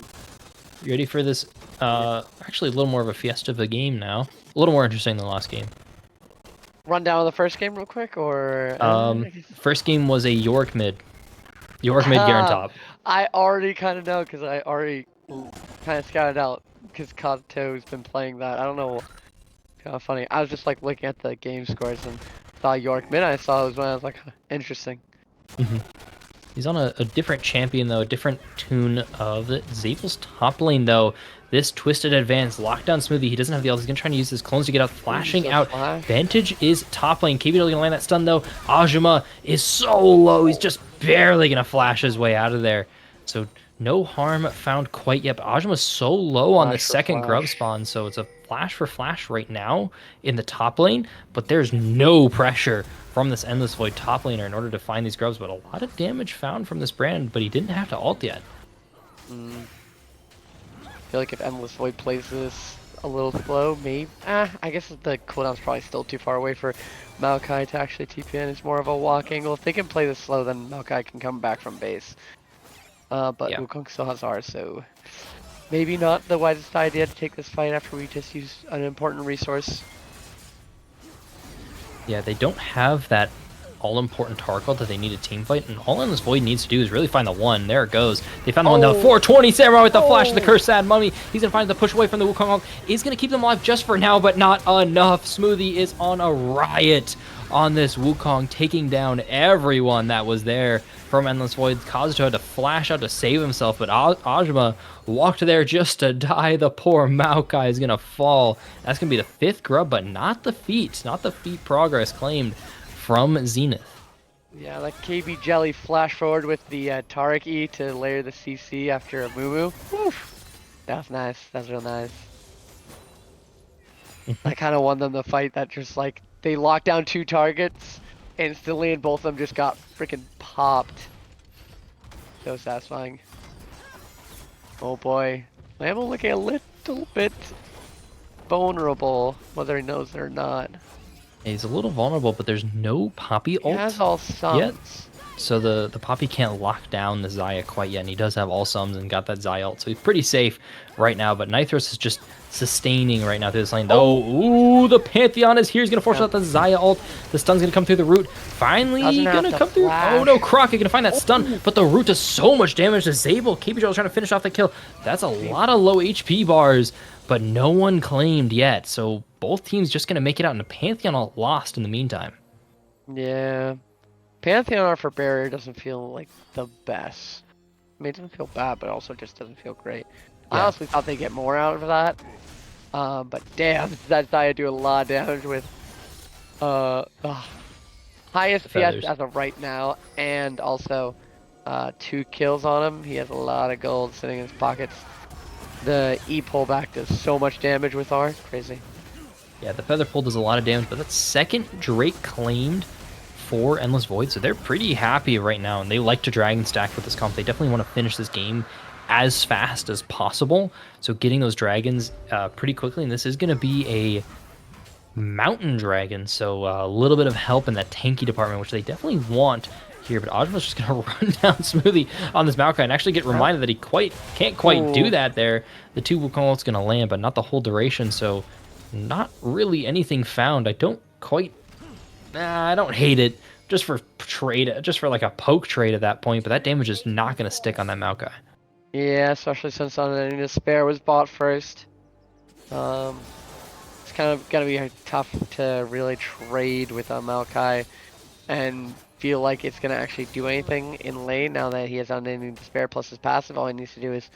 You ready for this? Actually, a little more of a fiesta of a game now. A little more interesting than the last game. Run down the first game real quick, or First game was a York mid. York mid, Garen top. I already kind of know because I already kind of scouted out because Kazuto's been playing that. I don't know. Kind of funny. I was just like looking at the game scores and saw York mid. I saw it was when I was like, huh, interesting. He's on a different champion though, a different tune of it. Zabel's top lane though. This twisted advance, lockdown Smoothie. He doesn't have the ult. He's gonna try to use his clones to get out, flashing out. Vantage is top lane. KBW gonna land that stun though. Ajuma is so low. He's just barely gonna flash his way out of there. So no harm found quite yet. But Ajuma's so low on the second grub spawn, so it's a flash for flash right now in the top lane. But there's no pressure from this Endless Void top laner in order to find these grubs. But a lot of damage found from this brand, but he didn't have to ult yet. I feel like if Endless Void plays this a little slow, maybe. I guess the cooldown's probably still too far away for Maokai to actually TP in. It's more of a walk angle. If they can play this slow, then Maokai can come back from base. But Yeah. Wukong still has R, so maybe not the wisest idea to take this fight after we just use an important resource. Yeah, they don't have that all-important Tarkle that they need a team fight, and all Endless Void needs to do is really find the one. There it goes. They found the one. The 420 Samurai with the flash of the Cursed Sad Mummy. He's going to find the push away from the Wukong. Is going to keep them alive just for now, but not enough. Smoothie is on a riot on this Wukong, taking down everyone that was there from Endless Void. Kazuto had to flash out to save himself, but Ajuma walked there just to die. The poor Maokai is going to fall. That's going to be the 5th grub, but not the feat. Not the feat progress claimed from Zenith. Yeah, like KB Jelly flash forward with the Taric E to layer the CC after a Moo. That's nice. That's real nice. I kind of won them the fight that just like they locked down 2 targets instantly and both of them just got freaking popped. So satisfying. Oh boy. Lambo looking a little bit vulnerable, whether he knows it or not. He's a little vulnerable, but there's no Poppy He ult has all sums. yet. So the Poppy can't lock down the Xayah quite yet, and he does have all sums and got that Xayah ult, so he's pretty safe right now. But Nitros is just sustaining right now through this lane. Oh, ooh, the Pantheon is here. He's going to force out the Xayah ult. The stun's going to come through the root. Finally going to come through. Oh no, Crockett going to find that stun, but the root does so much damage to Zabel. KB is trying to finish off the kill. That's a lot of low HP bars, but no one claimed yet. So both teams just going to make it out, and the Pantheon lost in the meantime. Yeah. Pantheon R for barrier doesn't feel like the best. I mean, it doesn't feel bad, but also just doesn't feel great. I honestly thought they'd get more out of that. But damn, that Xayah do a lot of damage with The highest The PS feathers. as of right now, and also 2 kills on him. He has a lot of gold sitting in his pockets. The E pullback does so much damage with R. Crazy. Yeah, the feather pull does a lot of damage, but that's second Drake claimed for Endless Void, so they're pretty happy right now, and they like to Dragon Stack with this comp. They definitely want to finish this game as fast as possible, so getting those dragons pretty quickly, and this is going to be a Mountain Dragon, so a little bit of help in that tanky department, which they definitely want here, but Ojma's just going to run down smoothly on this Maokai and actually get reminded that he can't quite do Ooh. that there. The 2 Wukong ult's going to land, but not the whole duration, so not really anything found. I don't quite... I don't hate it, just for trade, just for like a poke trade at that point, but that damage is not going to stick on that Maokai. Yeah, especially since Unending Despair was bought first. It's kind of gonna be tough to really trade with Maokai and feel like it's gonna actually do anything in lane now that he has Unending Despair plus his passive. All he needs to do is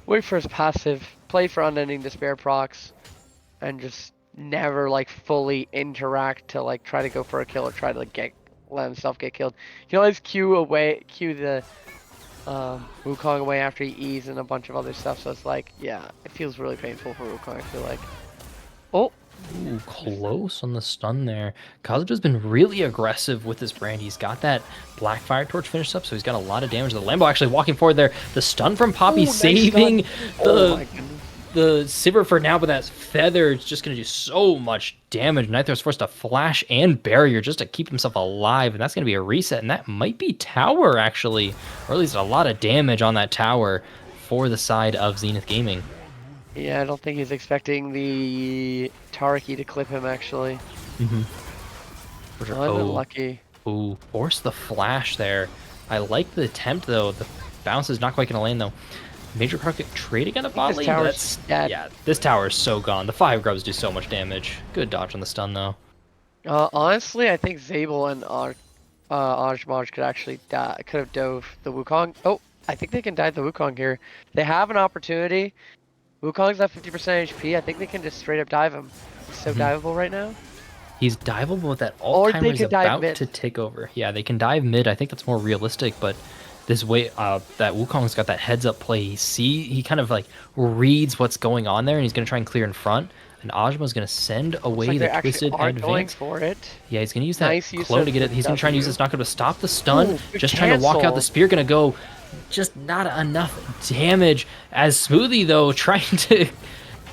wait for his passive, play for Unending Despair procs, and just never like fully interact to like try to go for a kill or try to like let himself get killed. He can always Q the Wukong away after he E's and a bunch of other stuff. So it's like, yeah, it feels really painful for Wukong. I feel like. Oh, Ooh, close on the stun there. Kazuto's been really aggressive with this brand. He's got that Black Fire Torch finished up, so he's got a lot of damage. The Lambo actually walking forward there. The stun from Poppy nice stun. saving Oh my goodness. the Sivir for now, but that feather is just going to do so much damage. Nitho's forced to flash and barrier just to keep himself alive, and that's going to be a reset, and that might be tower, actually, or at least a lot of damage on that tower for the side of Zenith Gaming. Yeah, I don't think he's expecting the Tariki to clip him, actually. For sure. Unlucky. Ooh, force the flash there. I like the attempt, though. The bounce is not quite going to land, though. Major Crockett trading on a bot This lane. tower's That's dead. yeah. This tower is so gone. The 5 grubs do so much damage. Good dodge on the stun though. Honestly, I think Zabel and Ajmaj could actually could have dove the Wukong. Oh, I think they can dive the Wukong here. They have an opportunity. Wukong's at 50% HP. I think they can just straight up dive him. He's so diveable right now. He's diveable, but that Or alt they timer is could dive about mid. to take over. Yeah, they can dive mid. I think that's more realistic, but this way, that Wukong's got that heads up play. He kind of like reads what's going on there, and he's gonna try and clear in front. And Ajma's gonna send Looks away like they the actually twisted are going advance. for it. Yeah, he's gonna use that Nice use clone of to get it. the He's gonna try and use W. this knockup to stop the stun. Ooh, good Just trying to walk out. The cancel. spear gonna go. Just not enough damage. As Smoothie though, trying to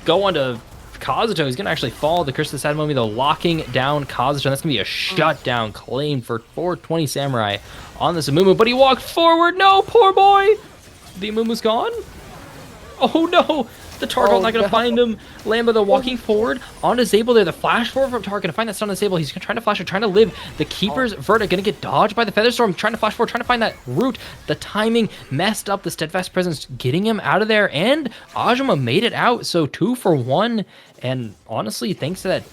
go onto Kazuto. He's gonna actually fall. The Curse of the Sad Mummy though, locking down Kazuto. That's gonna be a shutdown claim for 420 Samurai on this Amumu. But he walked forward. No, poor boy. The Amumu's gone. Oh no! The Tarkle's not gonna find him. Lamba though walking forward onto Zabel there. The flash forward from Tark gonna find that stun on Zabel. He's trying to flash, trying to live. The Keeper's Verdict gonna get dodged by the Featherstorm. Trying to flash forward, trying to find that root. The timing messed up. The Steadfast Presence getting him out of there, and Ajuma made it out. So 2 for 1. And honestly, thanks to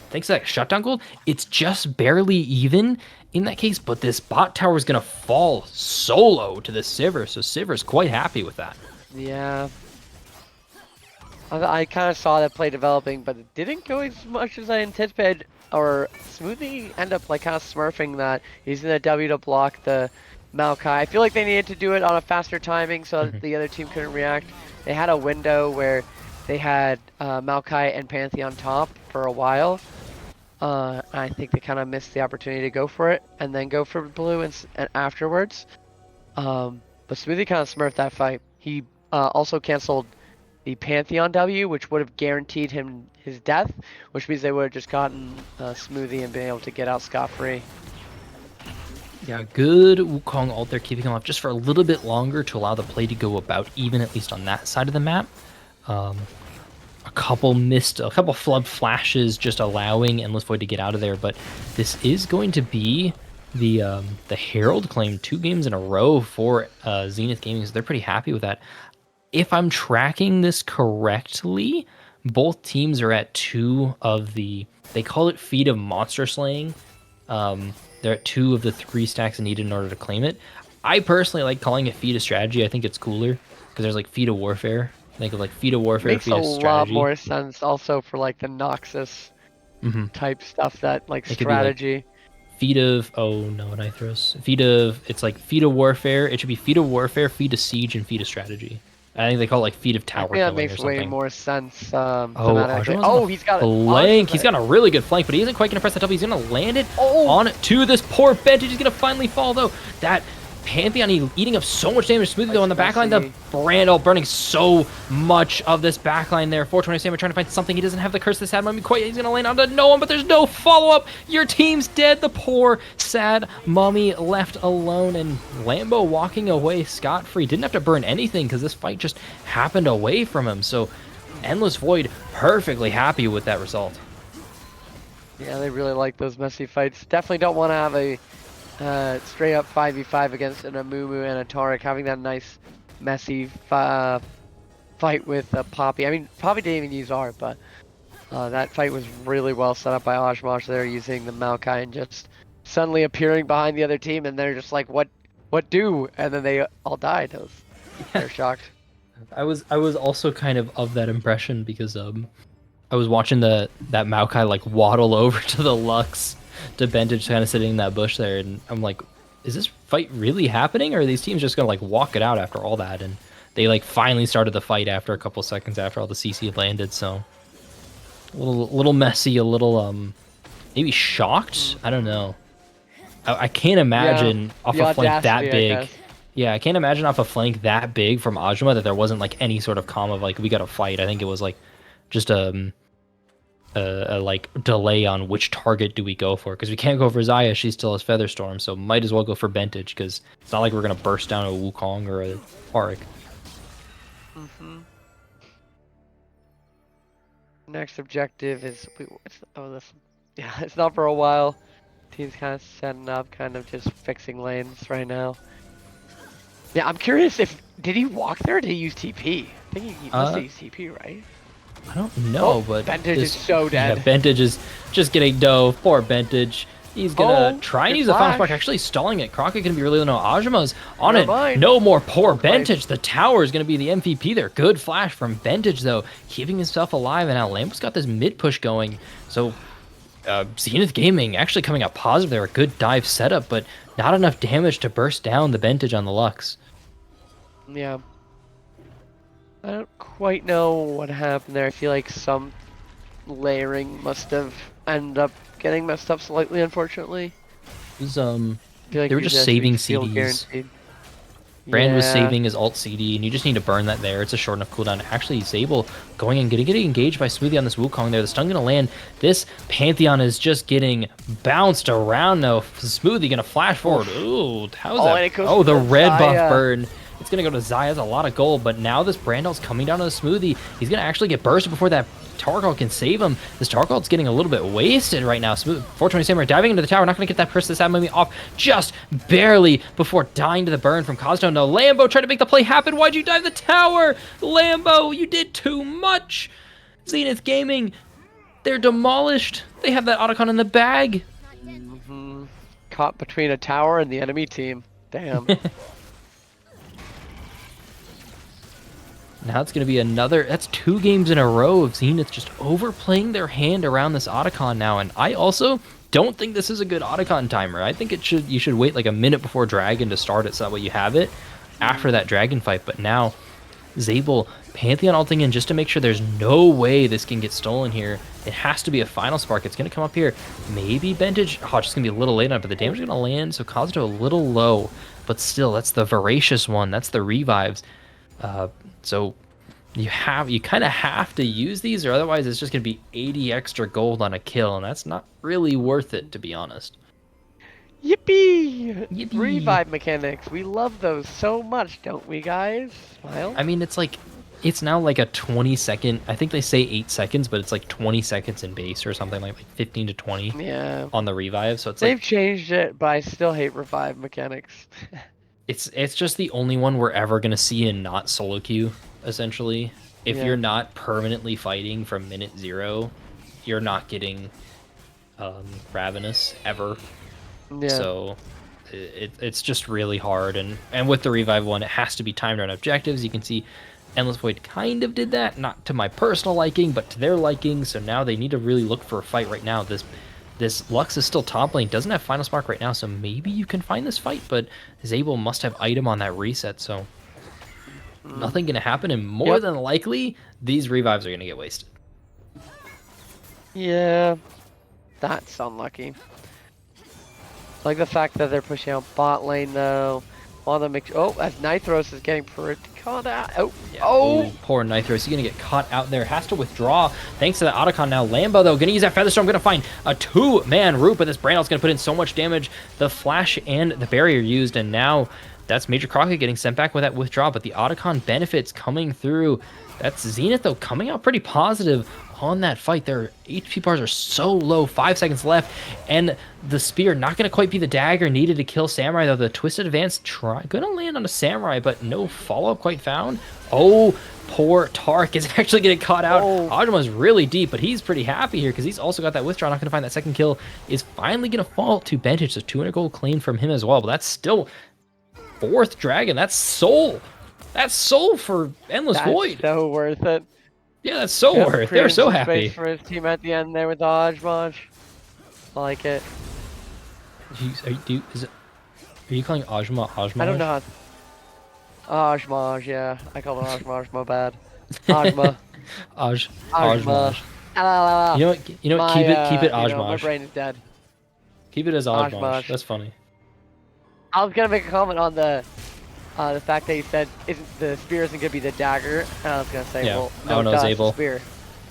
that shutdown gold, it's just barely even in that case. But this bot tower is gonna fall solo to the Sivir. So Sivir's quite happy with that. Yeah. I kind of saw that play developing, but it didn't go as much as I anticipated. Or Smoothie end up like kind of smurfing that, using the W to block the Maokai. I feel like they needed to do it on a faster timing so that the other team couldn't react. They had a window where they had Maokai and Pantheon top for a while. I think they kind of missed the opportunity to go for it and then go for blue and afterwards. But Smoothie kind of smurfed that fight. He also canceled the Pantheon W, which would have guaranteed him his death, which means they would have just gotten Smoothie and been able to get out scot-free. Yeah, good Wukong ult there, keeping him off just for a little bit longer to allow the play to go about even, at least on that side of the map. A couple flub flashes just allowing Endless Void to get out of there, but this is going to be the Herald claim 2 games in a row for Zenith Gaming, so they're pretty happy with that. If I'm tracking this correctly, both teams are at 2 of they call it feat of monster slaying. They're at 2 of the 3 stacks needed in order to claim it. I personally like calling it feat of strategy. I think it's cooler because there's like feat of warfare. Think of like feat of warfare, Makes feat a of lot strategy. more sense also for like the Noxus type stuff, that like It could be like strategy. feat of, oh no, Nithros. Feat of, it's like feat of warfare. It should be feat of warfare, feat of siege, and feat of strategy. I think they call it like feat of I tower think that killing or makes way something. more sense Oh, thematically. Ajuma's on the Oh, he's got it. flank. He's got a really good flank, but he isn't quite going to press that W. He's going to land it Oh, on to this poor bench. He's going to finally fall, though. That Pantheon eating up so much damage. Smoothly, though, on the backline. The Brandel burning so much of this backline there. 420 Sam trying to find something. He doesn't have the curse of the sad mummy quite. He's going to land onto no one, but there's no follow-up. Your team's dead. The poor, sad mummy left alone, and Lambo walking away scot-free. Didn't have to burn anything because this fight just happened away from him. So Endless Void perfectly happy with that result. yeah, they really like those messy fights. Definitely don't want to have a straight up 5v5 against an Amumu and a Taric. Having that nice messy fight with Poppy. I mean, Poppy didn't even use art, but that fight was really well set up by Oshmosh there, using the Maokai and just suddenly appearing behind the other team, and they're just like, what do? And then they all died. They're shocked. I was also kind of that impression because I was watching that Maokai like waddle over to the Lux to Bentage kind of sitting in that bush there, and I'm like, is this fight really happening, or are these teams just gonna like walk it out after all that? And they like finally started the fight after a couple seconds after all the CC had landed, so a little messy, a little maybe shocked. I don't know. I can't imagine off a flank that big. Yeah, I can't imagine off a flank that big from Ajuma that there wasn't like any sort of calm of like we got to fight. I think it was like just a like delay on which target do we go for, because we can't go for Zaya. She still has Featherstorm, so might as well go for Bentage because it's not like we're gonna burst down a Wukong or a Auric. Next objective is yeah, it's not for a while. Team's kind of setting up, kind of just fixing lanes right now. Yeah, I'm curious if did he walk there or did he use TP? I think he must have used TP, right? I don't know, but Bentage is so dead. Yeah, Bentage is just getting dove. Poor Bentage. He's gonna try and use the Fountain Spark, actually stalling it. Crockett gonna be really low. Ajuma's on it. No more poor Bentage. The tower is gonna be the MVP there. Good flash from Bentage though, keeping himself alive. And now Lambo's got this mid push going. So Zenith Gaming actually coming out positive there. A good dive setup, but not enough damage to burst down the Bentage on the Lux. Yeah. I don't quite know what happened there. I feel like some layering must have ended up getting messed up slightly, unfortunately. It was, Like they were just saving CDs. Brand was saving his alt CD, and you just need to burn that there. It's a short enough cooldown. Actually, Zabel going and getting engaged by Smoothie on this Wukong there. The stun gonna land. This Pantheon is just getting bounced around now. Smoothie gonna flash forward. Ooh, how's that? Oh, the red buff burn. It's going to go to Zaya. That's a lot of gold, but now this Brandel's coming down to the Smoothie. He's going to actually get bursted before that Tarkal can save him. This Tarkal's getting a little bit wasted right now. Smooth 420 Samurai diving into the tower. Not going to get that Curse this Mummy off just barely before dying to the burn from Cosstone. No, Lambo tried to make the play happen. Why'd you dive the tower? Lambo, you did too much. Zenith Gaming, they're demolished. They have that Otacon in the bag. Caught between a tower and the enemy team. Damn. Now it's going to be another, that's 2 games in a row of Zenith just overplaying their hand around this Otacon now. And I also don't think this is a good Otacon timer. I think you should wait like a minute before Dragon to start it, so that way you have it after that Dragon fight. But now Zabel, Pantheon ulting in just to make sure there's no way this can get stolen here. It has to be a final spark. It's going to come up here. Maybe Bentage. Oh, it's just going to be a little late on it, but the damage is going to land, so Kazuto a little low. But still, that's the Voracious one. That's the revives. So you kind of have to use these, or otherwise it's just going to be 80 extra gold on a kill, and that's not really worth it, to be honest. Yippee! Yippee! Revive mechanics. We love those so much, don't we, guys? Smile? I mean, it's now like a 20-second, I think they say 8 seconds, but it's like 20 seconds in base or something, like 15 to 20 on the revive. So they've changed it, but I still hate revive mechanics. It's just the only one we're ever going to see in not solo queue, essentially. If you're not permanently fighting from minute 0, you're not getting Ravenous ever. Yeah. So it's just really hard. And with the revive one, it has to be timed on objectives. You can see Endless Void kind of did that, not to my personal liking, but to their liking. So now they need to really look for a fight right now. This Lux is still top lane, doesn't have Final Spark right now, so maybe you can find this fight, but Zabel must have item on that reset, so nothing gonna happen, and more than likely, these revives are gonna get wasted. Yeah, that's unlucky. Like the fact that they're pushing out bot lane though. While the as Nitros is getting pretty caught out. Oh, Yeah. Oh, poor Nitros. He's gonna get caught out there. Has to withdraw. Thanks to the Otacon now. Lambo though, gonna use that Featherstorm. Gonna find a 2-man root, but this Brandal's gonna put in so much damage. The flash and the barrier used, and now that's Major Crockett getting sent back with that withdraw. But the Otacon benefits coming through. That's Zenith though, coming out pretty positive on that fight. Their HP bars are so low, 5 seconds left, and the spear not going to quite be the dagger needed to kill Samurai, though. The Twisted Advance gonna land on a Samurai, but no follow-up quite found. Oh, poor Tark is actually getting caught out. Ajuma's really deep, but he's pretty happy here because he's also got that withdraw. Not going to find that second kill. Is finally going to fall to Bentage, so 200 gold claimed from him as well, but that's still 4th dragon. That's soul. That's soul for Endless Void. So worth it. Yeah, that's so worth. They're so happy. For his team at the end there with the Ajmaj. I like it. Are you calling Ajma Ajmaj? I don't know how. Ajmaj, yeah. I call it Ajmaj, my bad. Ajma. Ajmaj. You know what? Keep it Ajmaj. My brain is dead. Keep it as Ajmaj. That's funny. I was gonna make a comment on the fact that you said the spear isn't gonna be the dagger, and I was gonna say, well, no, Zabel. Spear.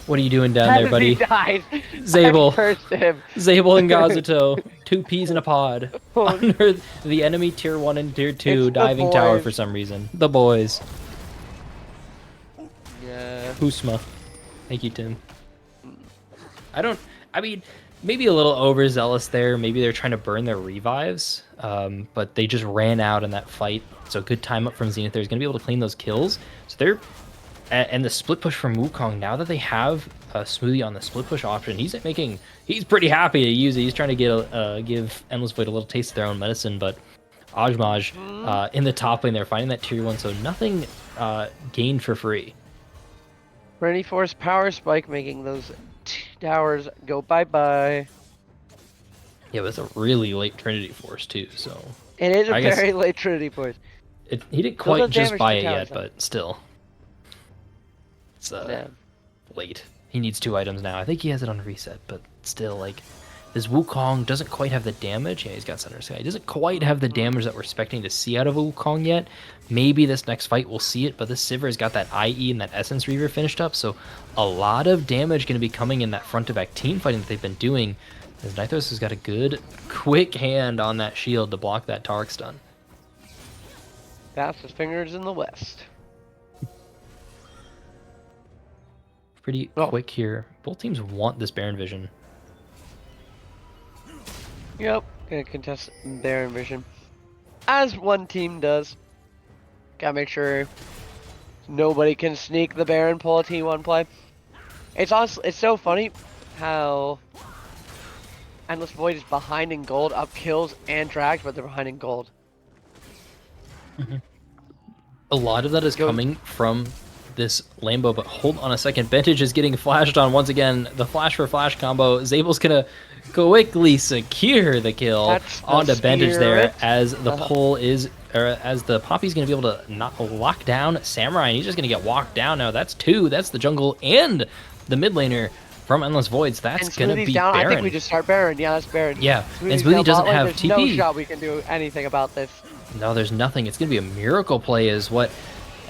What are you doing down there, buddy? He died. Zabel. I cursed him. Zabel and Gazuto, 2 peas in a pod, under the enemy tier 1 and tier 2 diving tower for some reason. The boys. Yeah. Husma. Thank you, Tim. I mean, maybe a little overzealous there. Maybe they're trying to burn their revives, but they just ran out in that fight. So good time up from Zenith. They're going to be able to clean those kills. So they're... And the split push from Wukong, now that they have Smoothie on the split push option, he's pretty happy to use it. He's trying to give Endless Void a little taste of their own medicine, but Ajmaj in the top lane, they're finding that tier 1, so nothing gained for free. Ready Force Power Spike making those towers go bye-bye. Yeah, but it's a really late Trinity Force too, so... It is a very late Trinity Force. He didn't quite just buy it yet, but still. It's late. He needs 2 items now. I think he has it on reset, but still, like, this Wukong doesn't quite have the damage. Yeah, he's got Center Sky. He doesn't quite have the damage that we're expecting to see out of a Wukong yet. Maybe this next fight we'll see it, but this Sivir has got that IE and that Essence Reaver finished up, so a lot of damage going to be coming in that front-to-back team fighting that they've been doing, as Nithos has got a good, quick hand on that shield to block that Tark stun. Fastest fingers in the West. Pretty quick here. Both teams want this Baron Vision. Yep, gonna contest Baron Vision. As one team does. Gotta make sure nobody can sneak the Baron, pull a T1 play. It's so funny how Endless Void is behind in gold, up kills and drags, but they're behind in gold. A lot of that is coming from this Lambo, but hold on a second. Bentage is getting flashed on once again. The flash for flash combo. Zabel's gonna quickly secure the kill onto Bentage there as the pull is, or as the Poppy's gonna be able to not lock down Samurai, and he's just gonna get walked down now. That's 2. That's the jungle and the mid laner from Endless Voids. That's gonna be down. Baron. I think we just start Baron. Yeah, that's Baron. Yeah, and Smoothie doesn't have TP. No shot we can do anything about this. No, there's nothing. It's gonna be a miracle play is what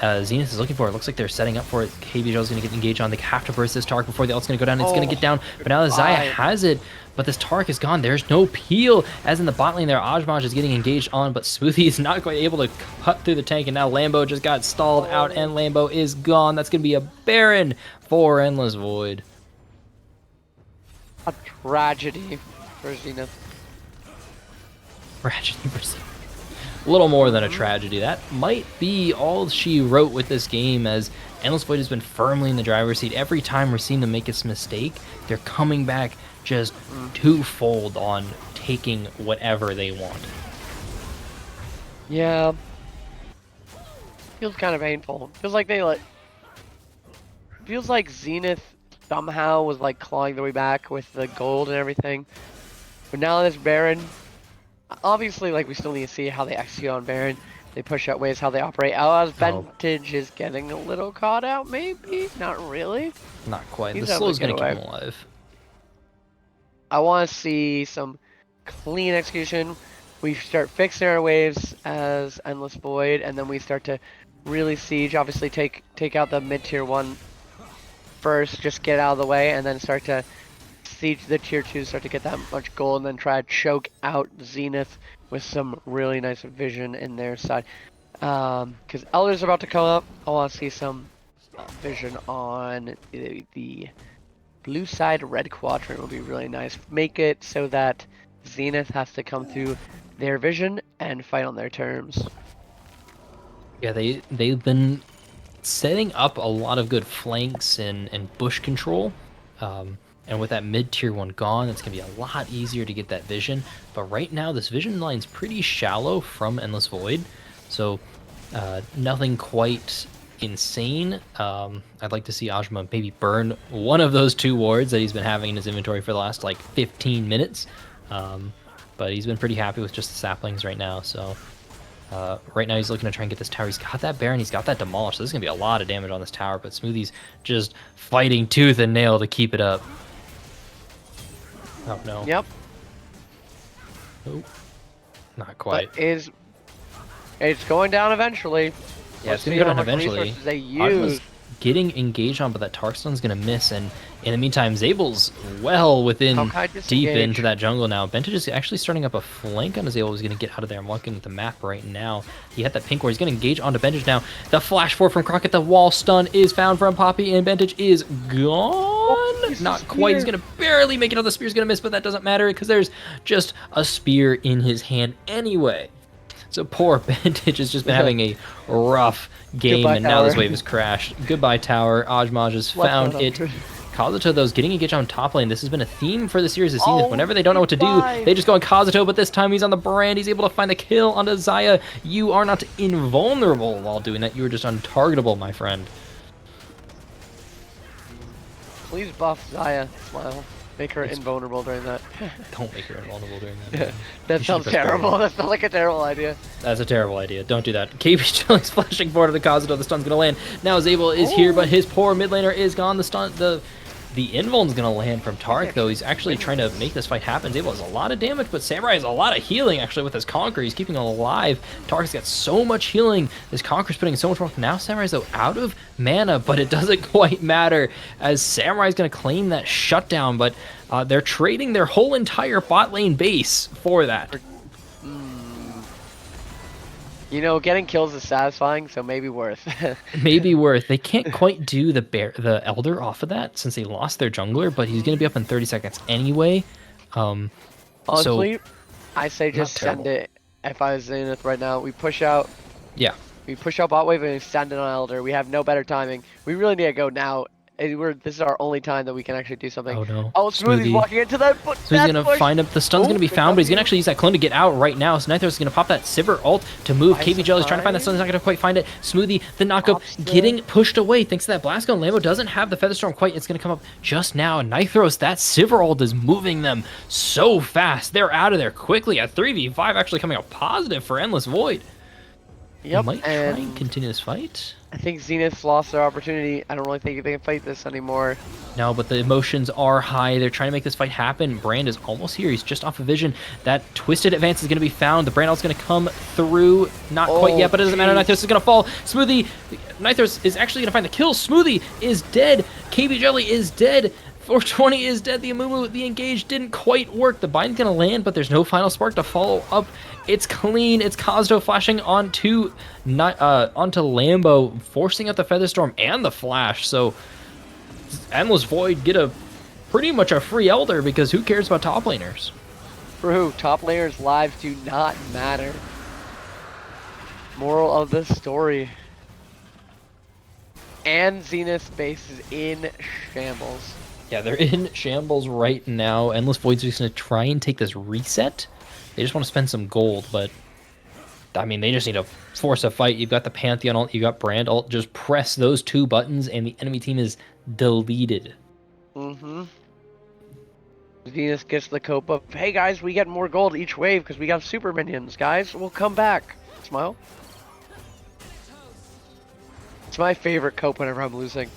Zenith is looking for. It looks like they're setting up for it. KBJ is going to get engaged on. They have to burst this Tark before the ult's going to go down. It's going to get down, but now Zaya has it, but this Tark is gone. There's no peel, as in the bot lane there. Ajmaj is getting engaged on, but Smoothie is not quite able to cut through the tank, and now Lambo just got stalled out, and Lambo is gone. That's going to be a Baron for Endless Void. A tragedy for Zenith. Tragedy for Zenith. A little more than a tragedy. That might be all she wrote with this game, as Endless Void has been firmly in the driver's seat. Every time we're seeing them make this mistake, they're coming back just twofold on taking whatever they want. Yeah. Feels kind of painful. Feels like they feels like Zenith somehow was like clawing their way back with the gold and everything. But now this Baron, obviously, like we still need to see how they execute on Baron. They push out ways how they operate. As Oh. Vintage is getting a little caught out, maybe not really. Not quite. He's The able to slow's get gonna keep away. him alive. I want to see some clean execution. We start fixing our waves as Endless Void, and then we start to really siege. Obviously, take out the mid tier 1 first, just get out of the way, and then start to siege the tier 2, start to get that much gold, and then try to choke out Zenith with some really nice vision in their side. Because Elder's about to come up, I want to see some vision on the blue side. Red quadrant would be really nice. Make it so that Zenith has to come through their vision and fight on their terms. Yeah, they've been setting up a lot of good flanks and bush control. And with that mid-tier 1 gone, it's going to be a lot easier to get that vision. But right now, this vision line's pretty shallow from Endless Void. So nothing quite insane. I'd like to see Ajma maybe burn one of those 2 wards that he's been having in his inventory for the last like 15 minutes. But he's been pretty happy with just the saplings right now. So right now he's looking to try and get this tower. He's got that Baron, he's got that Demolish. So there's going to be a lot of damage on this tower. But Smoothie's just fighting tooth and nail to keep it up. Oh no. Yep. Oh, not quite. But it's going down eventually. Yeah, Let's it's gonna see go how down much eventually. resources they Ajma's use. getting engaged on, but that Tarkstone's gonna miss, and in the meantime, Zabel's well within How can I deep disengage? into that jungle now. Vintage is actually starting up a flank on Zabel. He's gonna get out of there. I'm looking at the map right now. He had that pink ward. He's gonna engage onto Vintage now. The flash forward from Crockett. The wall stun is found from Poppy, and Vintage is gone. he's Not a quite. He's spear. gonna barely make it. The spear's gonna miss, but that doesn't matter because there's just a spear in his hand anyway. So poor Vintage has just been having a rough game, Goodbye, and now this tower. wave has crashed. Goodbye, tower. Ajmaj has Left found foot it. up. Kazuto, though, is getting engaged on top lane. This has been a theme for the series of Zenith. Oh, Whenever they don't know what to do, goodbye. they just go on Kazuto, but this time he's on the brand. He's able to find the kill onto Zaya. You are not invulnerable while doing that. You are just untargetable, my friend. Please buff Zaya. Smile. Make her invulnerable during that. Don't make her invulnerable during that. That You sounds should have terrible. That sounds like a terrible idea. That's a terrible idea. Don't do that. KB Jelly's flashing forward to the Kazuto. The stun's gonna land. Now Zabel is here, but his poor mid laner is gone. The invuln's gonna land from Tark, though. He's actually trying to make this fight happen. Zabel has a lot of damage, but Samurai has a lot of healing, actually, with his Conquer. He's keeping him alive. Tark's got so much healing. This Conquer's putting so much work. Now Samurai's, though, out of mana, but it doesn't quite matter, as Samurai's gonna claim that shutdown, but they're trading their whole entire bot lane base for that. You know, getting kills is satisfying, so maybe worth. Maybe worth. They can't quite do the Elder off of that since they lost their jungler, but he's going to be up in 30 seconds anyway. Honestly, I say just terrible. send it. If I was Zenith right now, we push out. Yeah. We push out bot wave and we send it on Elder. We have no better timing. We really need to go now. This is our only time that we can actually do something. Oh no. Oh, Smoothie's walking into that. So he's going to find him. The stun's going to be found, but he's going to actually use that clone to get out right now. So Nithros is going to pop that Sivir ult to move. KB Jelly's trying to find that stun. He's not going to quite find it. Smoothie, the knockup, getting pushed away. Thanks to that blast gun. Lambo doesn't have the Featherstorm quite. It's going to come up just now. And Nithros, that Sivir ult is moving them so fast. They're out of there quickly. A 3v5 actually coming out positive for Endless Void. Yep, Might try and continue this fight. I think Zenith's lost their opportunity. I don't really think they can fight this anymore. No, but the emotions are high. They're trying to make this fight happen. Brand is almost here. He's just off of vision. That twisted advance is going to be found. The Brand ult's going to come through. Not quite yet, but it doesn't matter. Nithros is going to fall. Smoothie, Nithros is actually going to find the kill. Smoothie is dead. KB Jelly is dead. 420 is dead. The Amumu, the engage didn't quite work. The bind's going to land, but there's no final spark to follow up. It's clean. It's Kazuto flashing onto Lambo, forcing out the Featherstorm and the flash. So Endless Void get pretty much a free Elder, because who cares about top laners? True, top laners' lives do not matter. Moral of the story. And Zenith's base is in shambles. Yeah, they're in shambles right now. Endless Void's just going to try and take this reset. They just want to spend some gold, but I mean, they just need to force a fight. You've got the Pantheon ult, you got Brand ult. Just press those 2 buttons, and the enemy team is deleted. Mm-hmm. Venus gets the cope of, hey guys, we get more gold each wave because we got super minions, guys. We'll come back. Smile. It's my favorite cope whenever I'm losing.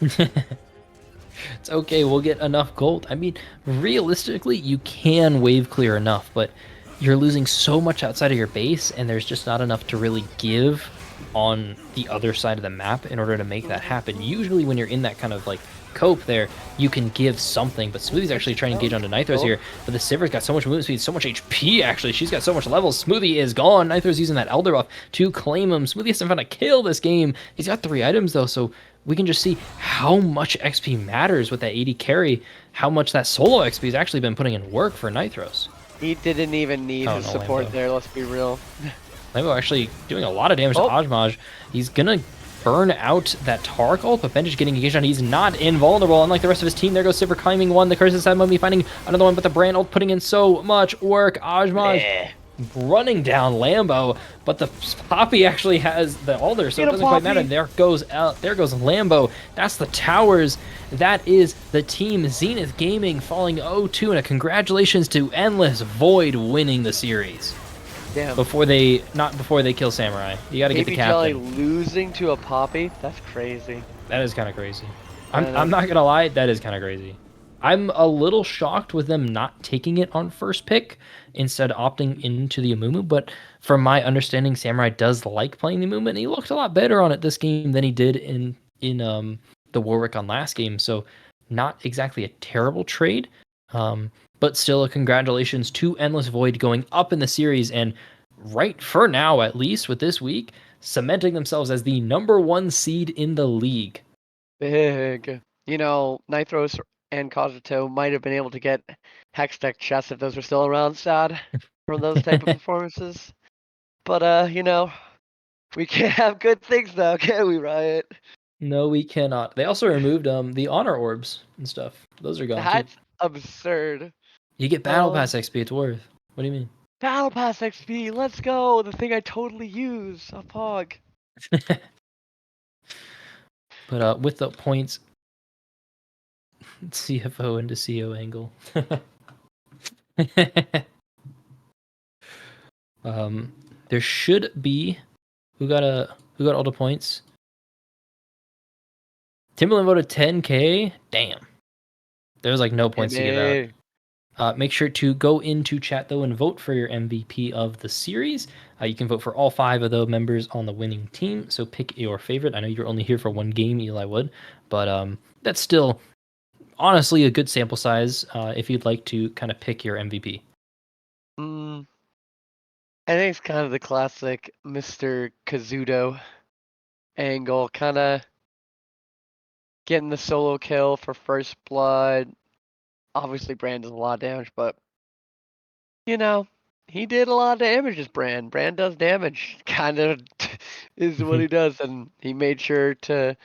It's okay, we'll get enough gold. I mean, realistically, you can wave clear enough, but you're losing so much outside of your base, and there's just not enough to really give on the other side of the map in order to make that happen. Usually when you're in that kind of like cope there, you can give something, but Smoothie's actually trying to engage onto Nitros here, but the Sivir's got so much movement speed, so much HP actually, she's got so much levels. Smoothie is gone. Nitro's using that Elder buff to claim him. Smoothie hasn't found a kill this game. He's got 3 items though, so we can just see how much XP matters with that 80 carry, how much that solo XP has actually been putting in work for Nitros. He didn't even need his support Lambo. there, let's be real. Lambo actually doing a lot of damage to Ajmaj. He's gonna burn out that Tark ult, but Benji's getting engaged on. He's not invulnerable, unlike the rest of his team. There goes Sivir climbing one. The Curse inside Mummy finding another one, but the Brand ult putting in so much work. Ajmaj running down Lambo, but the Poppy actually has the Alder, so it doesn't quite matter. There goes Lambo. That's the towers. That is the team Zenith Gaming falling 0-2, and a congratulations to Endless Void winning the series. Damn. Before they kill Samurai. You got to get the captain. Jelly losing to a Poppy? That's crazy. That is kind of crazy. I'm not gonna lie, that is kind of crazy. I'm a little shocked with them not taking it on first pick, instead opting into the Amumu, but from my understanding, Samurai does like playing the Amumu, and he looked a lot better on it this game than he did in the Warwick on last game, so not exactly a terrible trade, but still a congratulations to Endless Void going up in the series, and right for now, at least with this week, cementing themselves as the #1 seed in the league. Big. You know, Nitros and Kazuto might have been able to get Hextech chests if those were still around, sad, from those type of performances. But, you know, we can't have good things now, can we, Riot? No, we cannot. They also removed the honor orbs and stuff. Those are gone too. That's absurd. You get battle pass XP. It's worth. What do you mean? Battle Pass XP, let's go! The thing I totally use, a Pog. But with the points, CFO into CO angle. There should be who got all the points. Timberland voted 10K. Damn. There was like no points to give out. Make sure to go into chat though and vote for your MVP of the series. You can vote for all 5 of the members on the winning team. So pick your favorite. I know you're only here for 1 game, Eli Wood, but that's still honestly a good sample size if you'd like to kind of pick your MVP. I think it's kind of the classic Mr. Kazuto angle, kind of getting the solo kill for first blood. Obviously, Brand does a lot of damage, but you know, he did a lot of damage as Brand. Brand does damage, kind of is what he does, and he made sure to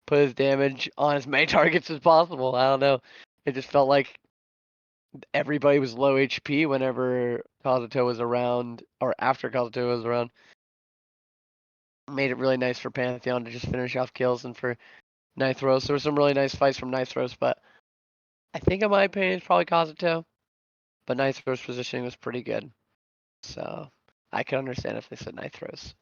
put his damage on as many targets as possible. I don't know. It just felt like everybody was low HP whenever Kazuto was around, or after Kazuto was around. Made it really nice for Pantheon to just finish off kills, and for Nitros. There were some really nice fights from Nitros, but I think in my opinion it's probably Kazuto. But Nitros' positioning was pretty good. So I can understand if they said Nitros.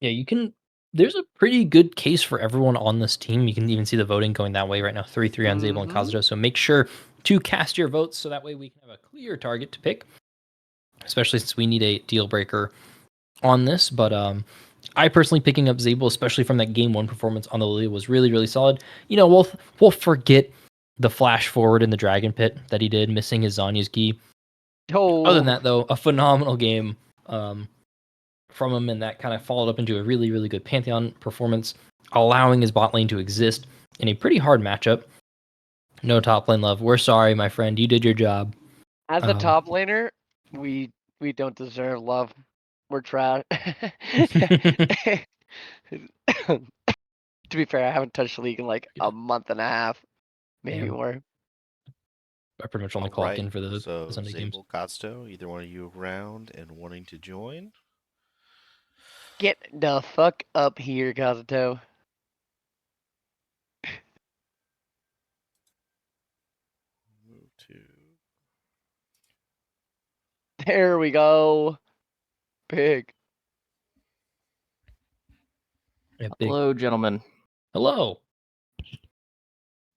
Yeah, you can. There's a pretty good case for everyone on this team. You can even see the voting going that way right now. 3-3 on Zabel and Kazuto. So make sure to cast your votes so that way we can have a clear target to pick. Especially since we need a deal breaker on this. But I personally picking up Zabel, especially from that game 1 performance on the Lilia, was really, really solid. You know, we'll forget the flash forward in the Dragon Pit that he did, missing his Zanya's key. Other than that, though, a phenomenal game from him, and that kind of followed up into a really, really good Pantheon performance, allowing his bot lane to exist in a pretty hard matchup. No top lane love. We're sorry, my friend. You did your job. As a top laner, we don't deserve love. We're trash. To be fair, I haven't touched the league in like a month and a half, maybe more. I pretty much only All clock right. in for the So Sunday games. Zabel, Godsto, either one of you around and wanting to join? Get the fuck up here, Kazuto. Move to. There we go. Big. Yeah, big. Hello, gentlemen. Hello.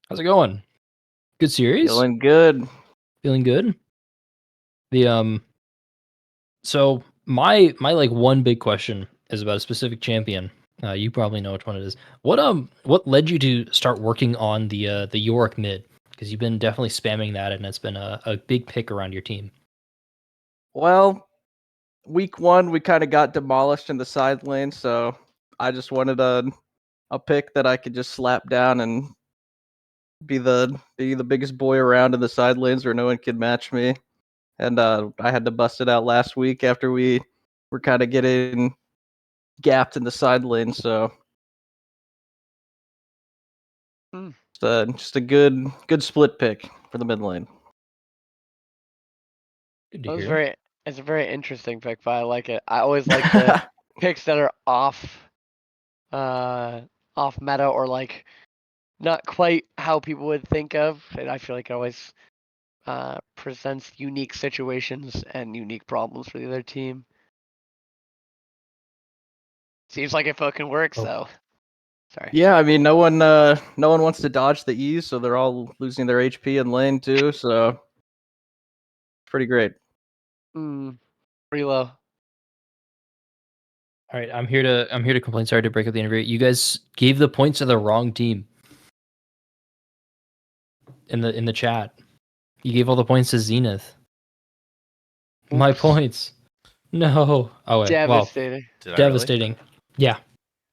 How's it going? Good series. Feeling good. Feeling good. The So my like one big question is about a specific champion. You probably know which one it is. What led you to start working on the Yorick mid? Because you've been definitely spamming that, and it's been a big pick around your team. Well, week 1 we kind of got demolished in the side lane, so I just wanted a pick that I could just slap down and be the biggest boy around in the side lanes where no one could match me. And I had to bust it out last week after we were kind of getting gapped in the side lane, so Hmm. just a good split pick for the mid lane. Good That to was hear. it's a very interesting pick, but I like it. I always like the picks that are off meta or like not quite how people would think of. And I feel like it always presents unique situations and unique problems for the other team. Seems like it fucking works Oh. though. Sorry. Yeah, I mean, no one wants to dodge the E's, so they're all losing their HP in lane too. So pretty great. Pretty low. All right, I'm here to complain. Sorry to break up the interview. You guys gave the points to the wrong team in the chat. You gave all the points to Zenith. My Oops. points. No. Oh wait. Well, Devastating. Did I really? devastating. Yeah.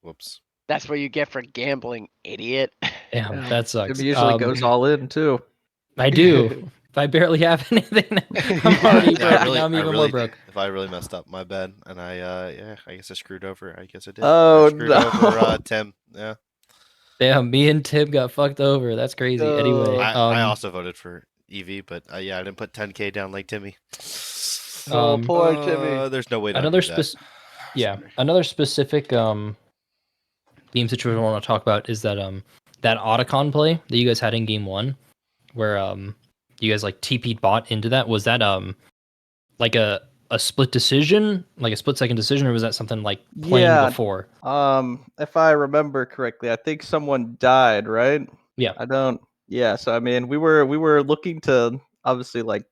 Whoops. That's what you get for gambling, idiot. Damn, Oh. that It sucks. usually goes all in too. I do. I barely have anything. I'm already Yeah, broke. Now I'm even more broke. If I really messed up, my bad. And I guess I screwed over. I guess I did. Oh I screwed over no! Tim. Yeah. Damn, me and Tim got fucked over. That's crazy. Anyway, I also voted for EV, but yeah, I didn't put 10K down like Timmy. Oh, poor Timmy. There's no way to another undo that. yeah, Sorry. another specific game situation I want to talk about is that Otacon play that you guys had in game 1 where you guys like TP'd bot into that. Was that like a split decision, like a split second decision, or was that something like playing Yeah. before? If I remember correctly, I think someone died, right? Yeah. I don't. Yeah. So I mean, we were looking to obviously like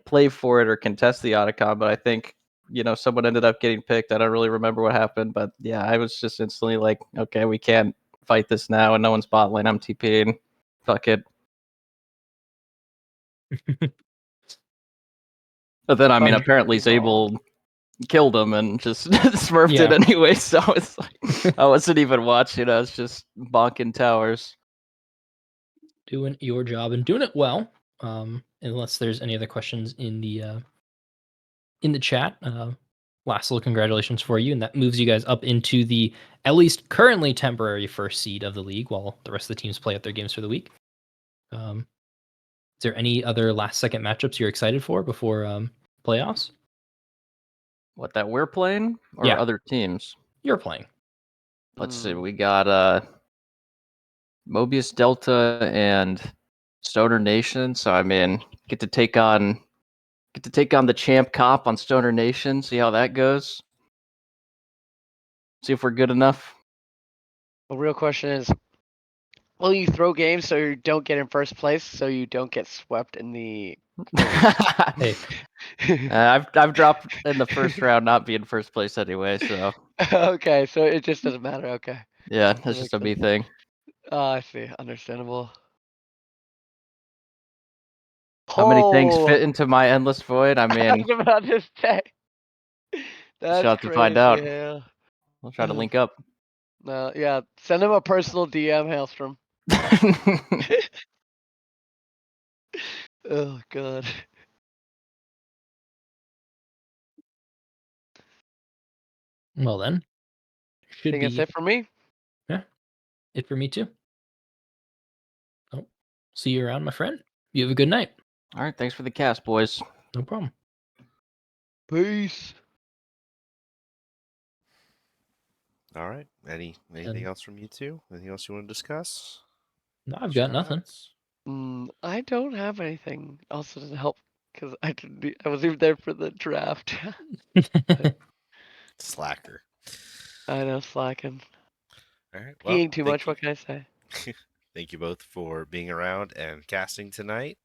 play for it or contest the Otacon, but I think someone ended up getting picked. I don't really remember what happened, but yeah, I was just instantly like, okay, we can't fight this now, and no one's bot lane. I'm TPing. Fuck it. But then I mean, Fuck apparently your ball. Zabel killed him and just smurfed it Yeah. anyway. So it's like I wasn't even watching. I was just bonking towers. Doing your job and doing it well. Unless there's any other questions in the chat. Last little congratulations for you, and that moves you guys up into the at least currently temporary first seed of the league, while the rest of the teams play out their games for the week. Is there any other last second matchups you're excited for before playoffs? What, that we're playing or Yeah. other teams? You're playing. Let's see. We got Mobius Delta and Stoner Nation. So I mean, get to take on the champ cop on Stoner Nation. See how that goes. See if we're good enough. The real question is, will you throw games so you don't get in first place, so you don't get swept in the? Hey, I've dropped in the first round, not being first place anyway. So Okay, so it just doesn't matter. Okay, yeah, that that's just makes a me sense. thing. I see. Understandable. How many things Oh, fit into my endless void? I I mean, was about to say. she'll That's have to find crazy. out. Yeah. We'll try to link up. No, yeah. Send him a personal DM, Hailstrom. Oh god. well then, should Think that's be it for me. it for me too. Oh, see you around, my friend. You have a good night. All right, thanks for the cast, boys. No problem. Peace. All right. Anything And else from you two? Anything else you want to discuss? no, I've got Shout nothing. outs? I don't have anything else to help because I wasn't even there for the draft. Slacker. I know, slacking. All right. Well, Eating too thank much, you. what can I say? Thank you both for being around and casting tonight.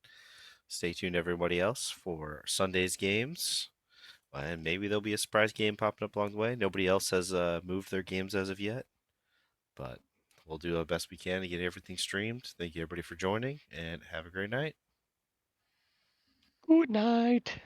Stay tuned, everybody else, for Sunday's games. And maybe there'll be a surprise game popping up along the way. Nobody else has moved their games as of yet, but we'll do our best we can to get everything streamed. Thank you, everybody, for joining, and have a great night. Good night.